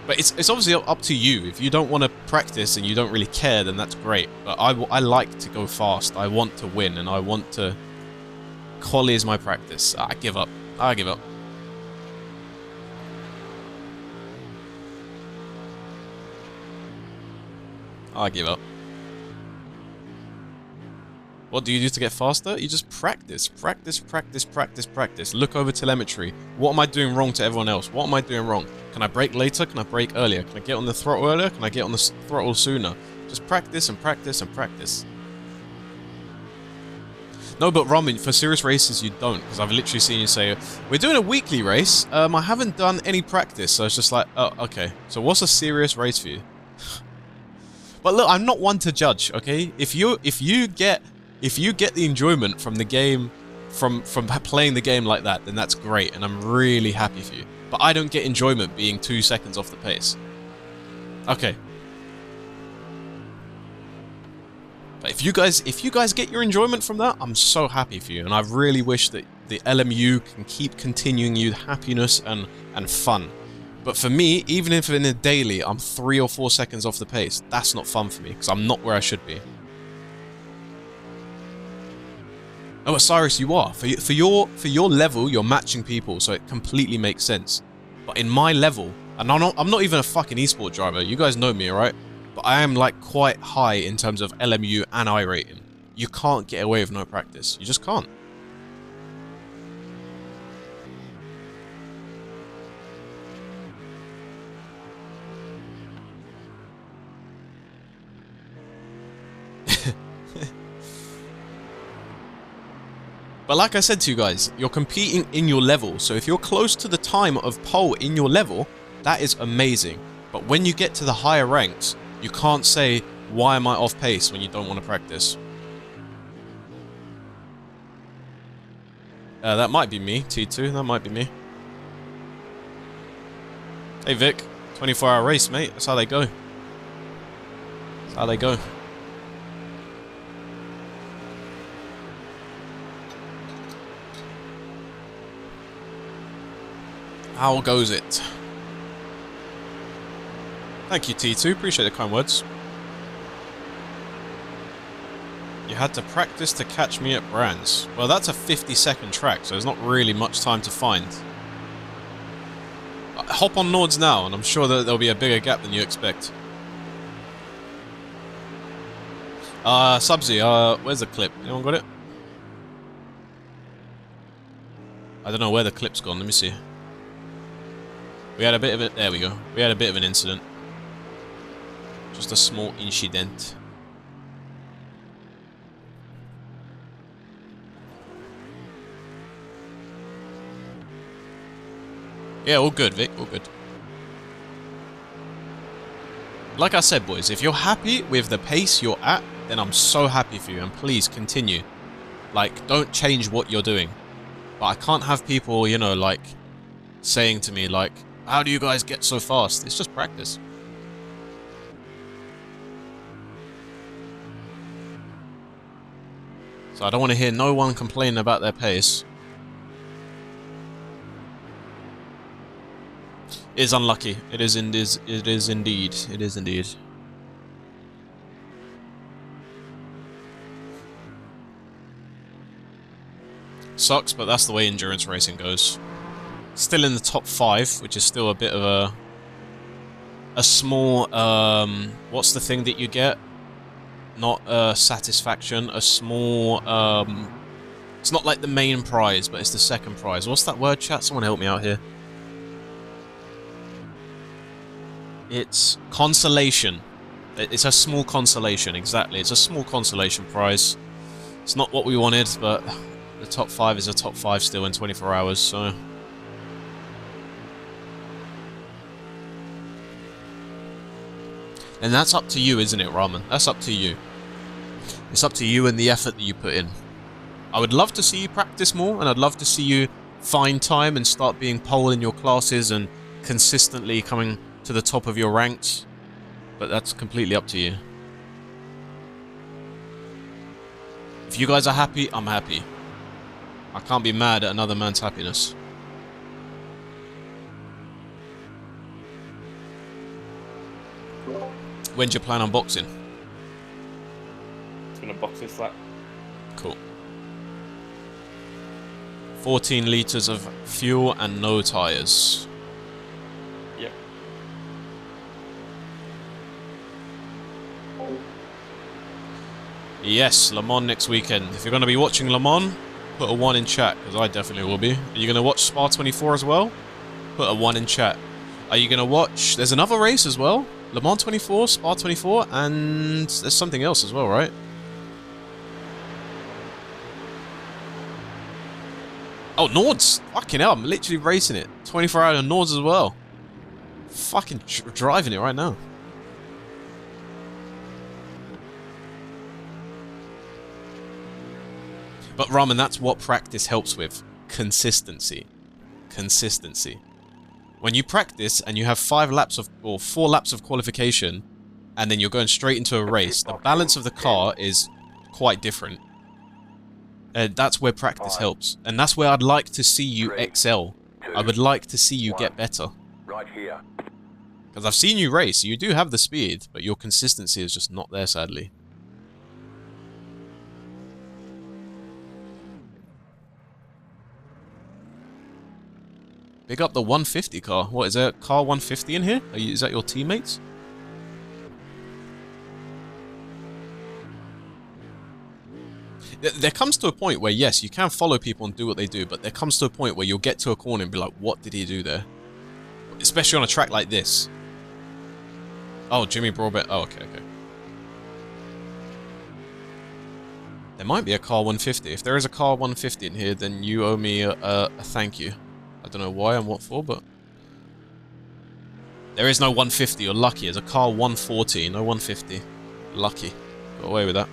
But it's obviously up to you. If you don't want to practice and you don't really care, then that's great. But I like to go fast. I want to win, and I want to... Quali is my practice. I give up. I give up. I give up. What do you do to get faster? You just practice. Practice, practice, practice, practice. Look over telemetry. What am I doing wrong to everyone else? What am I doing wrong? Can I brake later? Can I brake earlier? Can I get on the throttle earlier? Can I get on the throttle sooner? Just practice and practice and practice. No, but Ramen, for serious races you don't, because I've literally seen you say, we're doing a weekly race, I haven't done any practice, so it's just like, oh, okay. So what's a serious race for you? But look, I'm not one to judge, okay? If you get the enjoyment from the game, from playing the game like that, then that's great, and I'm really happy for you. But I don't get enjoyment being 2 seconds off the pace. Okay. But if you guys get your enjoyment from that, I'm so happy for you, and I really wish that the LMU can keep continuing you happiness and fun. But for me, even if in a daily I'm 3 or 4 seconds off the pace, that's not fun for me, because I'm not where I should be. Oh, but Cyrus, you are. For your level, you're matching people, so it completely makes sense. But in my level, and I'm not even a fucking esport driver. You guys know me, right? But I am like quite high in terms of LMU and I rating. You can't get away with no practice. You just can't. But like I said to you guys, you're competing in your level, so if you're close to the time of pole in your level, that is amazing. But when you get to the higher ranks, you can't say, Why am I off pace when you don't want to practice? That might be me, T2. That might be me. Hey Vic, 24-hour race, mate. That's how they go. That's how they go. How goes it? Thank you, T2. Appreciate the kind words. You had to practice to catch me at Brands. Well, that's a 50-second track, so there's not really much time to find. Hop on Nords now, and I'm sure that there'll be a bigger gap than you expect. Subsy, where's the clip? Anyone got it? I don't know where the clip's gone. Let me see. We had a bit of it. There we go. We had a bit of an incident. Just a small incident. Yeah, all good, Vic. All good. Like I said, boys, if you're happy with the pace you're at, then I'm so happy for you, and please continue. Like, don't change what you're doing. But I can't have people, you know, like, saying to me, like, how do you guys get so fast? It's just practice. So I don't want to hear no one complain about their pace. It is unlucky. It is indeed. It is indeed. Sucks, but that's the way endurance racing goes. Still in the top 5, which is still a bit of a small, what's the thing that you get? Not satisfaction, a small, it's not like the main prize, but it's the second prize. What's that word, chat? Someone help me out here. It's consolation. It's a small consolation, exactly. It's a small consolation prize. It's not what we wanted, but the top 5 is a top 5 still in 24 hours, so... And that's up to you, isn't it, Ramen? That's up to you. It's up to you and the effort that you put in. I would love to see you practice more, and I'd love to see you find time and start being pole in your classes and consistently coming to the top of your ranks, but that's completely up to you. If you guys are happy, I'm happy. I can't be mad at another man's happiness. When do you plan on boxing? It's gonna box this lap. Cool. 14 litres of fuel and no tyres. Yep. Yes, Le Mans next weekend. If you're going to be watching Le Mans, put a 1 in chat, because I definitely will be. Are you going to watch Spa 24 as well? Put a 1 in chat. Are you going to watch... There's another race as well. Le Mans 24, Spa 24, and there's something else as well, right? Oh, Nords! Fucking hell, I'm literally racing it. 24 hour Nords as well. Fucking driving it right now. But Ramen, that's what practice helps with. Consistency. Consistency. When you practice and you have 5 laps of, or 4 laps of qualification, and then you're going straight into a race, the balance of the car is quite different. That's where practice helps. And that's where I'd like to see you excel. I would like to see you get better. Right here. Because I've seen you race, you do have the speed, but your consistency is just not there, sadly. Big up the 150 car. What, is there a car 150 in here? Is that your teammates? There comes to a point where, yes, you can follow people and do what they do, but there comes to a point where you'll get to a corner and be like, what did he do there? Especially on a track like this. Oh, Jimmy Broadbent. Oh, okay, okay. There might be a car 150. If there is a car 150 in here, then you owe me a thank you. I don't know why and what for, but... There is no 150, you're lucky. There's a car 140, no 150. Lucky. Got away with that.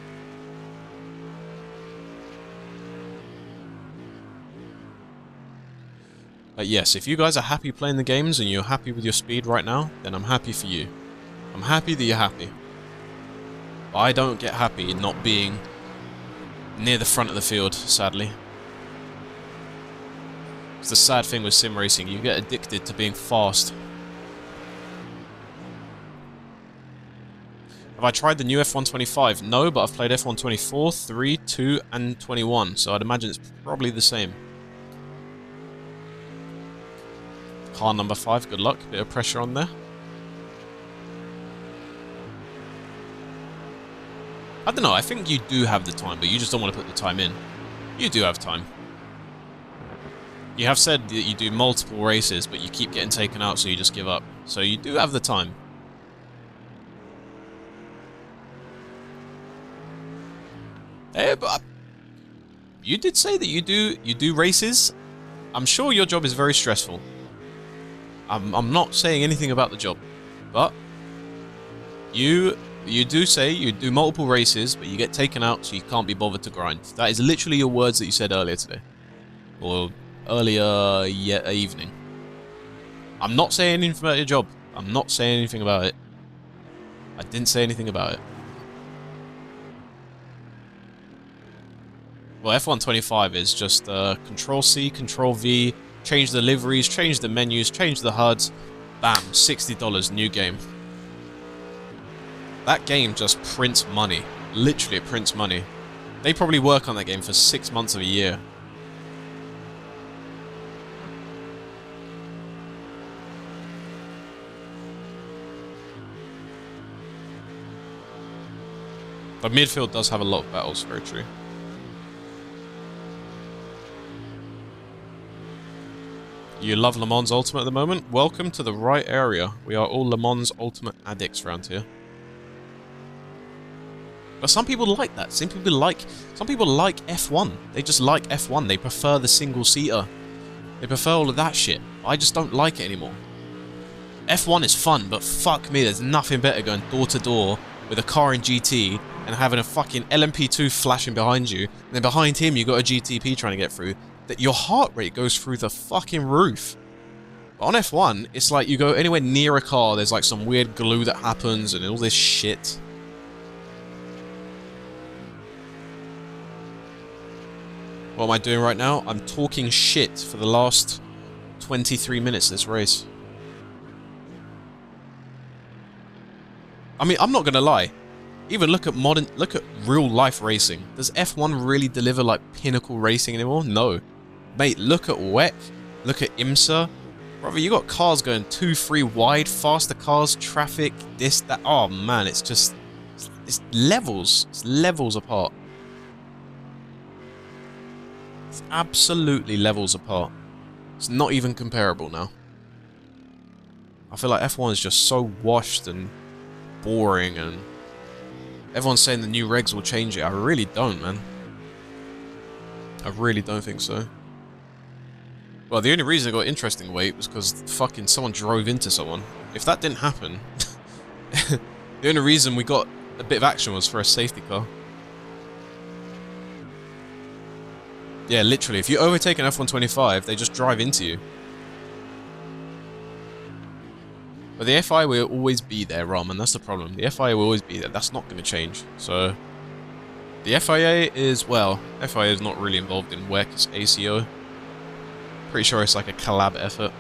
But yes, if you guys are happy playing the games and you're happy with your speed right now, then I'm happy for you. I'm happy that you're happy. But I don't get happy not being near the front of the field, sadly. It's the sad thing with sim racing, you get addicted to being fast. Have I tried the new F125? No, but I've played F1 24, 3, 2, and 21, so I'd imagine it's probably the same. Car number 5, good luck. Bit of pressure on there. I don't know, I think you do have the time, but you just don't want to put the time in. You do have time. You have said that you do multiple races, but you keep getting taken out, so you just give up. So you do have the time. Hey, but you did say that you do races. I'm sure your job is very stressful. I'm not saying anything about the job, but you do say you do multiple races, but you get taken out, so you can't be bothered to grind. That is literally your words that you said earlier today, or earlier evening. I'm not saying anything about your job. I'm not saying anything about it. I didn't say anything about it. Well, F125 is just Control-C, Control-V, change the liveries, change the menus, change the HUDs. Bam, $60, new game. That game just prints money. Literally, it prints money. They probably work on that game for 6 months of a year. But midfield does have a lot of battles, very true. You love Le Mans Ultimate at the moment? Welcome to the right area. We are all Le Mans Ultimate addicts around here. But some people like that. Some people like F1. They just like F1. They prefer the single-seater. They prefer all of that shit. I just don't like it anymore. F1 is fun, but fuck me, there's nothing better going door-to-door with a car in GT and having a fucking LMP2 flashing behind you, and then behind him you got a GTP trying to get through. That your heart rate goes through the fucking roof. But on F1, it's like you go anywhere near a car, there's like some weird glue that happens and all this shit. What am I doing right now? I'm talking shit for the last 23 minutes of this race. I mean, I'm not gonna lie. Even look at real life racing. Does F1 really deliver like pinnacle racing anymore? No. Mate, look at WEC, look at IMSA. Brother, you got cars going 2-3 wide, faster cars, traffic, this, that. Oh man, it's just, it's levels. It's levels apart. It's absolutely levels apart. It's not even comparable now. I feel like F1 is just so washed and boring, and everyone's saying the new regs will change it. I really don't, man. I really don't think so. Well, the only reason it got interesting weight was because fucking someone drove into someone. If that didn't happen, the only reason we got a bit of action was for a safety car. Yeah, literally, if you overtake an F125, they just drive into you. But the FI will always be there, Raman, that's the problem. The FIA will always be there, that's not going to change. So, the FIA is, well, FIA is not really involved in WEC, it's ACO. Pretty sure it's like a collab effort.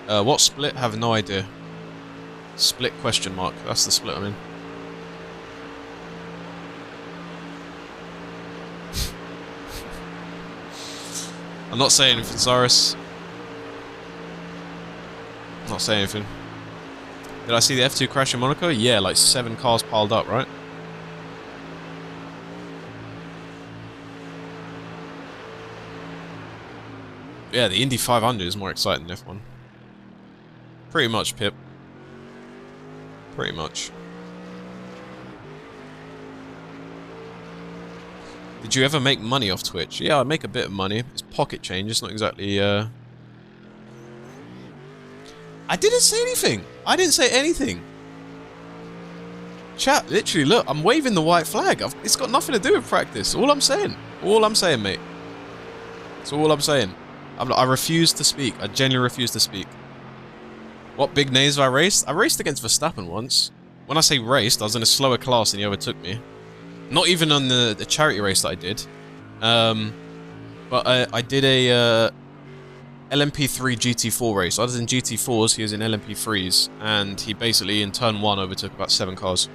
What split? Have no idea. Split question mark, that's the split I'm in. I'm not saying anything, Cyrus. I'm not saying anything. Did I see the F2 crash in Monaco? Yeah, like 7 cars piled up, right? Yeah, the Indy 500 is more exciting than F1. Pretty much, Pip. Pretty much. Did you ever make money off Twitch? Yeah, I make a bit of money. It's pocket change, it's not exactly, I I didn't say anything. I didn't say anything. Chat, literally, look, I'm waving the white flag. It's got nothing to do with practice. All I'm saying. All I'm saying, mate. That's all I'm saying. I refuse to speak. I genuinely refuse to speak. What big names have I raced? I raced against Verstappen once. When I say raced, I was in a slower class and he overtook me. Not even on the charity race that I did. But I did a LMP3 GT4 race. I was in GT4s, he was in LMP3s. And he basically, in turn 1, overtook about 7 cars.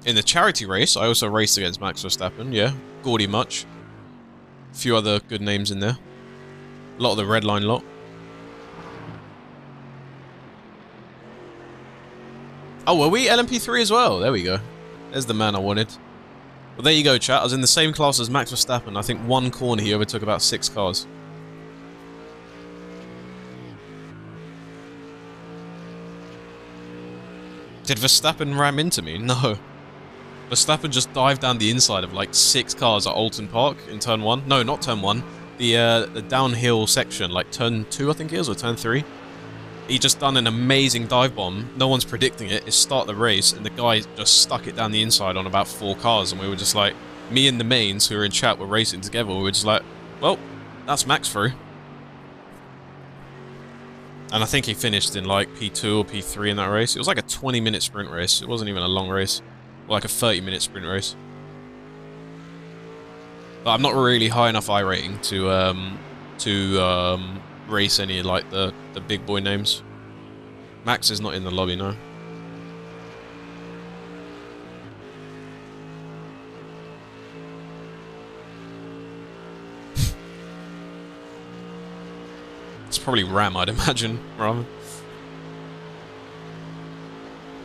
In the charity race, I also raced against Max Verstappen, yeah. Gaudy Much. A few other good names in there. A lot of the red line lot. Oh, were we LMP3 as well? There we go. There's the man I wanted. Well, there you go, chat. I was in the same class as Max Verstappen. I think one corner he overtook about 6 cars. Did Verstappen ram into me? No. Verstappen just dived down the inside of like 6 cars at Alton Park in turn 1. No, not turn 1. The downhill section, like turn 2 I think it is, or turn 3. He just done an amazing dive bomb. No one's predicting it. It's start the race, and the guy just stuck it down the inside on about 4 cars, and we were just like, me and the mains who were in chat were racing together. We were just like, well, that's Max through. And I think he finished in like P2 or P3 in that race. It was like a 20-minute sprint race. It wasn't even a long race. Like a 30-minute sprint race. But I'm not really high enough I rating to race any like the big boy names. Max is not in the lobby, no. It's probably Ram, I'd imagine, rather.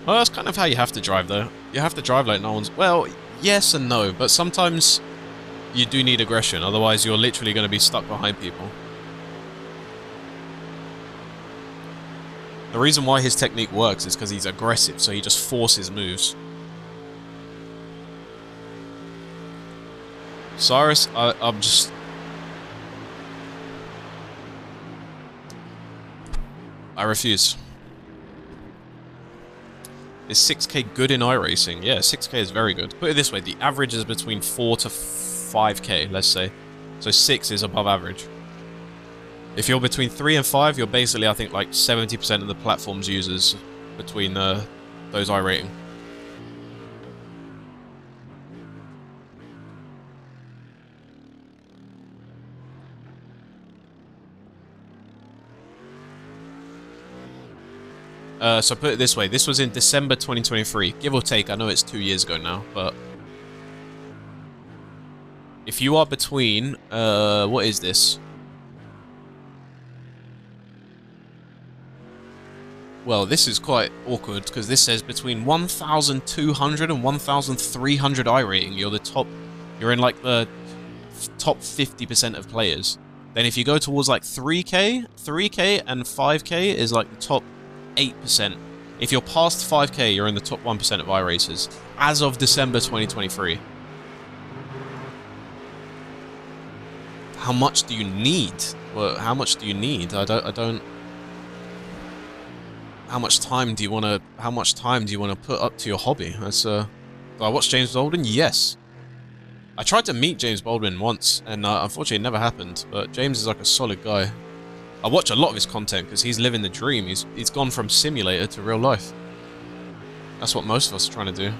Well, that's kind of how you have to drive, though. You have to drive like no one's... Well, yes and no, but sometimes you do need aggression, otherwise you're literally going to be stuck behind people. The reason why his technique works is because he's aggressive, so he just forces moves. Cyrus, I'm just... I refuse. Is 6k good in iRacing? Yeah, 6k is very good. Put it this way, the average is between 4 to 5k, let's say. So 6 is above average. If you're between 3 and 5, you're basically, I think, like 70% of the platform's users between those iRating. So put it this way, this was in December 2023, give or take. I know it's 2 years ago now, but if you are between, what is this? Well, this is quite awkward because this says between 1,200 and 1,300 iRating, you're in like the top 50% of players. Then if you go towards like 3k and 5k is like the top 8%. If you're past 5k, you're in the top 1% of iRacers as of December 2023. How much do you need? Well, how much do you need? I don't. How much time do you want to put up to your hobby? That's do I watch James Baldwin? Yes. I tried to meet James Baldwin once, and unfortunately it never happened. But James is like a solid guy. I watch a lot of his content because he's living the dream. He's gone from simulator to real life. That's what most of us are trying to do.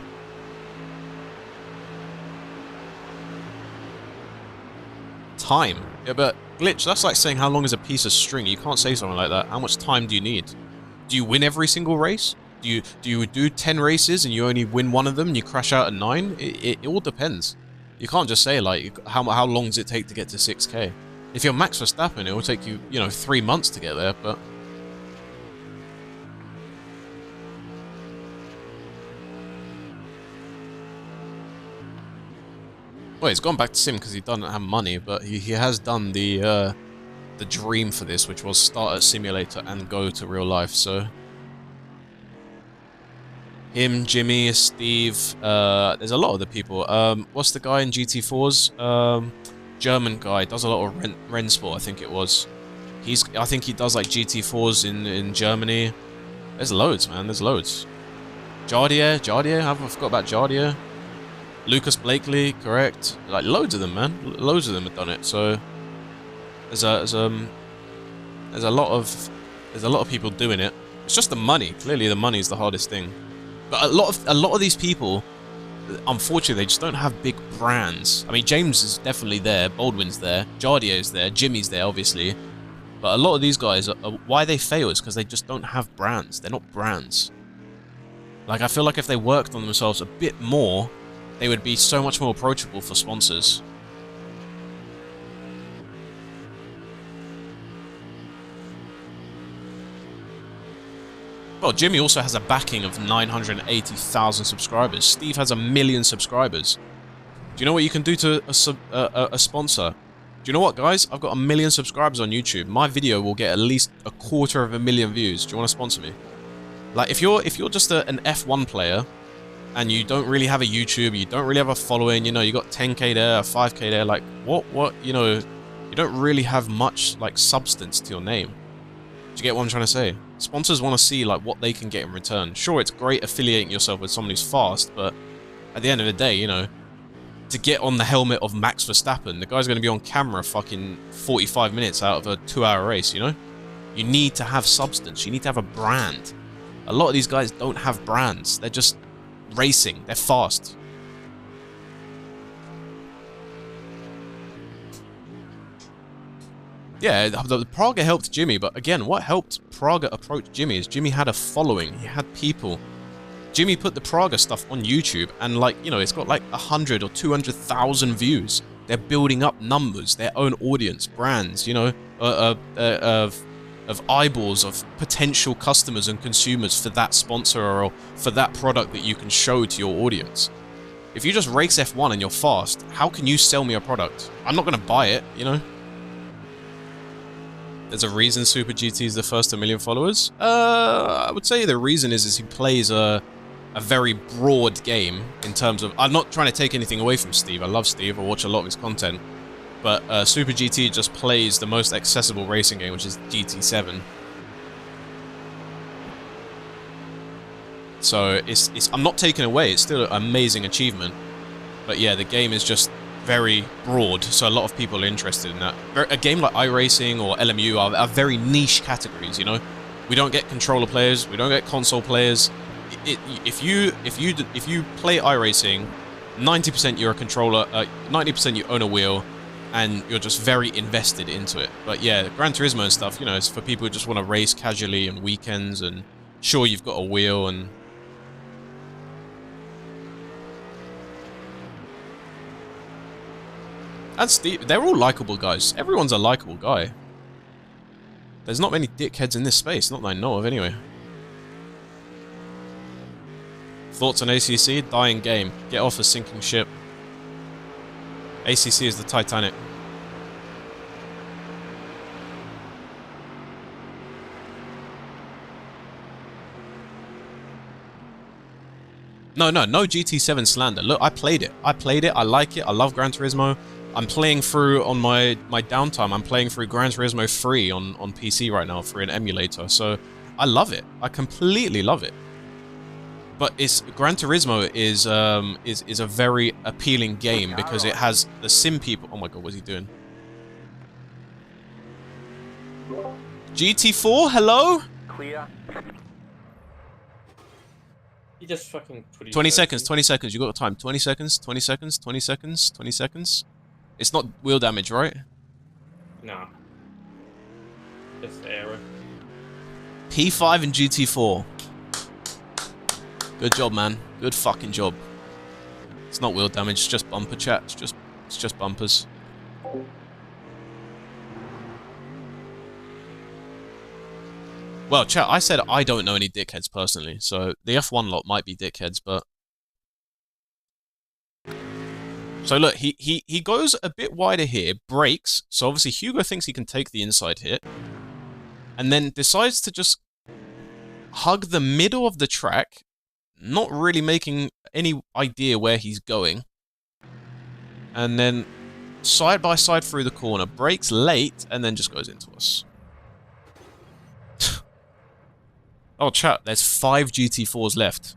Time. Yeah, but Glitch, that's like saying how long is a piece of string. You can't say something like that. How much time do you need? Do you win every single race? Do you do 10 races and you only win one of them and you crash out at 9? It all depends. You can't just say like how long does it take to get to 6k? If you're Max Verstappen, it will take you, 3 months to get there, but... Well, he's gone back to sim because he doesn't have money, but he has done the dream for this, which was start at simulator and go to real life, so... Him, Jimmy, Steve, there's a lot of the people. What's the guy in GT4s? German guy, does a lot of Rennsport, I think it was. I think he does like GT4s in Germany. There's loads, man. There's loads. Jardier, I forgot about Jardier. Lucas Blakely, correct. Like loads of them, man. Loads of them have done it. So there's a lot of people doing it. It's just the money. Clearly, the money is the hardest thing. But a lot of these people, unfortunately, they just don't have big brands. I mean, James is definitely there. Baldwin's there. Jardier's there. Jimmy's there, obviously. But a lot of these guys, why they fail is because they just don't have brands. They're not brands. Like, I feel like if they worked on themselves a bit more, they would be so much more approachable for sponsors. Well, Jimmy also has a backing of 980,000 subscribers. Steve has 1 million subscribers. Do you know what you can do to a sponsor? Do you know what, guys? I've got 1 million subscribers on YouTube. My video will get at least 250,000 views. Do you want to sponsor me? Like, if you're just an F1 player and you don't really have a YouTube, you don't really have a following, you know, you got 10k there, 5k there, like, what, you know, you don't really have much, like, substance to your name. Do you get what I'm trying to say? Sponsors want to see, like, what they can get in return. Sure, it's great affiliating yourself with someone who's fast, but at the end of the day, you know, to get on the helmet of Max Verstappen, the guy's going to be on camera fucking 45 minutes out of a 2-hour race, you know? You need to have substance. You need to have a brand. A lot of these guys don't have brands. They're just racing. They're fast. Yeah, the Praga helped Jimmy, but again, what helped Praga approach Jimmy is Jimmy had a following. He had people. Jimmy put the Praga stuff on YouTube, and, like, you know, it's got like 100 or 200,000 views. They're building up numbers, their own audience, brands, you know, of eyeballs, of potential customers and consumers for that sponsor or for that product that you can show to your audience. If you just race F1 and you're fast, how can you sell me a product? I'm not going to buy it, you know? There's a reason Super GT is the first to 1 million followers. I would say the reason is he plays a very broad game in terms of... I'm not trying to take anything away from Steve. I love Steve. I watch a lot of his content. But Super GT just plays the most accessible racing game, which is GT7. So I'm not taking away. It's still an amazing achievement. But yeah, the game is just very broad, so a lot of people are interested in that. A game like iracing or LMU are very niche categories, you know? We don't get controller players, we don't get console players. If you play iRacing, 90% you're a controller, 90% you own a wheel, and you're just very invested into it. But yeah, Gran Turismo and stuff, you know, it's for people who just want to race casually and weekends, and sure, you've got a wheel and... And Steve, they're all likable guys. Everyone's a likable guy. There's not many dickheads in this space, not that I know of anyway. Thoughts on ACC? Dying game. Get off a sinking ship. ACC is the Titanic. No GT7 slander. Look, I played it. I like it. I love Gran Turismo. I'm playing through on my downtime. I'm playing through Gran Turismo 3 on PC right now through an emulator. So I love it. I completely love it. But Gran Turismo is a very appealing game because it has the sim people. Oh my god, what's he doing? GT4, hello? Clear. He just fucking put 20 seconds, 20 seconds. You got time. 20 seconds, 20 seconds, 20 seconds, 20 seconds. It's not wheel damage, right? No. Just error. P5 and GT4. Good job, man. Good fucking job. It's not wheel damage, it's just bumper chat. It's just bumpers. Well, chat, I said I don't know any dickheads personally, so the F1 lot might be dickheads, but... So look, he goes a bit wider here, brakes, so obviously Hugo thinks he can take the inside hit, and then decides to just hug the middle of the track, not really making any idea where he's going, and then side by side through the corner, brakes late, and then just goes into us. Oh, chat, there's 5 GT4s left.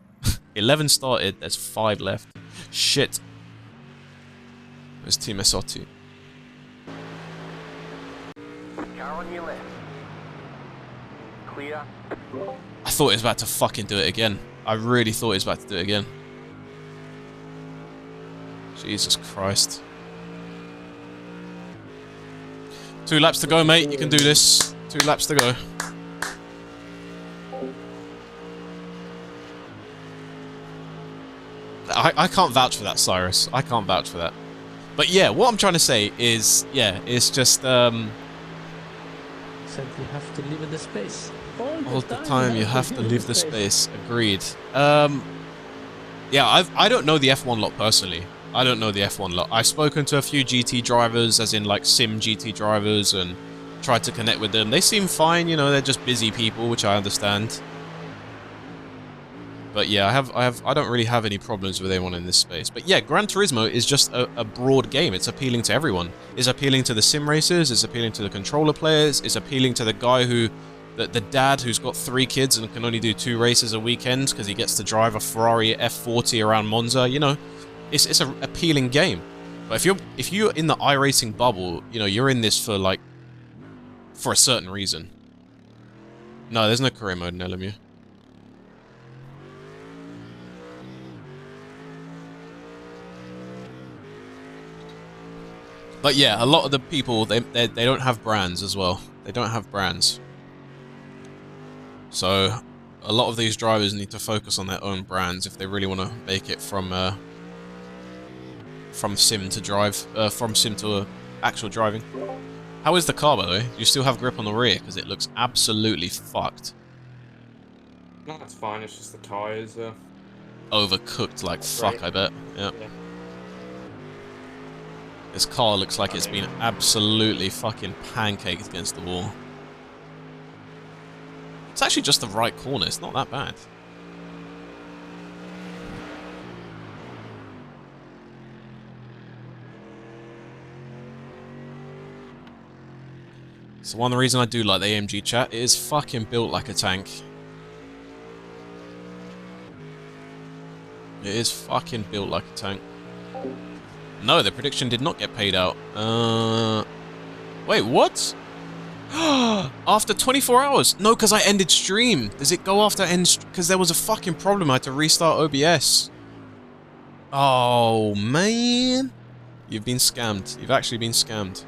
11 started, there's 5 left. Shit. There's Team Esotti. Car on your left. Clear. I thought he was about to fucking do it again. I really thought he was about to do it again. Jesus Christ. 2 laps to go, mate. You can do this. 2 laps to go. I can't vouch for that, Cyrus. I can't vouch for that. But yeah, what I'm trying to say is, yeah, it's just, Said you have to leave the space. all the time you have to leave the space. Agreed. Yeah, I don't know the F1 lot personally. I don't know the F1 lot. I've spoken to a few GT drivers, as in like sim GT drivers, and tried to connect with them. They seem fine, you know, they're just busy people, which I understand. But yeah, I don't really have any problems with anyone in this space. But yeah, Gran Turismo is just a broad game. It's appealing to everyone. It's appealing to the sim racers, it's appealing to the controller players, it's appealing to the guy who, the dad who's got 3 kids and can only do 2 races a weekend because he gets to drive a Ferrari F40 around Monza, you know. It's an appealing game. But if you're in the iRacing bubble, you know, you're in this for like, for a certain reason. No, there's no career mode in LMU. But yeah, a lot of the people, they don't have brands as well. They don't have brands. So, a lot of these drivers need to focus on their own brands if they really want to make it from sim to drive, from sim to actual driving. How is the car, by the way? Do you still have grip on the rear? Because it looks absolutely fucked. No, it's fine. It's just the tyres. Overcooked like fuck, I bet. Yeah. This car looks like it's been absolutely fucking pancaked against the wall. It's actually just the right corner. It's not that bad. So one of the reasons I do like the AMG chat, it is fucking built like a tank. It is fucking built like a tank. No, the prediction did not get paid out. Wait, what? After 24 hours? No, because I ended stream. Does it go after end? Because there was a fucking problem. I had to restart OBS. Oh, man. You've been scammed. You've actually been scammed.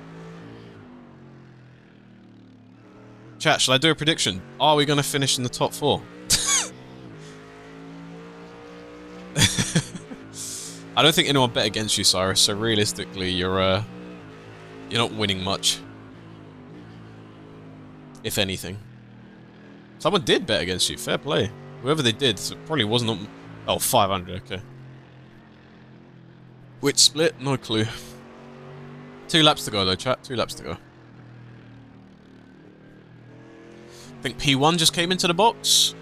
Chat, shall I do a prediction? Are we going to finish in the top 4? I don't think anyone bet against you, Cyrus, so realistically, you're not winning much. If anything. Someone did bet against you, fair play. Whoever they did, so it probably wasn't... Oh, 500, okay. Which split? No clue. 2 laps to go though, chat, 2 laps to go. I think P1 just came into the box.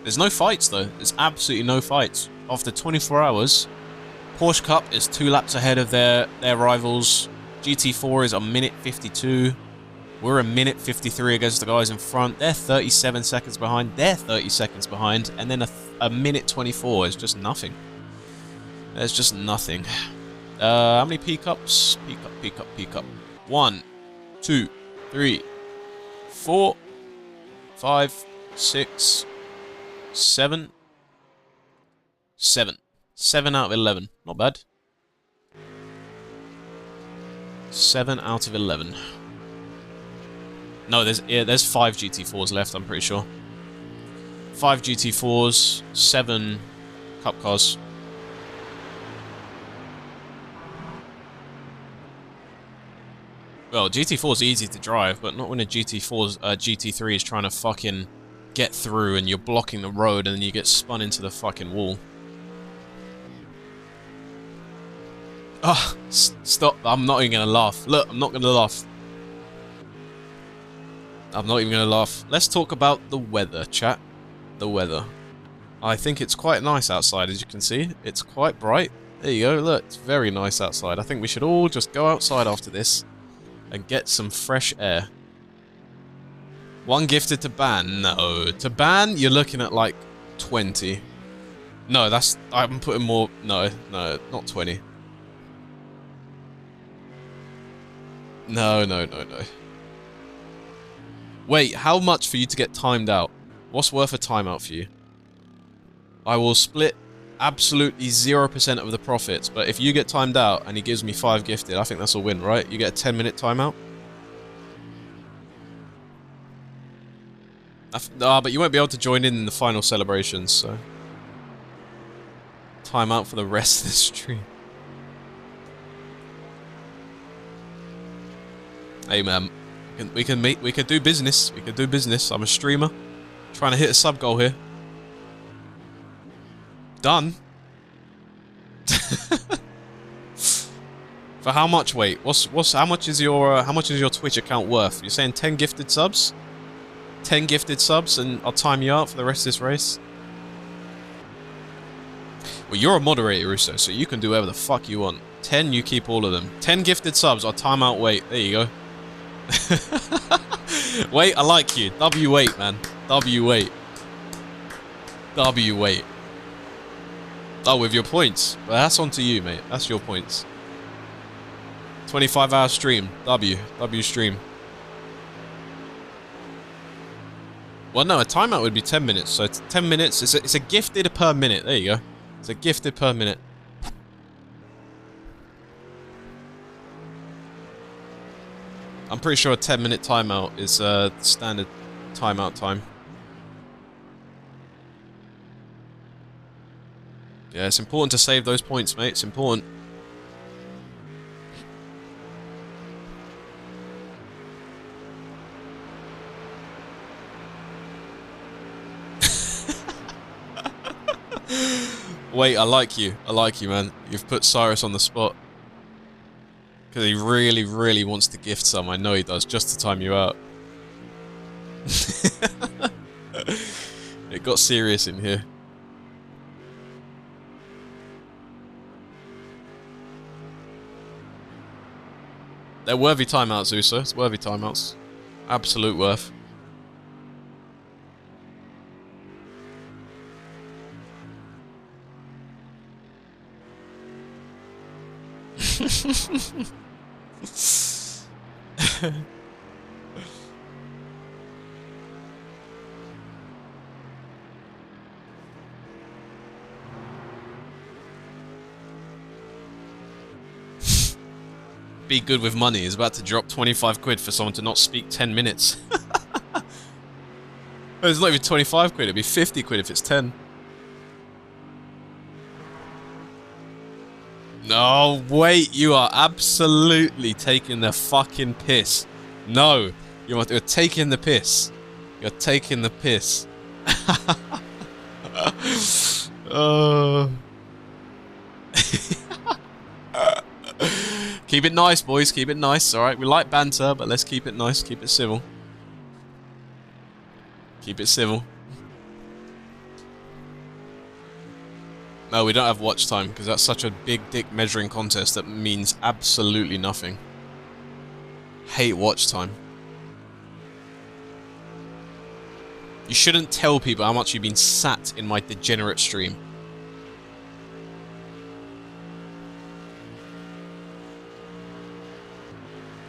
There's no fights though. There's absolutely no fights. After 24 hours, Porsche Cup is 2 laps ahead of their rivals. GT4 is a minute 52. We're a minute 53 against the guys in front. They're 37 seconds behind. They're 30 seconds behind. And then a minute 24 is just nothing. There's just nothing. How many P-Cups? P-Cup. 1, 2, 3, 4, 5, 6, 7. 7. 7 out of 11. Not bad. 7 out of 11. No, there's 5 GT4s left, I'm pretty sure. 5 GT4s, 7 Cup cars. Well, GT4 is easy to drive, but not when a GT3 is trying to fucking get through and you're blocking the road and then you get spun into the fucking wall. Ah, stop. I'm not even gonna laugh. Look, I'm not gonna laugh. I'm not even gonna laugh. Let's talk about the weather, chat. The weather. I think it's quite nice outside, as you can see. It's quite bright. There you go, look, it's very nice outside. I think we should all just go outside after this and get some fresh air. 1 gifted to ban. No. To ban, you're looking at like 20. No, that's... I'm putting more... No, not 20. No. Wait, how much for you to get timed out? What's worth a timeout for you? I will split absolutely 0% of the profits, but if you get timed out and he gives me 5 gifted, I think that's a win, right? You get a 10-minute timeout? But you won't be able to join in the final celebrations, so... Timeout for the rest of the stream. Hey man, we can do business. We can do business. I'm a streamer, trying to hit a sub goal here. Done. For how much? Wait, how much is your Twitch account worth? You're saying 10 gifted subs? 10 gifted subs, and I'll time you out for the rest of this race. Well, you're a moderator, Russo, so you can do whatever the fuck you want. 10, you keep all of them. 10 gifted subs, I'll time out wait. There you go. Wait, I like you. W wait, man. W wait. W wait. Oh, with your points. Well, that's on to you, mate. That's your points. 25-hour stream. W stream. Well, no, a timeout would be 10 minutes. So 10 minutes. It's a gifted per minute. There you go. It's a gifted per minute. I'm pretty sure a 10-minute timeout is standard timeout time. Yeah, it's important to save those points, mate. It's important. Wait, I like you. I like you, man. You've put Cyrus on the spot. Because he really, really wants to gift some. I know he does, just to time you out. It got serious in here. They're worthy timeouts, Uso. It's worthy timeouts. Absolute worth. Be good with money. He's about to drop 25 quid for someone to not speak 10 minutes. It's not even 25 quid, it'd be 50 quid if it's 10. No, wait, you are absolutely taking the fucking piss. No, you're taking the piss. You're taking the piss. Keep it nice, boys. Keep it nice. Alright, we like banter, but let's keep it nice. Keep it civil. Keep it civil. No, we don't have watch time, because that's such a big dick measuring contest that means absolutely nothing. Hate watch time. You shouldn't tell people how much you've been sat in my degenerate stream.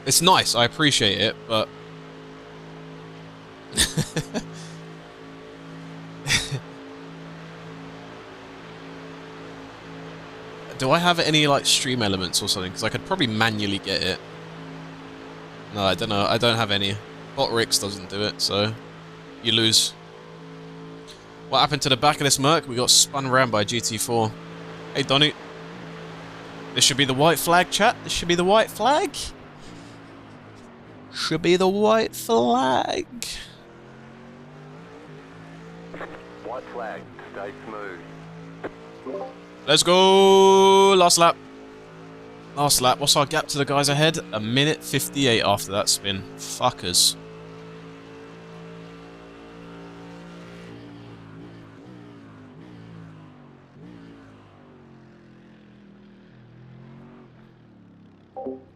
It's nice, I appreciate it, but... Do I have any, like, stream elements or something? Because I could probably manually get it. No, I don't know. I don't have any. Bot Rix doesn't do it, so... You lose. What happened to the back of this Merc? We got spun around by GT4. Hey, Donny. This should be the white flag, chat. This should be the white flag. Should be the white flag. White flag, stay smooth. Let's go! Last lap. Last lap. What's our gap to the guys ahead? 1:58 after that spin. Fuckers.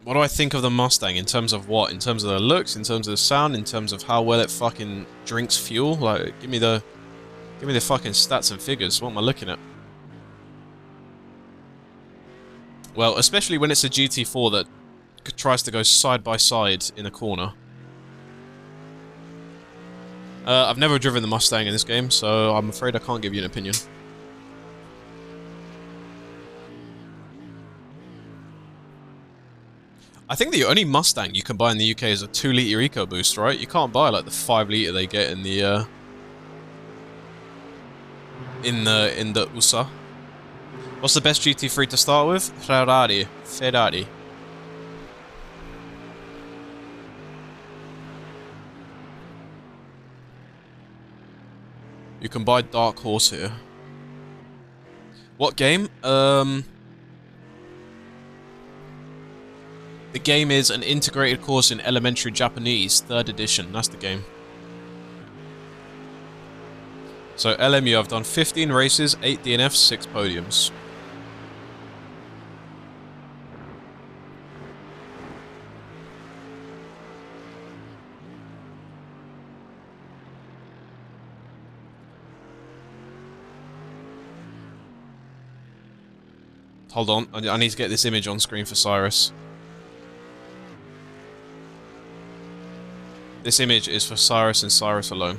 What do I think of the Mustang in terms of what? In terms of the looks, in terms of the sound, in terms of how well it fucking drinks fuel? Like, give me the fucking stats and figures. What am I looking at? Well, especially when it's a GT4 that tries to go side by side in a corner. I've never driven the Mustang in this game, so I'm afraid I can't give you an opinion. I think the only Mustang you can buy in the UK is a 2-litre EcoBoost, right? You can't buy like the 5-litre they get in the USA. What's the best GT3 to start with? Ferrari. You can buy Dark Horse here. What game? The game is an integrated course in elementary Japanese, 3rd edition. That's the game. So LMU, I've done 15 races, 8 DNFs, 6 podiums. Hold on, I need to get this image on screen for Cyrus. This image is for Cyrus and Cyrus alone.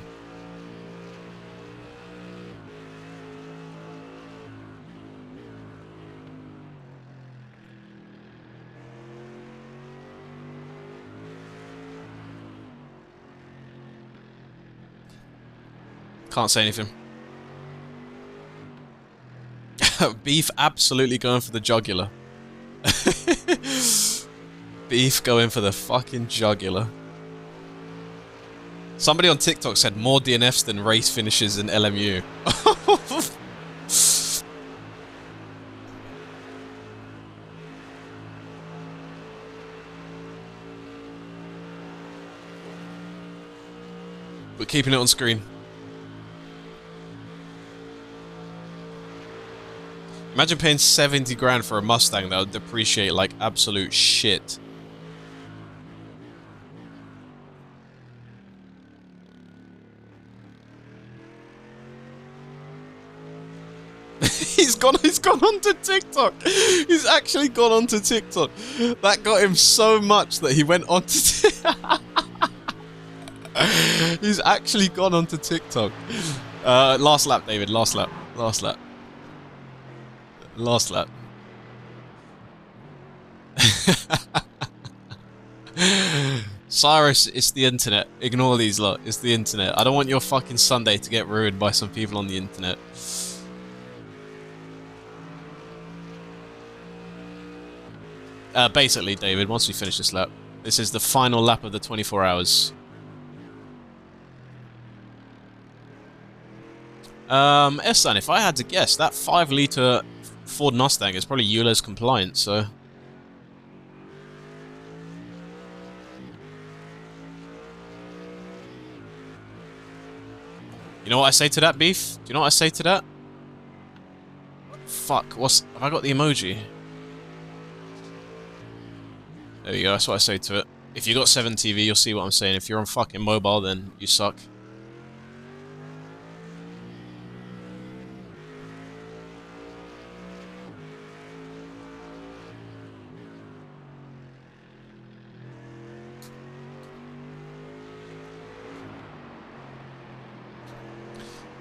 Can't say anything. Beef absolutely going for the jugular. Beef going for the fucking jugular. Somebody on TikTok said more DNFs than race finishes in LMU. We're keeping it on screen. Imagine paying 70 grand for a Mustang that would depreciate like absolute shit. He's gone onto TikTok. He's actually gone onto TikTok. That got him so much that he went onto He's actually gone onto TikTok. Last lap, David, last lap. Last lap. Last lap. Cyrus, it's the internet. Ignore these lot. It's the internet. I don't want your fucking Sunday to get ruined by some people on the internet. Basically, David, once we finish this lap, this is the final lap of the 24 hours. Ehsan, if I had to guess, that 5-litre Ford Mustang is probably Euler's compliant, so... You know what I say to that, Beef? Do you know what I say to that? Fuck, have I got the emoji? There you go, that's what I say to it. If you got 7TV, you'll see what I'm saying. If you're on fucking mobile, then you suck.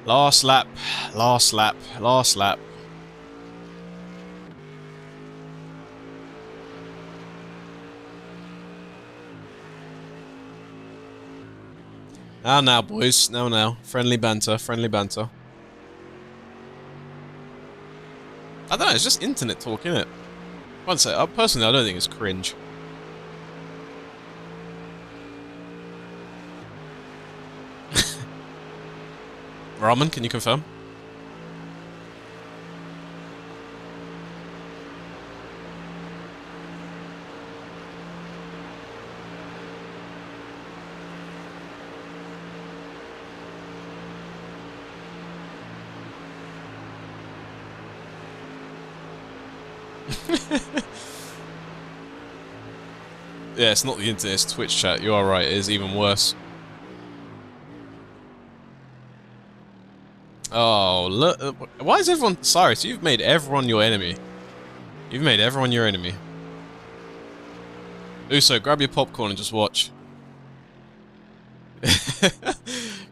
Last lap, last lap, last lap. Now, boys. Now. Friendly banter, friendly banter. I don't know, it's just internet talk, innit? I'd say, personally, I don't think it's cringe. Ramen, can you confirm? Yeah, it's not the internet, it's Twitch chat. You are right, it is even worse. Oh, look. Why is everyone... Cyrus, you've made everyone your enemy. You've made everyone your enemy. Uso, grab your popcorn and just watch.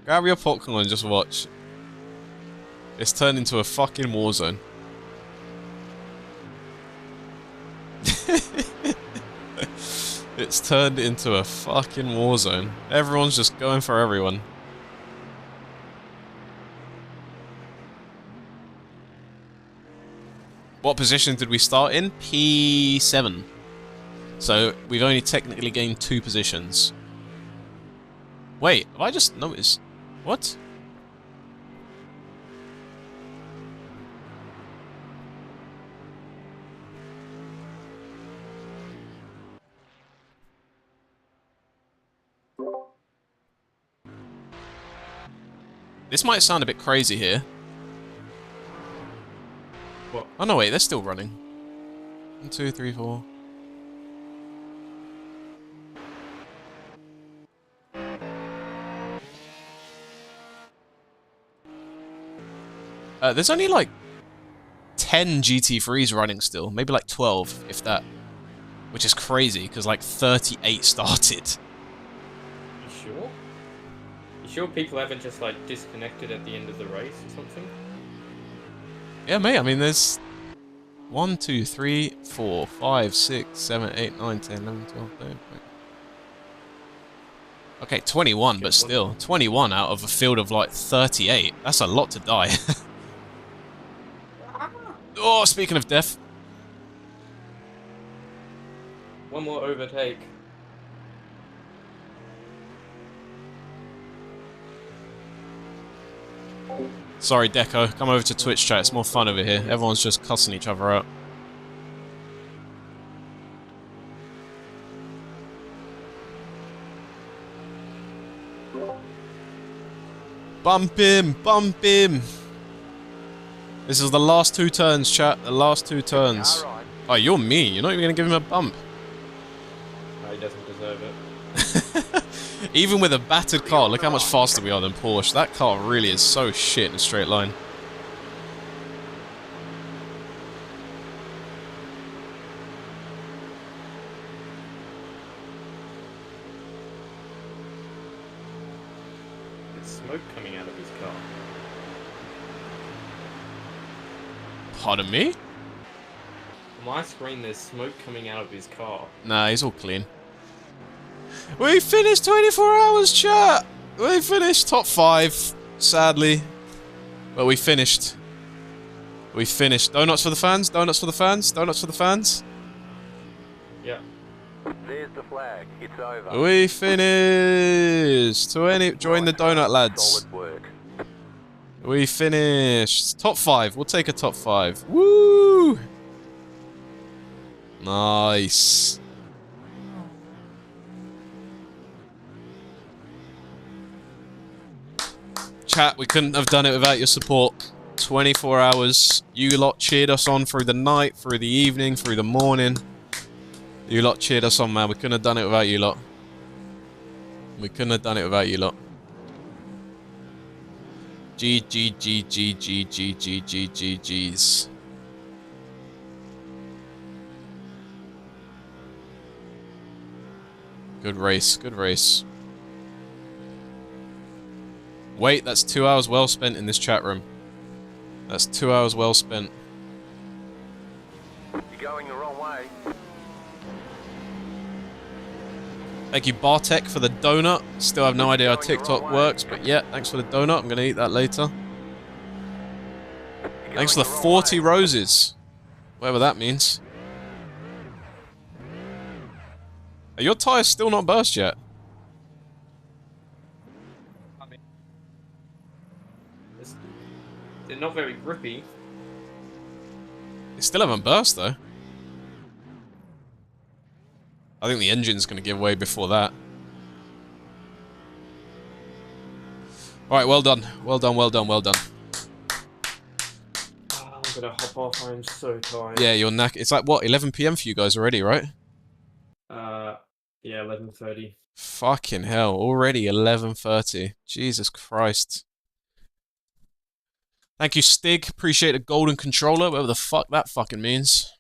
Grab your popcorn and just watch. It's turned into a fucking war zone. It's turned into a fucking war zone. Everyone's just going for everyone. What position did we start in? P7. So, we've only technically gained 2 positions. Wait, have I just noticed? What? This might sound a bit crazy here. What? Oh no, wait, they're still running. 1, 2, 3, 4. There's only like 10 GT3s running still. Maybe like 12, if that. Which is crazy, because like 38 started. You sure? You sure people haven't just like disconnected at the end of the race or something? Yeah, mate, I mean, there's 1, 2, 3, 4, 5, 6, 7, 8, 9, 10, 11, 12, 13. Okay, 21, but still. 21 out of a field of like 38. That's a lot to die. Oh, speaking of death. One more overtake. Sorry, Deco. Come over to Twitch chat. It's more fun over here. Everyone's just cussing each other out. Bump him! Bump him! This is the last 2 turns, chat. The last 2 turns. Oh, you're me. You're not even going to give him a bump. No, he doesn't deserve it. Even with a battered car, look how much faster we are than Porsche. That car really is so shit in a straight line. There's smoke coming out of his car. Pardon me? On my screen, there's smoke coming out of his car. Nah, he's all clean. We finished 24 hours, chat! We finished top 5, sadly. But we finished. We finished. Donuts for the fans? Donuts for the fans? Donuts for the fans? Yeah. There's the flag. It's over. We finished! Join the donut lads. Solid work. We finished. Top 5. We'll take a top 5. Woo! Nice. Chat, we couldn't have done it without your support. 24 hours. You lot cheered us on through the night, through the evening, through the morning. You lot cheered us on, man. We couldn't have done it without you lot. We couldn't have done it without you lot. G G G G G G G G G G's. Good race, good race. Wait, that's 2 hours well spent in this chat room. That's 2 hours well spent. You're going the wrong way. Thank you, Bartek, for the donut. Still have no idea how TikTok works, but yeah, thanks for the donut. I'm going to eat that later. Thanks for the 40 roses. Whatever that means. Are your tyres still not burst yet? They're not very grippy. They still haven't burst, though. I think the engine's going to give way before that. Alright, well done. Well done, well done, well done. Oh, I'm gonna hop off, I'm so tired. Yeah, you're knack. It's like, what, 11 PM for you guys already, right? Yeah, 11:30. Fucking hell, already 11:30. Jesus Christ. Thank you, Stig. Appreciate the golden controller, whatever the fuck that fucking means.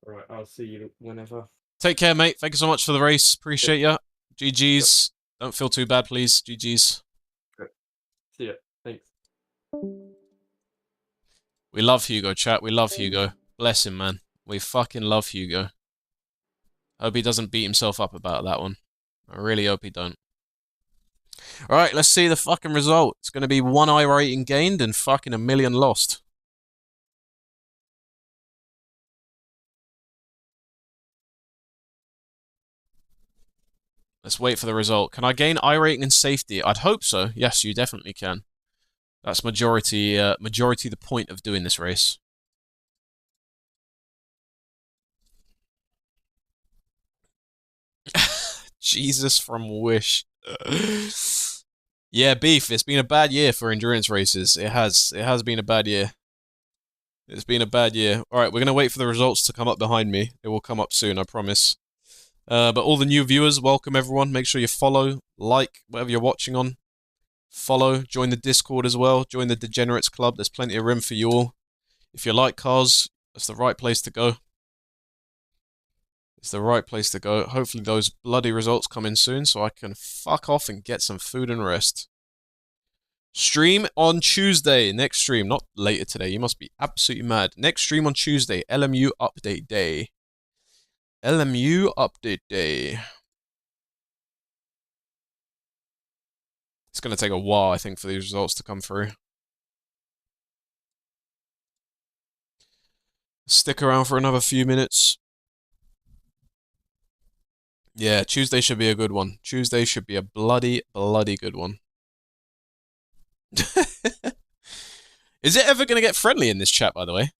Alright, I'll see you whenever. Take care, mate. Thank you so much for the race. Appreciate ya. GG's. Don't feel too bad, please. GG's. See ya. Thanks. We love Hugo, chat. We love Hugo. Bless him, man. We fucking love Hugo. Hope he doesn't beat himself up about that one. I really hope he don't. Alright, let's see the fucking result. It's going to be 1 I rating gained and fucking 1 million lost. Let's wait for the result. Can I gain I rating and safety? I'd hope so. Yes, you definitely can. That's majority the point of doing this race. Jesus from Wish. Yeah, Beef, it's been a bad year for endurance races. It has. It has been a bad year. It's been a bad year. Alright, we're going to wait for the results to come up behind me. It will come up soon, I promise. But all the new viewers, welcome everyone. Make sure you follow, like, whatever you're watching on. Follow, join the Discord as well. Join the Degenerates Club. There's plenty of room for you all. If you like cars, that's the right place to go. It's the right place to go. Hopefully those bloody results come in soon so I can fuck off and get some food and rest. Stream on Tuesday. Next stream, not later today. You must be absolutely mad. Next stream on Tuesday. LMU update day. LMU update day. It's going to take a while, I think, for these results to come through. Stick around for another few minutes. Yeah, Tuesday should be a good one. Tuesday should be a bloody good one. Is it ever going to get friendly in this chat, by the way?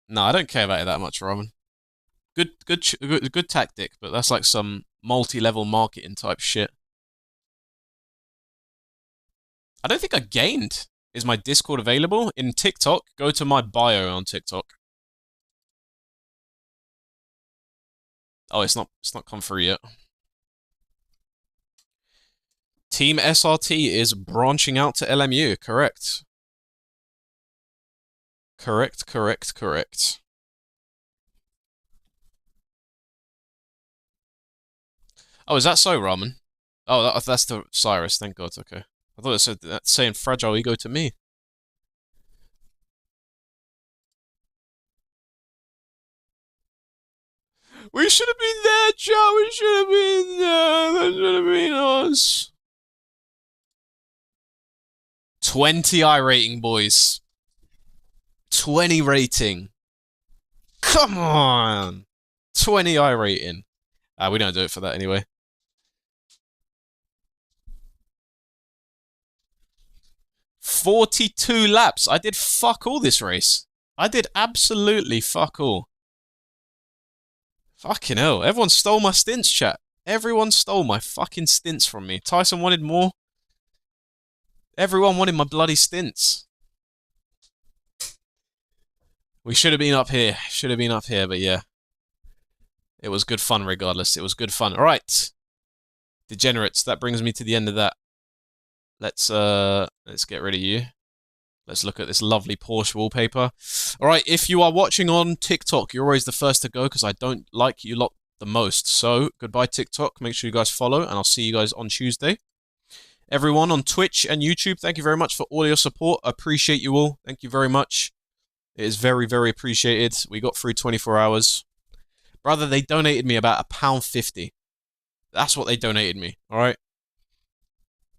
No, I don't care about it that much, Roman. Good tactic, but that's like some multi-level marketing type shit. I don't think I gained. Is my Discord available? In TikTok, go to my bio on TikTok. Oh, it's not come through yet. Team SRT is branching out to LMU, correct. Correct. Oh, is that so, Ramen? Oh, that's the Cyrus, thank God, okay. I thought it said that saying fragile ego to me. We should have been there, Joe. We should have been there. That should have been us. 20 I rating, boys. 20 rating. Come on. 20 I rating. We don't do it for that anyway. "42 laps. I did fuck all this race. I did absolutely fuck all. Fucking hell. Everyone stole my stints, chat. Everyone stole my fucking stints from me. Tyson wanted more. Everyone wanted my bloody stints. We should have been up here. But yeah. It was good fun regardless. It was good fun. Alright. Degenerates. That brings me to the end of that. Let's get rid of you. Let's look at this lovely Porsche wallpaper. Alright, if you are watching on TikTok, you're always the first to go because I don't like you lot the most. So, goodbye TikTok. Make sure you guys follow, and I'll see you guys on Tuesday. Everyone on Twitch and YouTube, thank you very much for all your support. I appreciate you all. Thank you very much. It is very, very appreciated. We got through 24 hours. Brother, they donated me about £1.50. That's what they donated me, alright?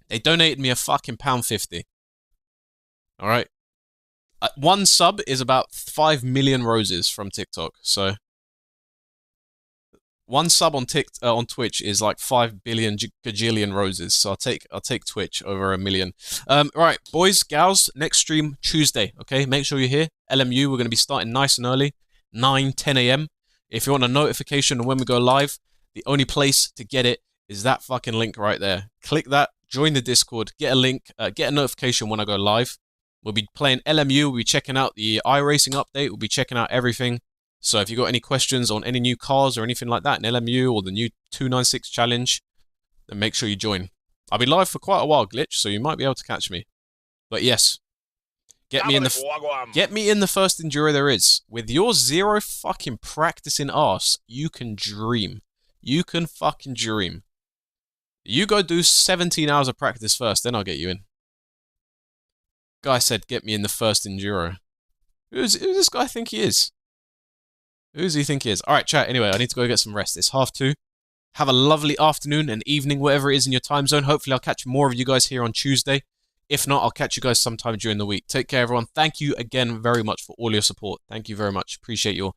They donated me a fucking £1.50. Alright? One sub is about 5 million roses from TikTok, so... One sub on Twitch is like 5 billion gajillion roses, so I'll take Twitch over 1 million. Right, boys, gals, next stream Tuesday, okay? Make sure you're here. LMU, we're going to be starting nice and early, 9, 10 a.m. If you want a notification of when we go live, the only place to get it is that fucking link right there. Click that, join the Discord, get a link, get a notification when I go live. We'll be playing LMU, we'll be checking out the iRacing update, we'll be checking out everything. So if you got any questions on any new cars or anything like that in LMU or the new 296 challenge, then make sure you join. I'll be live for quite a while, Glitch, so you might be able to catch me. But yes, get me in the first enduro there is. With your 0 fucking practicing arse, you can dream. You can fucking dream. You go do 17 hours of practice first, then I'll get you in. Guy said, get me in the first enduro. Who does this guy think he is? Who does he think he is? Alright, chat. Anyway, I need to go get some rest. It's 2:30. Have a lovely afternoon and evening, whatever it is in your time zone. Hopefully I'll catch more of you guys here on Tuesday. If not, I'll catch you guys sometime during the week. Take care, everyone. Thank you again very much for all your support. Thank you very much. Appreciate your